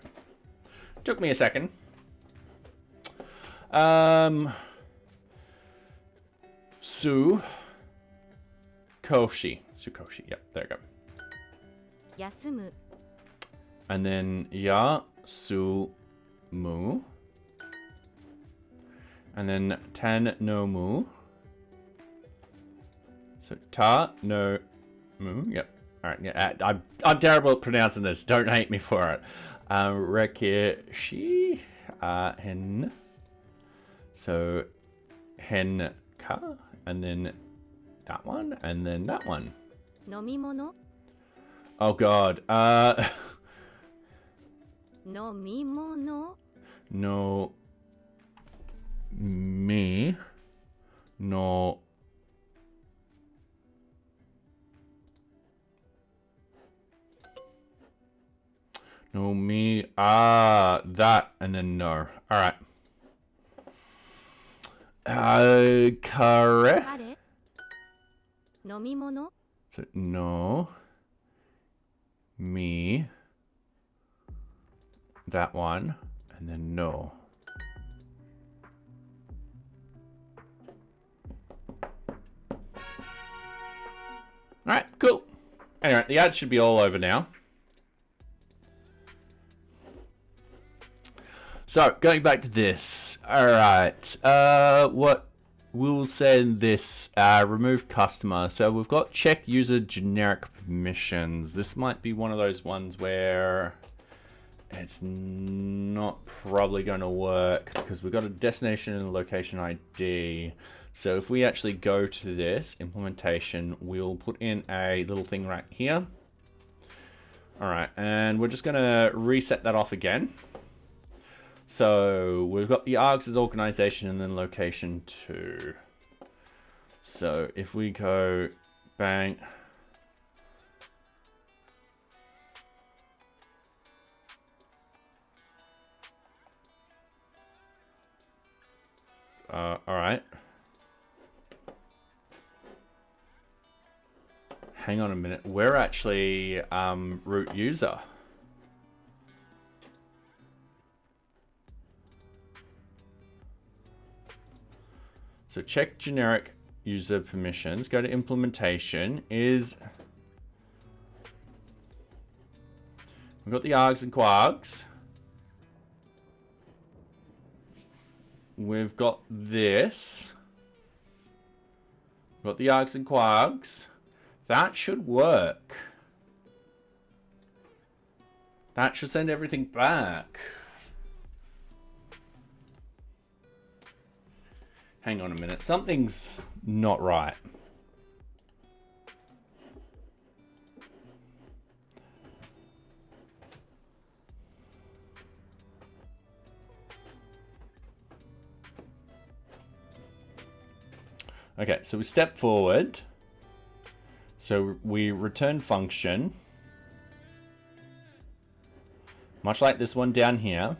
[SPEAKER 1] Took me a second. Su. Koshi. Sukoshi. Yep, there we go.
[SPEAKER 2] 休む
[SPEAKER 1] And then Ya Su Mu. And then Tan no Mu. So Ta no Mu. Yep. Alright, yeah, I'm terrible at pronouncing this. Don't hate me for it. Rekishi. Hen. So Hen Ka. And then that one. And then that one.
[SPEAKER 2] 飲み物
[SPEAKER 1] Oh god.
[SPEAKER 2] 飲み物
[SPEAKER 1] No. Me. No. No me. That and then no. All right. Correct.
[SPEAKER 2] 彼飲み物
[SPEAKER 1] So no. Me. That one and then no. All right, cool. Anyway, the ad should be all over now. So, going back to this. Alright. What we'll say in this, remove customer. So we've got check user generic permissions. This might be one of those ones where it's not probably going to work because we've got a destination and a location ID. So if we actually go to this implementation, we'll put in a little thing right here. Alright, and we're just going to reset that off again. So we've got the args as organization and then location 2. So if we go bang. All right. Hang on a minute. We're actually root user. So check generic user permissions. Go to implementation. We've got the args and quargs. We've got this. We've got the args and quargs. That should work. That should send everything back. Hang on a minute. Something's not right. Okay, so we step forward. So we return function. Much like this one down here.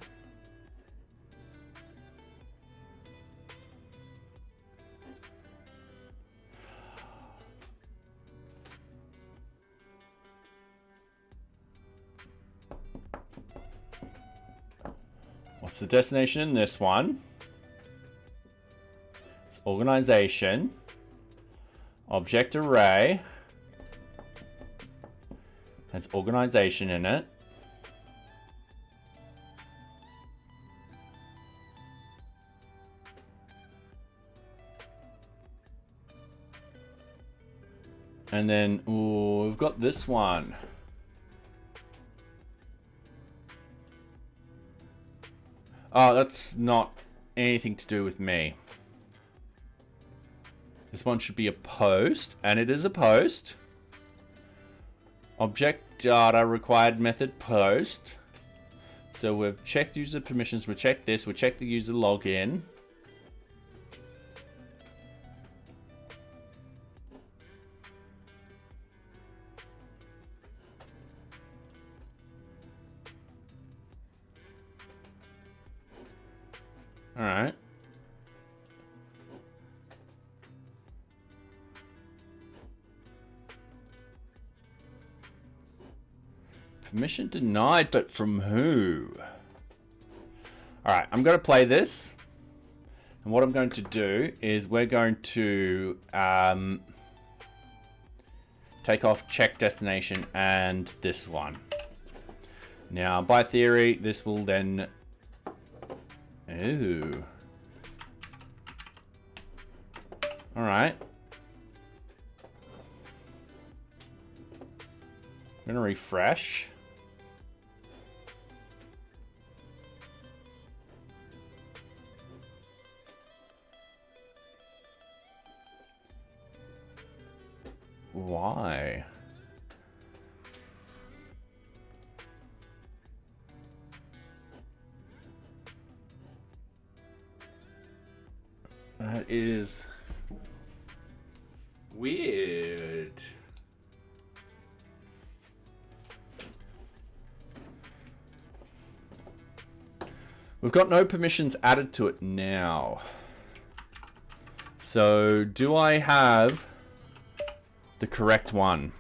[SPEAKER 1] What's the destination in this one? It's organization. Object array. Has organization in it. And then, ooh, we've got this one. Oh, that's not anything to do with me. This one should be a post, and it is a post. Object data required method post. So we've checked user permissions, we checked this, we checked the user login. All right. Permission denied, but from who? All right, I'm going to play this. And what I'm going to do is we're going to take off check destination and this one. Now, by theory, this will then... Ooh. All right. I'm going to refresh. Why? That is weird. We've got no permissions added to it now. So do I have the correct one?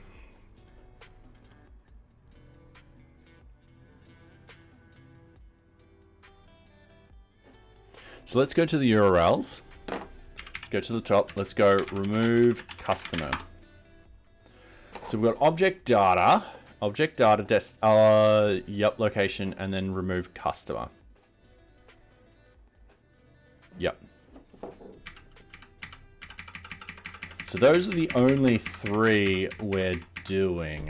[SPEAKER 1] So let's go to the URLs. Let's go to the top. Let's go remove customer. So we've got object data, location, and then remove customer. Yep. So those are the only three we're doing.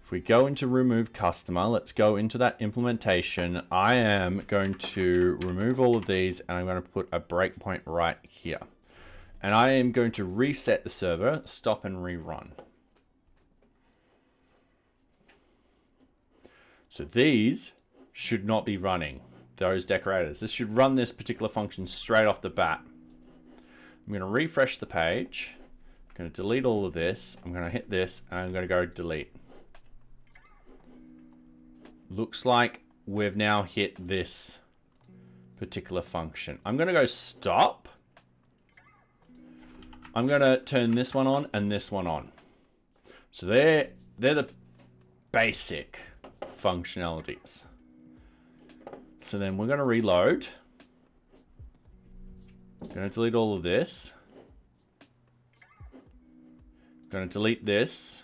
[SPEAKER 1] If we go into remove customer, let's go into that implementation. I am going to remove all of these and I'm going to put a breakpoint right here. And I am going to reset the server, stop and rerun. So these should not be running, those decorators. This should run this particular function straight off the bat. I'm going to refresh the page. I'm going to delete all of this. I'm going to hit this and I'm going to go delete. Looks like we've now hit this particular function. I'm going to go stop. I'm going to turn this one on and this one on. So they're the basic functionalities. So then we're going to reload. I'm going to delete all of this. I'm going to delete this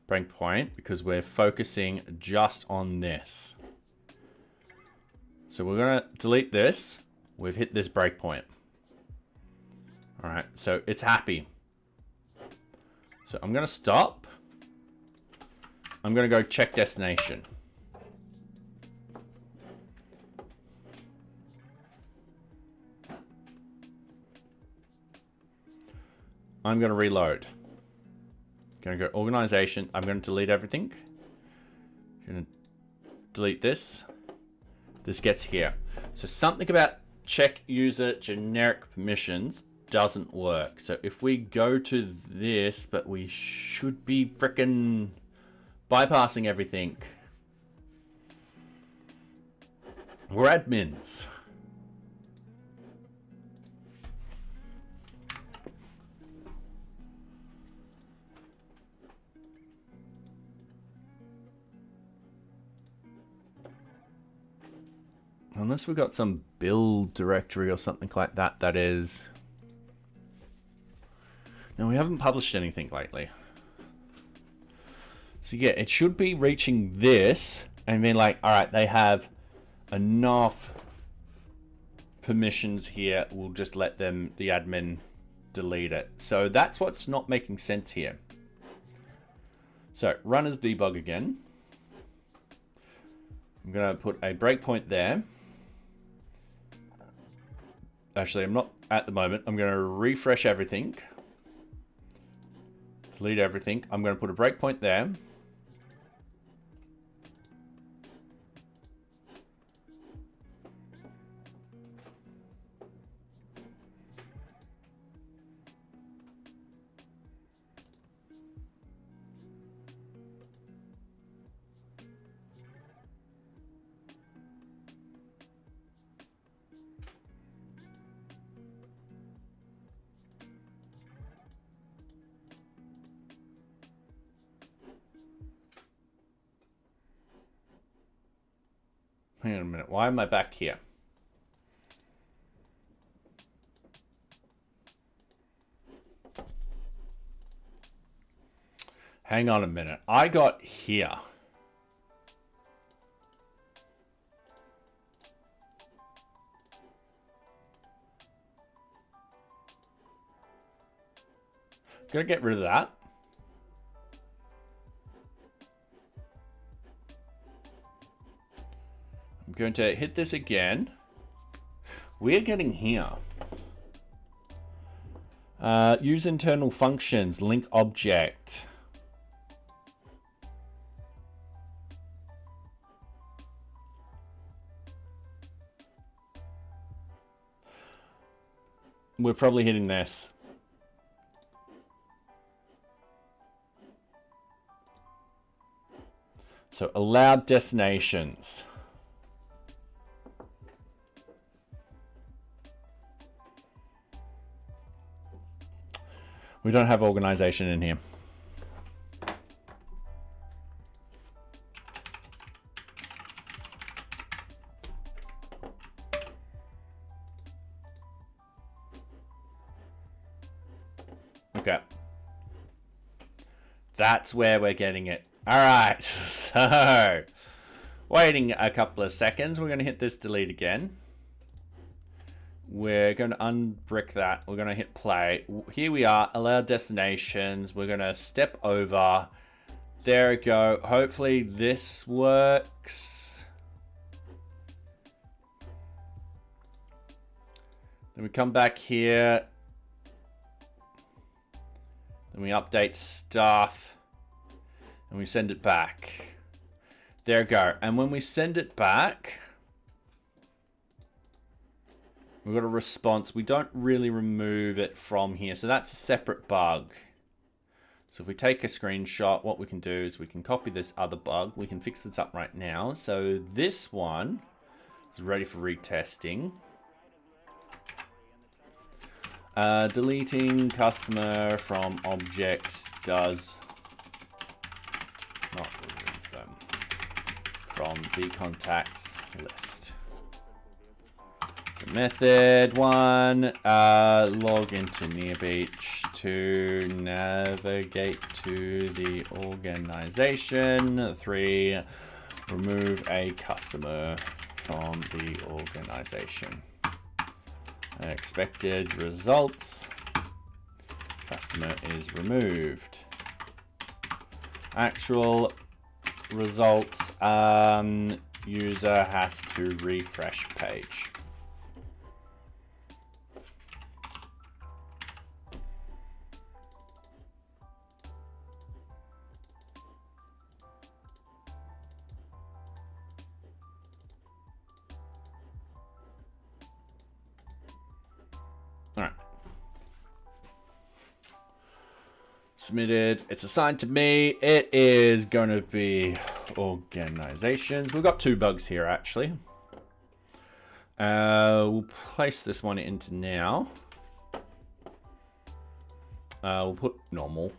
[SPEAKER 1] breakpoint because we're focusing just on this. So we're going to delete this. We've hit this breakpoint. All right, so it's happy. So I'm going to stop. I'm going to go check destination. I'm going to reload. Going to go organization. I'm going to delete everything. I'm going to delete this. This gets here. So something about check user generic permissions doesn't work. So if we go to this, but we should be frickin' bypassing everything. We're admins. Unless we've got some build directory or something like that, that is... No, we haven't published anything lately. So yeah, it should be reaching this and being like, all right, they have enough permissions here. We'll just let them, the admin, delete it. So that's what's not making sense here. So run as debug again. I'm going to put a breakpoint there. Actually, I'm not at the moment. I'm going to refresh everything. Delete everything. I'm going to put a breakpoint there. Hang on a minute. Why am I back here? Hang on a minute. I got here. Gonna get rid of that. I'm going to hit this again. We're getting here. Use internal functions, link object. We're probably hitting this. So allowed destinations. We don't have organization in here. Okay. That's where we're getting it. All right. So, waiting a couple of seconds. We're going to hit this delete again. We're going to unbrick that. We're going to hit play. Here we are, allow destinations. We're going to step over. There we go. Hopefully this works. Then we come back here. Then we update stuff. And we send it back. There we go. And when we send it back, we've got a response. We don't really remove it from here. So that's a separate bug. So if we take a screenshot, what we can do is we can copy this other bug. We can fix this up right now. So this one is ready for retesting. Deleting customer from objects does not remove them from the contacts list. Method 1, log into NearBeach to navigate to the organization. 3, remove a customer from the organization. Expected results. Customer is removed. Actual results, user has to refresh page. All right. Submitted. It's assigned to me. It is going to be organizations. We've got 2 bugs here, actually. We'll place this one into now. We'll put normal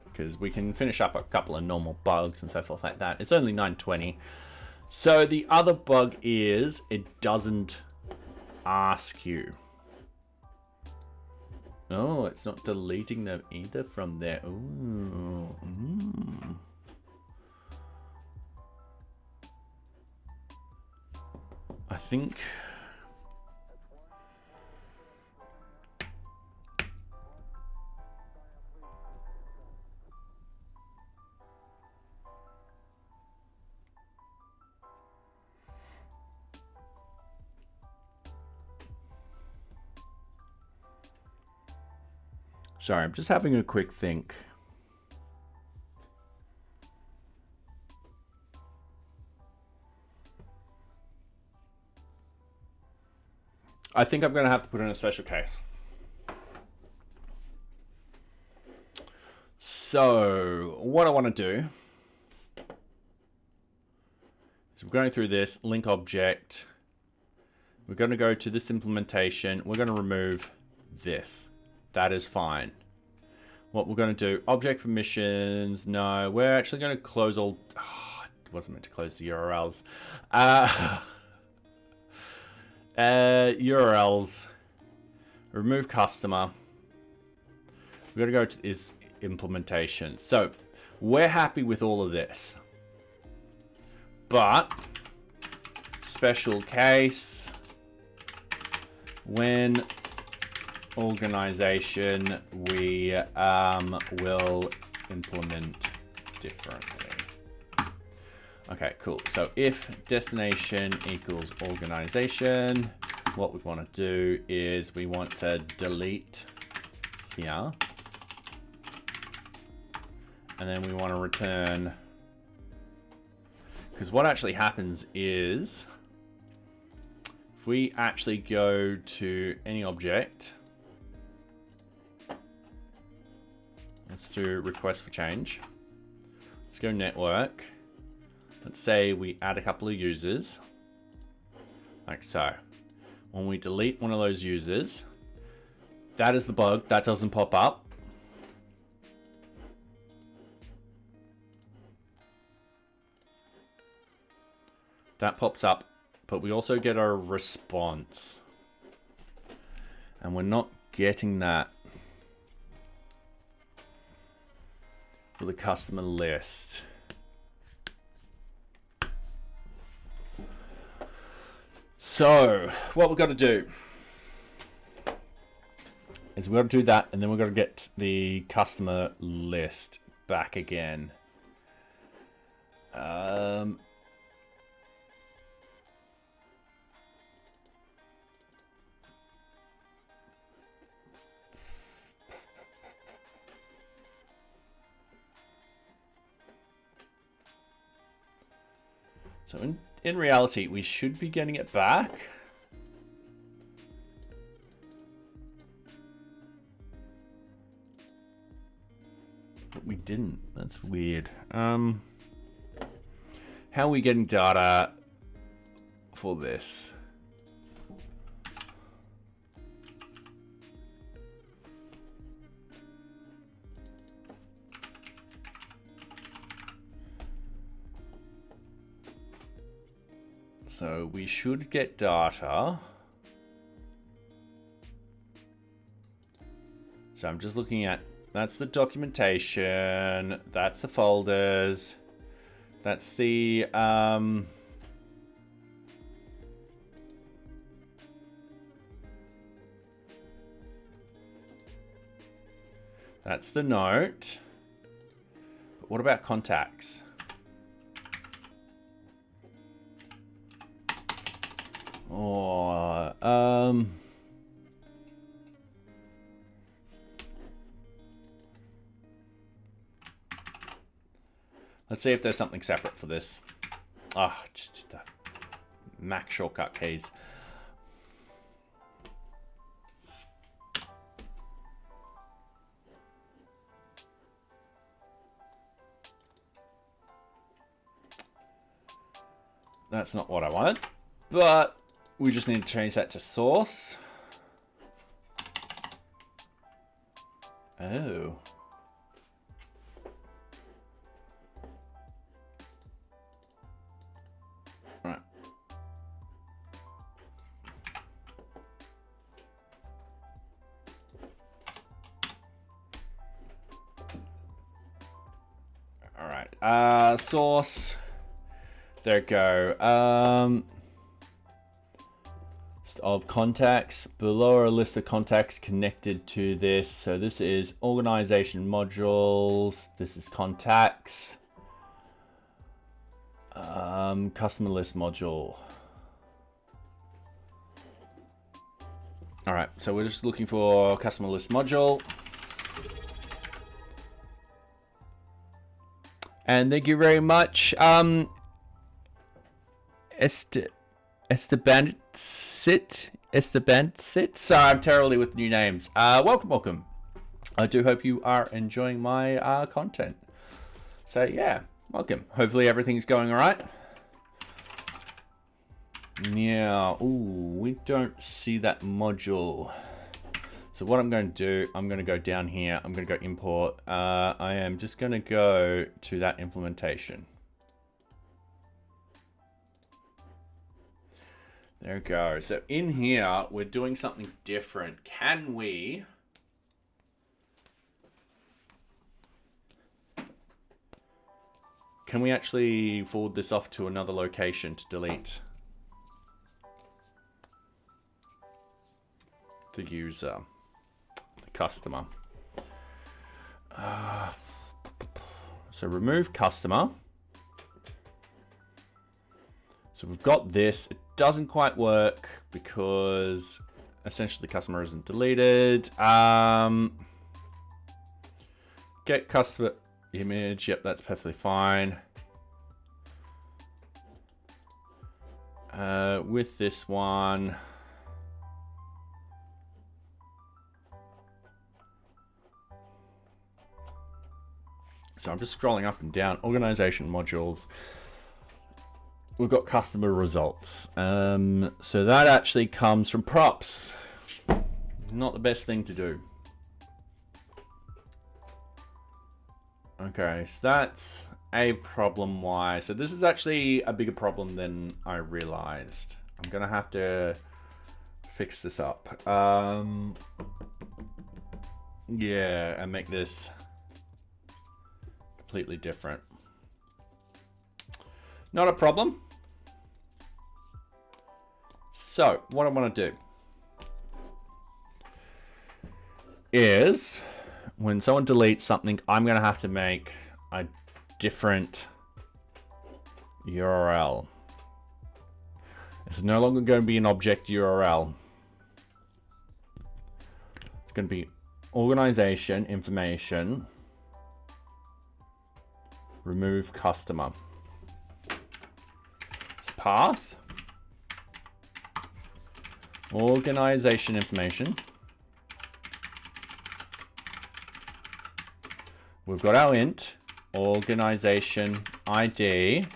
[SPEAKER 1] because we can finish up a couple of normal bugs and so forth like that. It's only 9:20. So the other bug is it doesn't ask you. Oh, it's not deleting them either from there. Ooh. I think sorry, I'm just having a quick think. I think I'm going to have to put in a special case. So what I want to do is we're going through this link object. We're going to go to this implementation. We're going to remove this. That is fine. What we're going to do, object permissions. No, we're actually going to close all. Oh, it wasn't meant to close the URLs. URLs. Remove customer. We're going to go to this implementation. So we're happy with all of this, but special case when organization we will implement differently. Okay, cool. So if destination equals organization, what we want to do is we want to delete here. And then we want to return, because what actually happens is if we actually go to any object, let's do request for change. Let's go network. Let's say we add a couple of users, like so. When we delete one of those users, that is the bug. That doesn't pop up. That pops up, but we also get our response. And we're not getting that for the customer list. So what we've got to do is we've got to do that, and then we've got to get the customer list back again. So in reality, we should be getting it back. But we didn't. That's weird. How are we getting data for this? So we should get data. So I'm just looking at, that's the documentation, that's the folders, that's the that's the note. But what about contacts? Or let's see if there's something separate for this. Ah, just the Mac shortcut keys. That's not what I wanted, but we just need to change that to source. Oh. Right. All right. Source. There we go. of contacts. Below are a list of contacts connected to this. So this is organization modules. This is contacts. Customer list module. All right, so we're just looking for customer list module. And thank you very much. Estebansit. Sorry, I'm terribly with new names. Welcome. I do hope you are enjoying my content. So yeah, welcome. Hopefully everything's going all right. Yeah. Ooh, we don't see that module. So what I'm going to do, I'm going to go down here. I'm going to go import. I am just going to go to that implementation. There we go. So in here, we're doing something different. Can we actually forward this off to another location to delete the user, the customer? So remove customer. So we've got this. It doesn't quite work because essentially the customer isn't deleted. Get customer image. Yep, that's perfectly fine. With this one, so I'm just scrolling up and down. Organization modules. We've got customer results. So that actually comes from props. Not the best thing to do. Okay, so that's a problem. Why? So this is actually a bigger problem than I realized. I'm gonna have to fix this up. Yeah, and make this completely different. Not a problem. So what I want to do is when someone deletes something, I'm going to have to make a different URL. It's no longer going to be an object URL. It's going to be organization information, remove customer. It's path, organization information. We've got our int, organization ID,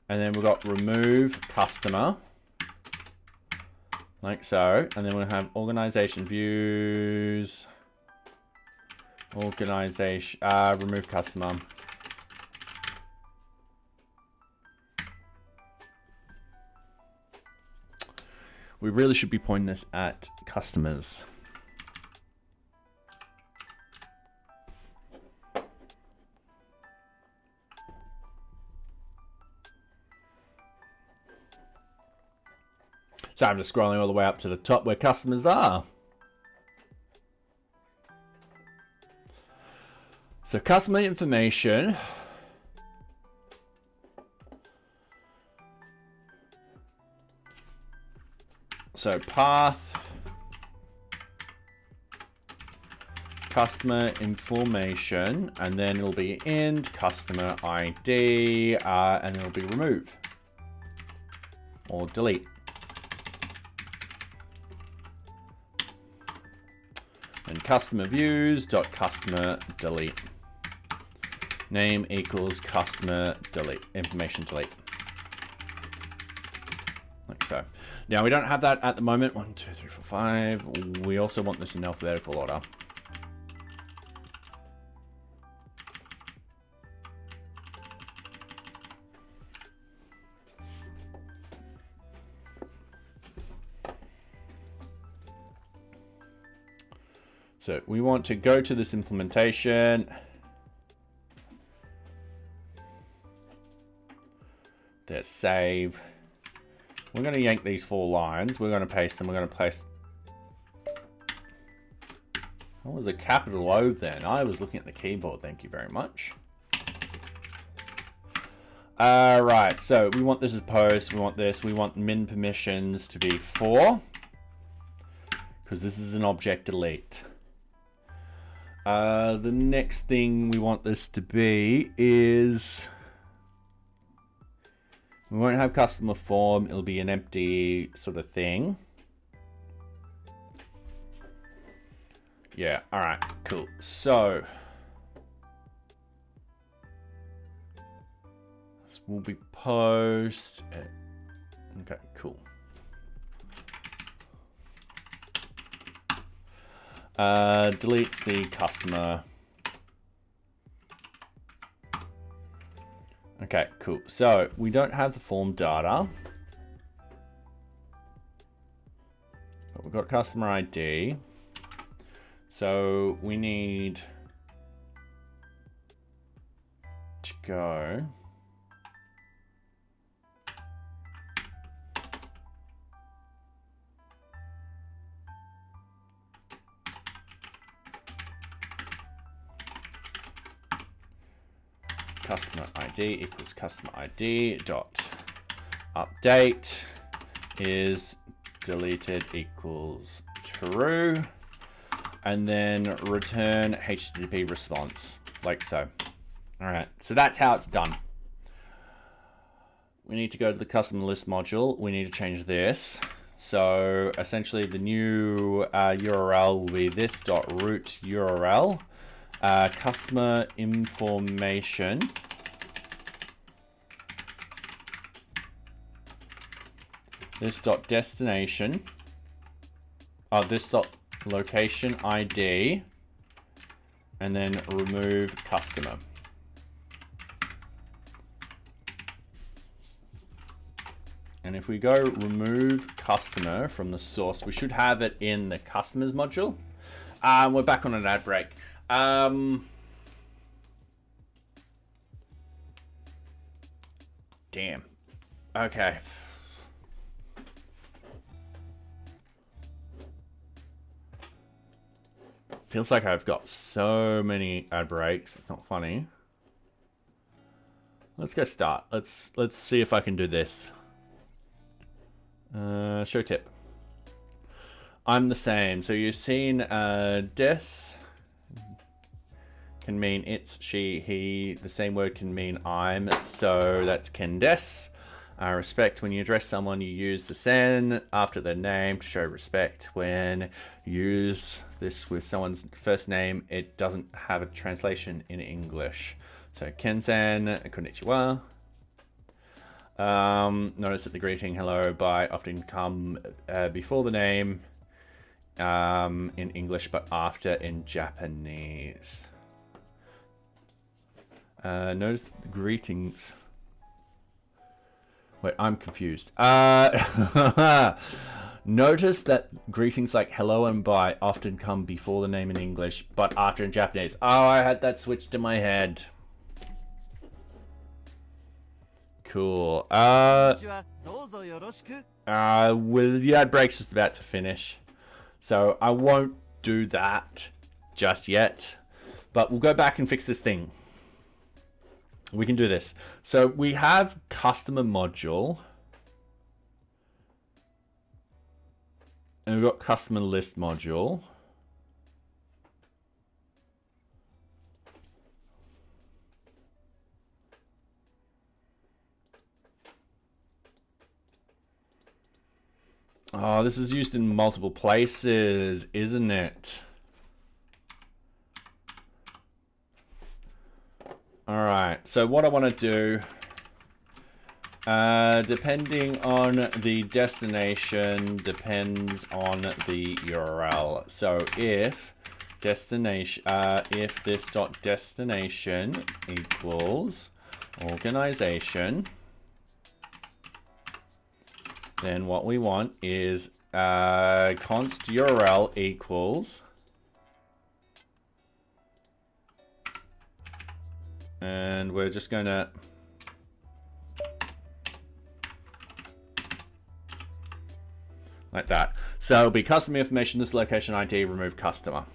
[SPEAKER 1] and then we've got remove customer, like so, and then we'll have organization views, organization, remove customer. We really should be pointing this at customers. So I'm just scrolling all the way up to the top where customers are. So customer information. So path, customer information, and then it'll be int customer ID, and it'll be remove or delete. And customer views dot customer delete. Name equals customer delete, information delete. Like so. Now we don't have that at the moment. 1, 2, 3, 4, 5. We also want this in alphabetical order. So we want to go to this implementation. There's save. we're going to yank these 4 lines. We're going to paste them. We're going to place... What was a capital O then? I was looking at the keyboard. Thank you very much. Right, so we want this as post. We want this. We want min permissions to be 4. Because this is an object delete. The next thing we want this to be is... We won't have customer form. It'll be an empty sort of thing. Yeah, alright, cool. So, this will be post. Okay, cool. Deletes the customer. Okay, cool. So, we don't have the form data. But we've got customer ID. So we need to go customer ID equals customer ID dot update is deleted equals true. And then return HTTP response, like so. All right, so that's how it's done. We need to go to the customer list module. We need to change this. So essentially the new URL will be this.root URL, customer information. This.destination. Location ID, and then remove customer. And if we go remove customer from the source, we should have it in the customers module. We're back on an ad break. Damn. Okay. Feels like I've got so many ad breaks. It's not funny. Let's go start. Let's see if I can do this. Show tip. I'm the same. So you've seen des can mean it's, she, he. The same word can mean I'm. So that's can des. Respect, when you address someone, you use the sen after their name to show respect. When you use this with someone's first name, it doesn't have a translation in English. So Kensen, konnichiwa. Notice that the greeting hello, bye often come before the name in English, but after in Japanese. Notice the greetings. Wait, I'm confused. Notice that greetings like hello and bye often come before the name in English, but after in Japanese. Oh, I had that switched in my head. Cool. Well, the ad break's just about to finish, so I won't do that just yet, but we'll go back and fix this thing. We can do this. So we have customer module. And we've got customer list module. Oh, this is used in multiple places, isn't it? All right, so what I want to do, depending on the destination, depends on the URL. So if destination, if this dot destination equals organization, then what we want is const URL equals, and we're just gonna like that. So it'll be customer information, this location ID, remove customer.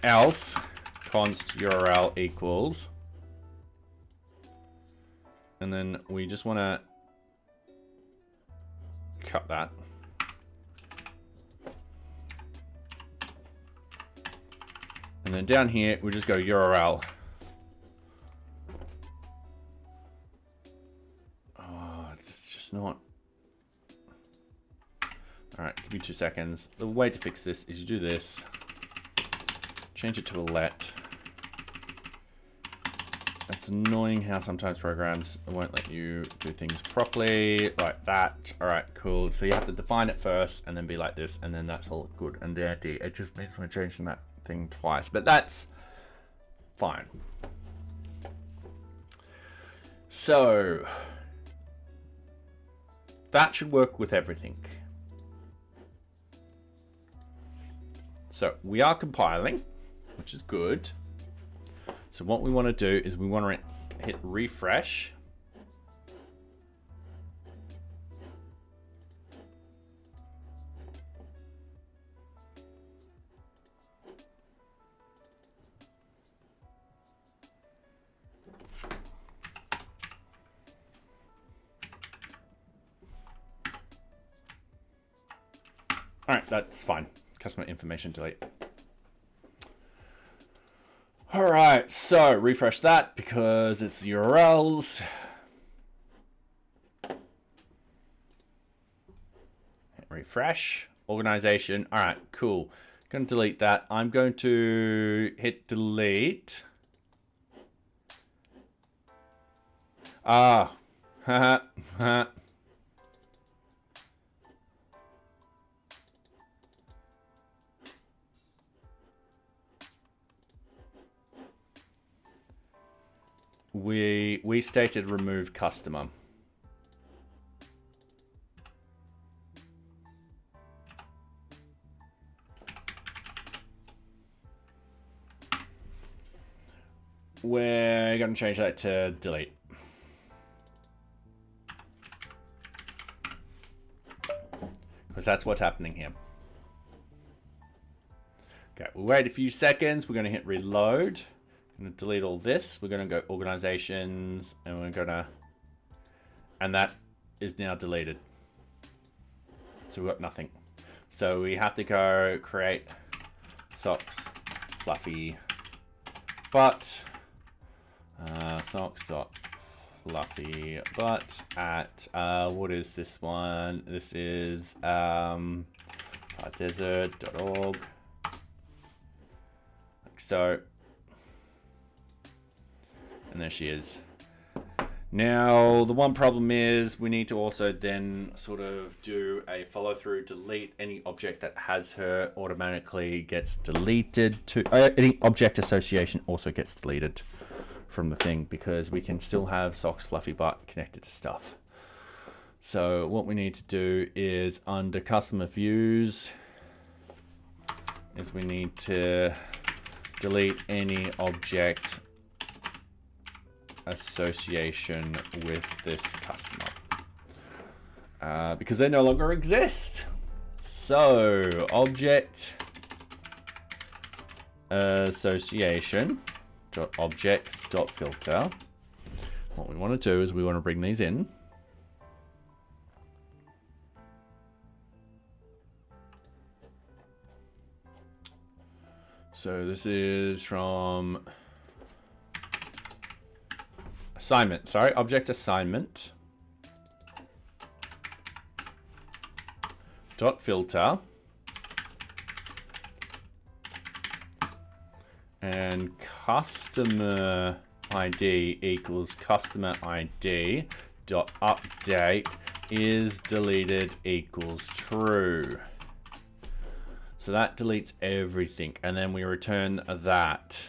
[SPEAKER 1] Else const URL equals, and then we just want to cut that. And then down here, we just go URL. Oh, it's just not. All right, give me 2 seconds. The way to fix this is you do this, change it to a let. It's annoying how sometimes programs won't let you do things properly like that. All right, cool. So you have to define it first and then be like this, and then that's all good and dandy. It just means we're changing that thing twice, but that's fine. So that should work with everything. So we are compiling, which is good. So what we want to do is we want to hit refresh. All right, that's fine. Customer information delete. All right, so refresh that because it's the URLs. Hit refresh. Organization. All right, cool. Going to delete that. I'm going to hit delete. Ah, haha, haha. We stated remove customer. We're going to change that to delete. Because that's what's happening here. Okay, we'll wait a few seconds. We're going to hit reload. I'm going to delete all this. We're going to go organizations, and we're going to, and that is now deleted. So we've got nothing. So we have to go create socks fluffy butt, socks dot fluffy butt at what is this one? This is desert.org. Like so. And there she is. Now, the one problem is we need to also then sort of do a follow through, delete any object that has her automatically gets deleted to any object association also gets deleted from the thing because we can still have socks fluffy butt connected to stuff. So what we need to do is under customer views is we need to delete any object association with this customer because they no longer exist. So object association dot objects dot filter. What we want to do is we want to bring these in. So this is from assignment, sorry, object assignment dot filter and customer ID equals customer ID dot update is deleted equals true. So that deletes everything, and then we return that.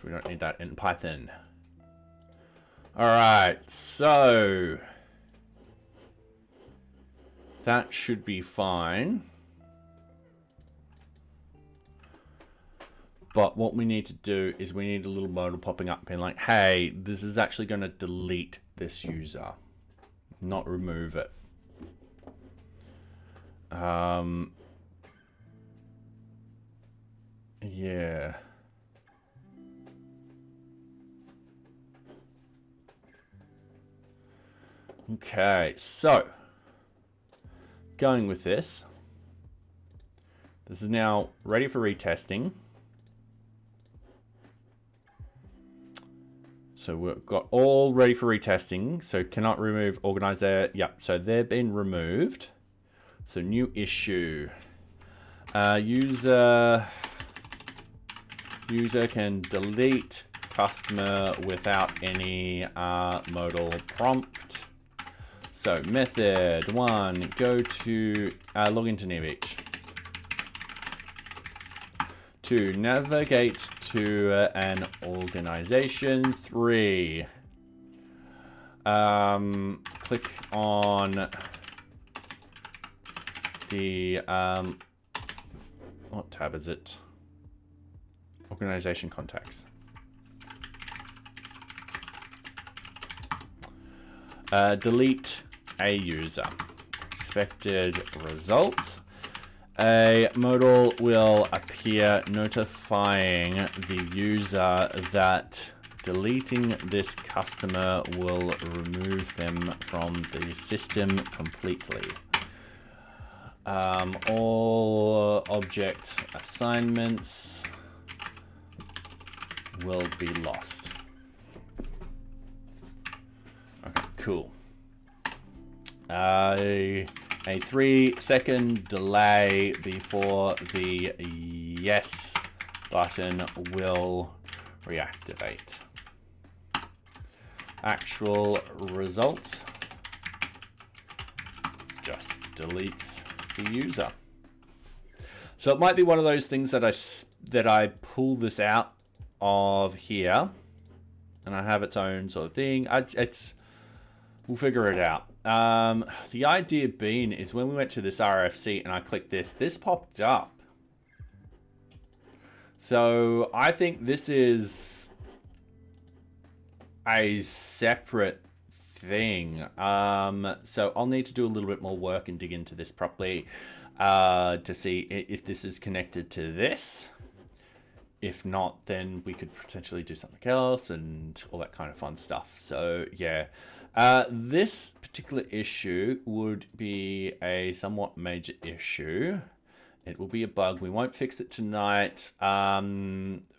[SPEAKER 1] We don't need that in Python. All right, so that should be fine. But what we need to do is we need a little modal popping up being like, hey, this is actually going to delete this user, not remove it. Yeah. Okay, so going with this. This is now ready for retesting. So we've got all ready for retesting. So cannot remove organizer. Yep, so they've been removed. So new issue. User can delete customer without any modal prompt. So method 1, go to log into NearBeach. 2, navigate to an organization. 3, click on the what tab is it? Organization contacts. Delete a user. Expected results. A modal will appear notifying the user that deleting this customer will remove them from the system completely. All object assignments will be lost. Okay, cool. A 3-second delay before the yes button will reactivate. Actual results just deletes the user. So it might be one of those things that I pull this out of here, and I have its own sort of thing. We'll figure it out. The idea being is when we went to this RFC and I clicked this popped up. So I think this is a separate thing. So I'll need to do a little bit more work and dig into this properly to see if this is connected to this. If not, then we could potentially do something else and all that kind of fun stuff. So yeah, this particular issue would be a somewhat major issue. It will be a bug. We won't fix it tonight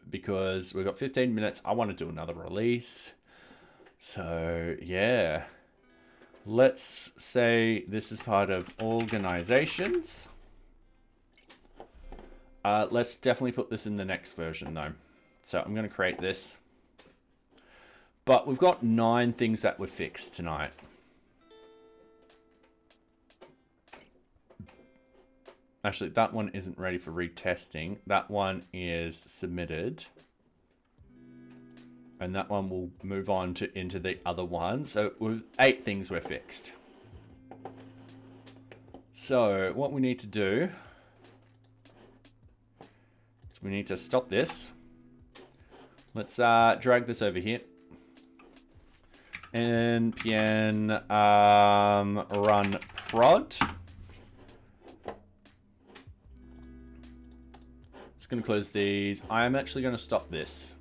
[SPEAKER 1] because we've got 15 minutes. I want to do another release. So yeah, let's say this is part of organizations. Let's definitely put this in the next version though. So I'm going to create this. But we've got 9 things that were fixed tonight. Actually, that one isn't ready for retesting. That one is submitted. And that one will move on to into the other one. So 8 things were fixed. So what we need to do is we need to stop this. Let's drag this over here. npm run prod. Just going to close these. I am actually going to stop this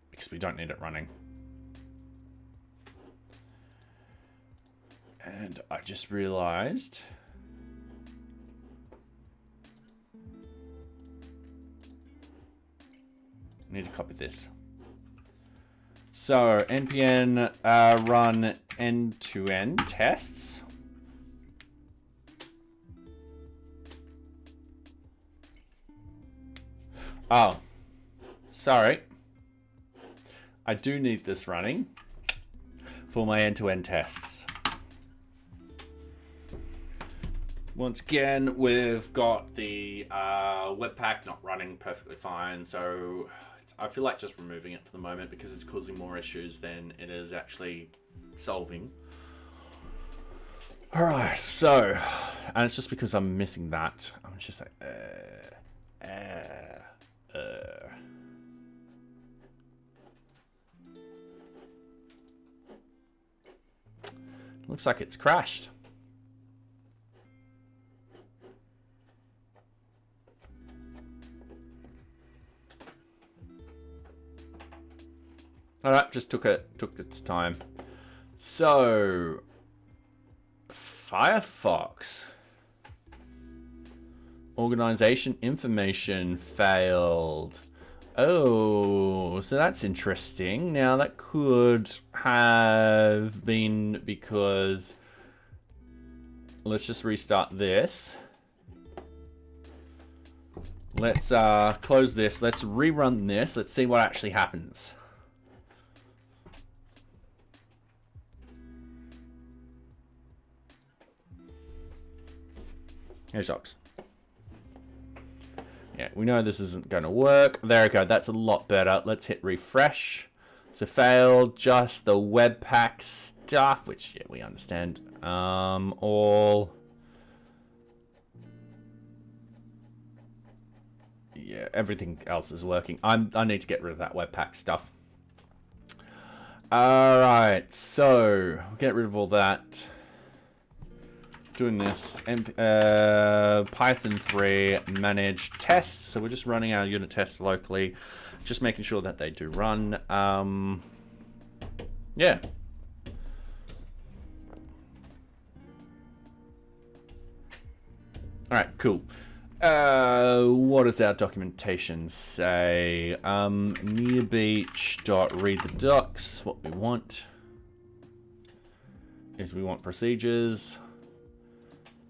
[SPEAKER 1] because we don't need it running. And I just realized I need to copy this. So npm run end-to-end tests. Oh, sorry. I do need this running for my end-to-end tests. Once again, we've got the Webpack not running perfectly fine, so I feel like just removing it for the moment because it's causing more issues than it is actually solving. All right, so, and it's just because I'm missing that. I'm just like, Looks like it's crashed. Alright, just took its time. So Firefox. Organization information failed. Oh, so that's interesting. Now that could have been because, let's just restart this. Let's close this. Let's rerun this. Let's see what actually happens. Here's Ox. Yeah, we know this isn't going to work. There we go. That's a lot better. Let's hit refresh. So failed just the Webpack stuff, which, yeah, we understand. All. Yeah, everything else is working. I need to get rid of that Webpack stuff. All right, so get rid of all that. Doing this, Python 3 manage tests. So we're just running our unit tests locally, just making sure that they do run. Yeah. All right, cool. What does our documentation say? NearBeach.read the docs. What we want is we want procedures.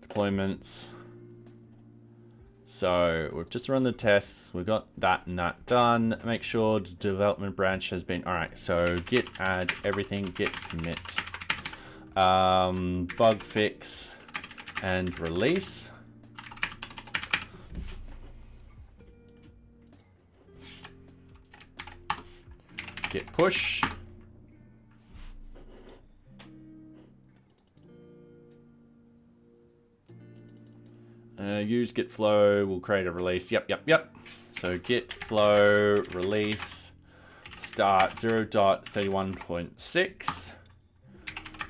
[SPEAKER 1] Deployments. So we've just run the tests. We've got that and that done. Make sure the development branch has been. All right. So git add everything. Git commit. Bug fix and release. Git push. Use git flow, we'll create a release. Yep. So git flow release start 0.31.6.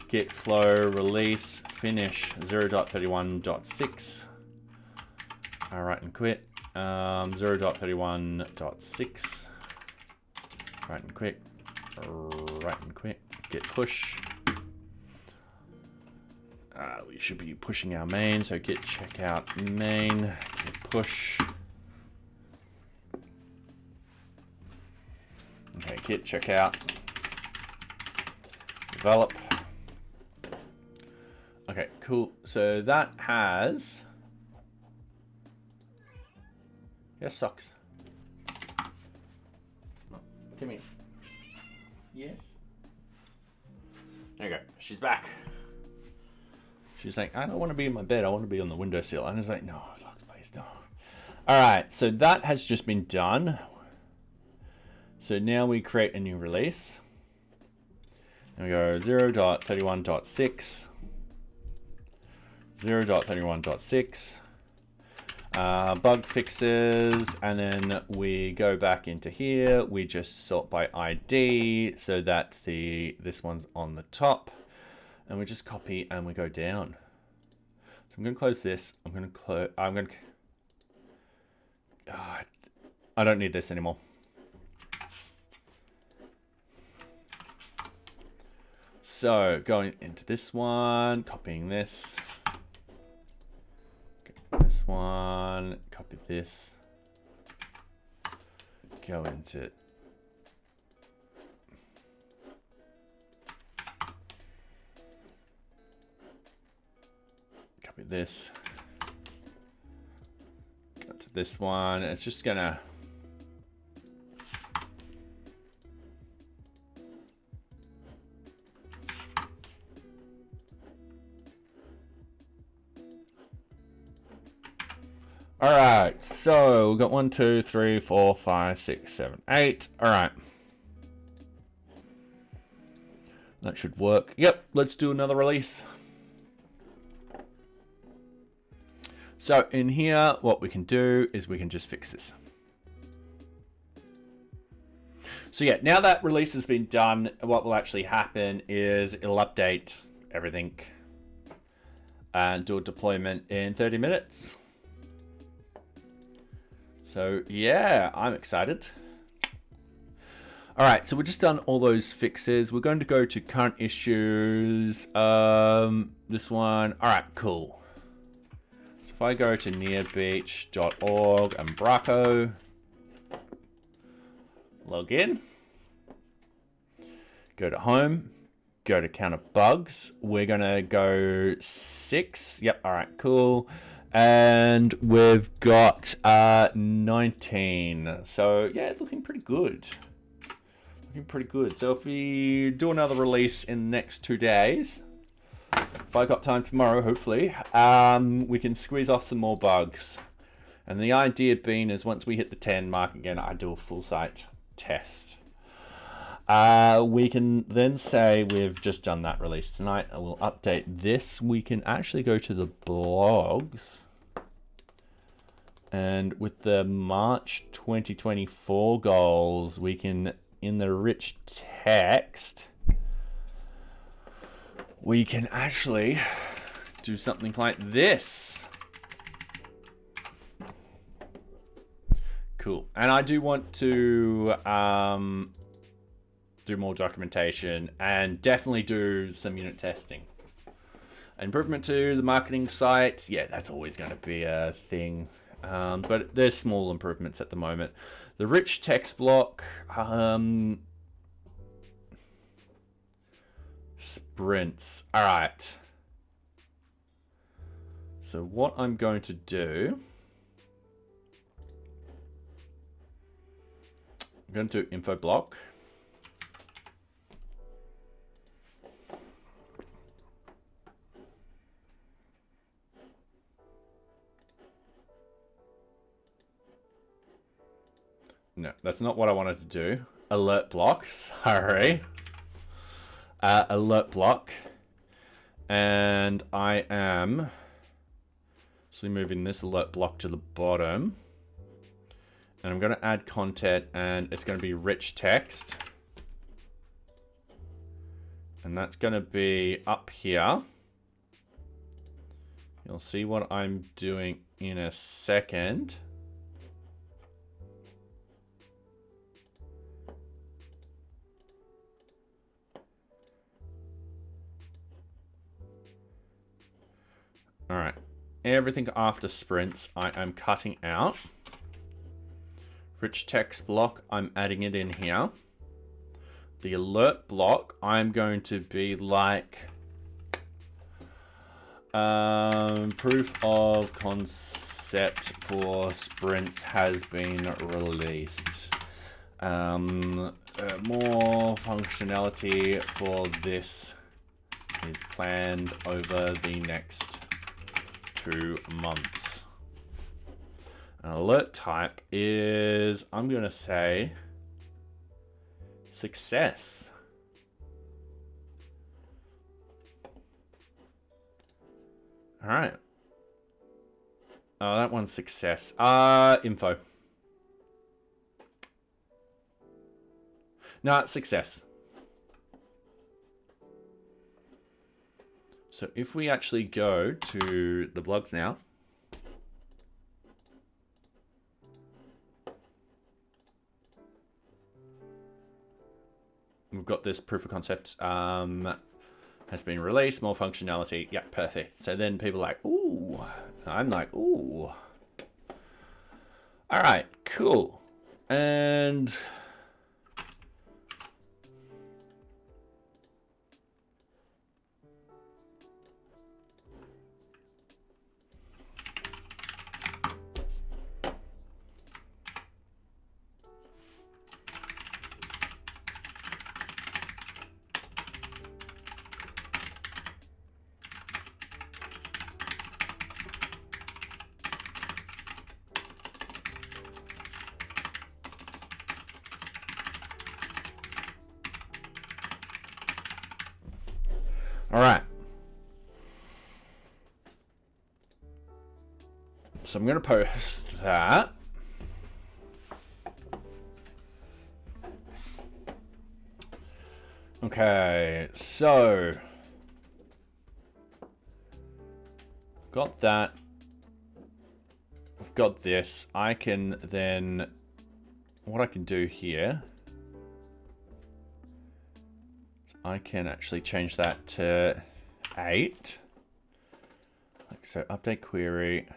[SPEAKER 1] Git flow release finish 0.31.6. Alright, and quit. 0.31.6. Right and quit. Right and quit. Git push. We should be pushing our main, so git checkout main, git push. Okay, git checkout. Develop. Okay, cool. So that has. Yes, socks. Come here. Yes. There you go. She's back. She's like, I don't want to be in my bed. I want to be on the windowsill. And I was like, no, socks, please, no. All right, so that has just been done. So now we create a new release. And we go 0.31.6, 0.31.6, bug fixes, and then we go back into here. We just sort by ID so that this one's on the top. And we just copy and we go down. So I'm going to close this. I'm going to close. I don't need this anymore. So going into this one, copying this. This one, copy this. Go into copy this. Go to this one. It's just gonna all right, so we've got 1, 2, 3, 4, 5, 6, 7, 8. All right. That should work. Yep, let's do another release. So in here, what we can do is we can just fix this. So yeah, now that release has been done, what will actually happen is it'll update everything and do a deployment in 30 minutes. So yeah, I'm excited. All right, so we've just done all those fixes. We're going to go to current issues. This one. All right, cool. So if I go to nearbeach.org and Braco, log in, go to home, go to count of bugs. We're going to go 6. Yep, all right, cool. And we've got 19. So yeah, looking pretty good. Pretty good. So if we do another release in the next 2 days, if I got time tomorrow, hopefully, we can squeeze off some more bugs. And the idea being is once we hit the 10 mark again, I do a full site test. We can then say we've just done that release tonight, and we'll update this. We can actually go to the blogs, and with the March 2024 goals, we can, in the rich text, we can actually do something like this. Cool. And I do want to do more documentation and definitely do some unit testing. Improvement to the marketing site. Yeah, that's always going to be a thing. But there's small improvements at the moment. The rich text block, sprints. All right. So what I'm going to do, I'm going to do info block. No, that's not what I wanted to do. Alert block, sorry. Alert block. And I am actually moving this alert block to the bottom. And I'm going to add content, and it's going to be rich text. And that's going to be up here. You'll see what I'm doing in a second. All right, everything after sprints I am cutting out. Rich text block, I'm adding it in here. The alert block, I'm going to be like proof of concept for sprints has been released. More functionality for this is planned over the next 2 months. An alert type is, I'm going to say, success. All right. Oh, that one's success. Info. No, it's success. So if we actually go to the blogs now, we've got this proof of concept has been released, more functionality. Yeah, perfect. So then people are like, ooh. I'm like, ooh. All right, cool. And all right. So I'm going to post that. Okay, so got that. I've got this. I can then, what I can do here, I can actually change that to 8. Like so, update query.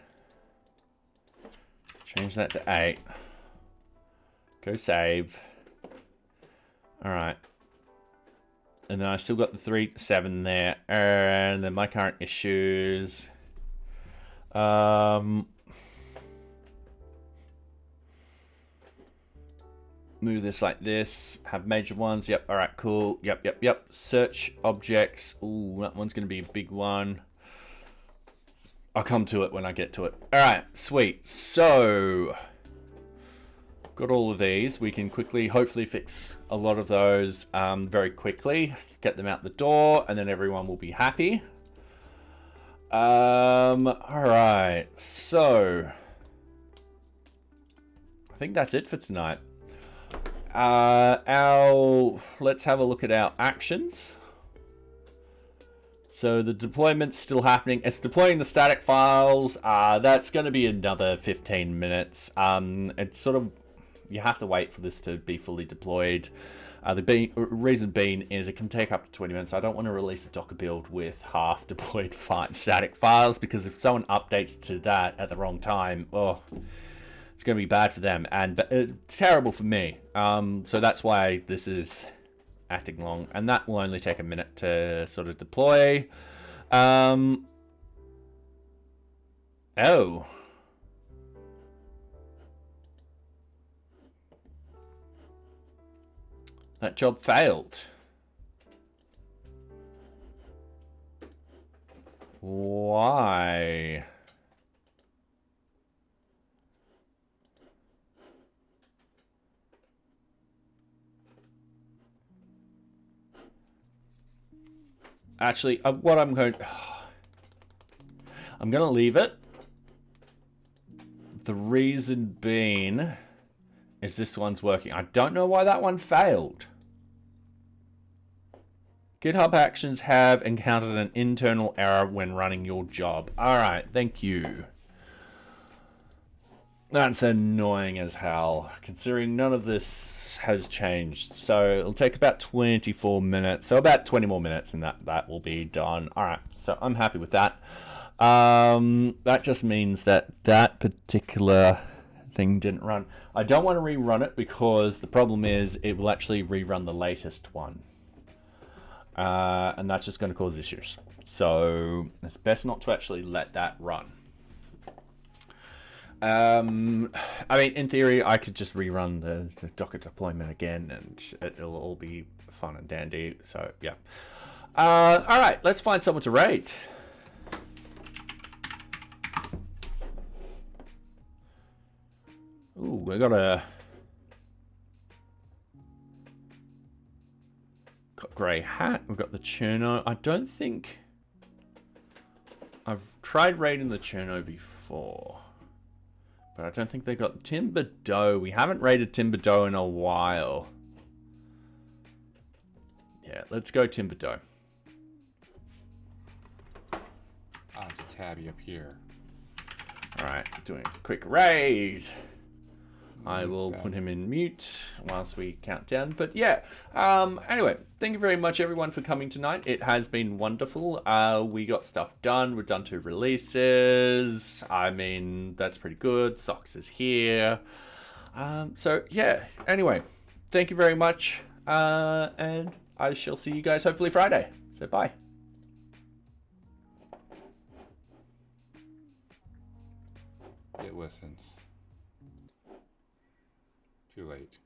[SPEAKER 1] Change that to 8. Go save. All right. And then I still got the 3.7 there. And then my current issues. Move this like this. Have major ones. Yep. All right. Cool. Yep. Search objects. Ooh, that one's going to be a big one. I'll come to it when I get to it. All right. Sweet. So, got all of these. We can quickly, hopefully, fix a lot of those very quickly. Get them out the door, and then everyone will be happy. All right. So, I think that's it for tonight. Let's have a look at our actions. So the deployment's still happening. It's deploying the static files. That's going to be another 15 minutes. It's sort of, you have to wait for this to be fully deployed. The reason being is it can take up to 20 minutes. I don't want to release a Docker build with half deployed static files, because if someone updates to that at the wrong time, oh, it's going to be bad for them and terrible for me. So that's why this is acting long, and that will only take a minute to sort of deploy. Oh. That job failed. Why? Actually, what I'm going to leave it. The reason being is this one's working. I don't know why that one failed. GitHub Actions have encountered an internal error when running your job. All right, thank you. That's annoying as hell, considering none of this has changed. So it'll take about 24 minutes. So about 20 more minutes and that will be done. All right, so I'm happy with that. That just means that particular thing didn't run. I don't want to rerun it because the problem is it will actually rerun the latest one. And that's just going to cause issues. So it's best not to actually let that run. I mean, in theory, I could just rerun the Docker deployment again and it'll all be fun and dandy. So, yeah. All right, let's find someone to raid. Ooh, we got grey hat. We've got the Cherno. I don't think I've tried raiding the Cherno before. But I don't think they got Timberdoe. We haven't raided Timberdoe in a while. Yeah, let's go Timberdoe.
[SPEAKER 4] I'll have to tab you up here.
[SPEAKER 1] Alright, doing a quick raid. I will put him in mute whilst we count down. But yeah, anyway, thank you very much everyone for coming tonight. It has been wonderful. We got stuff done. We've done 2 releases. I mean, that's pretty good. Socks is here. So yeah, anyway, thank you very much. And I shall see you guys hopefully Friday. So bye.
[SPEAKER 4] It listens. Too late.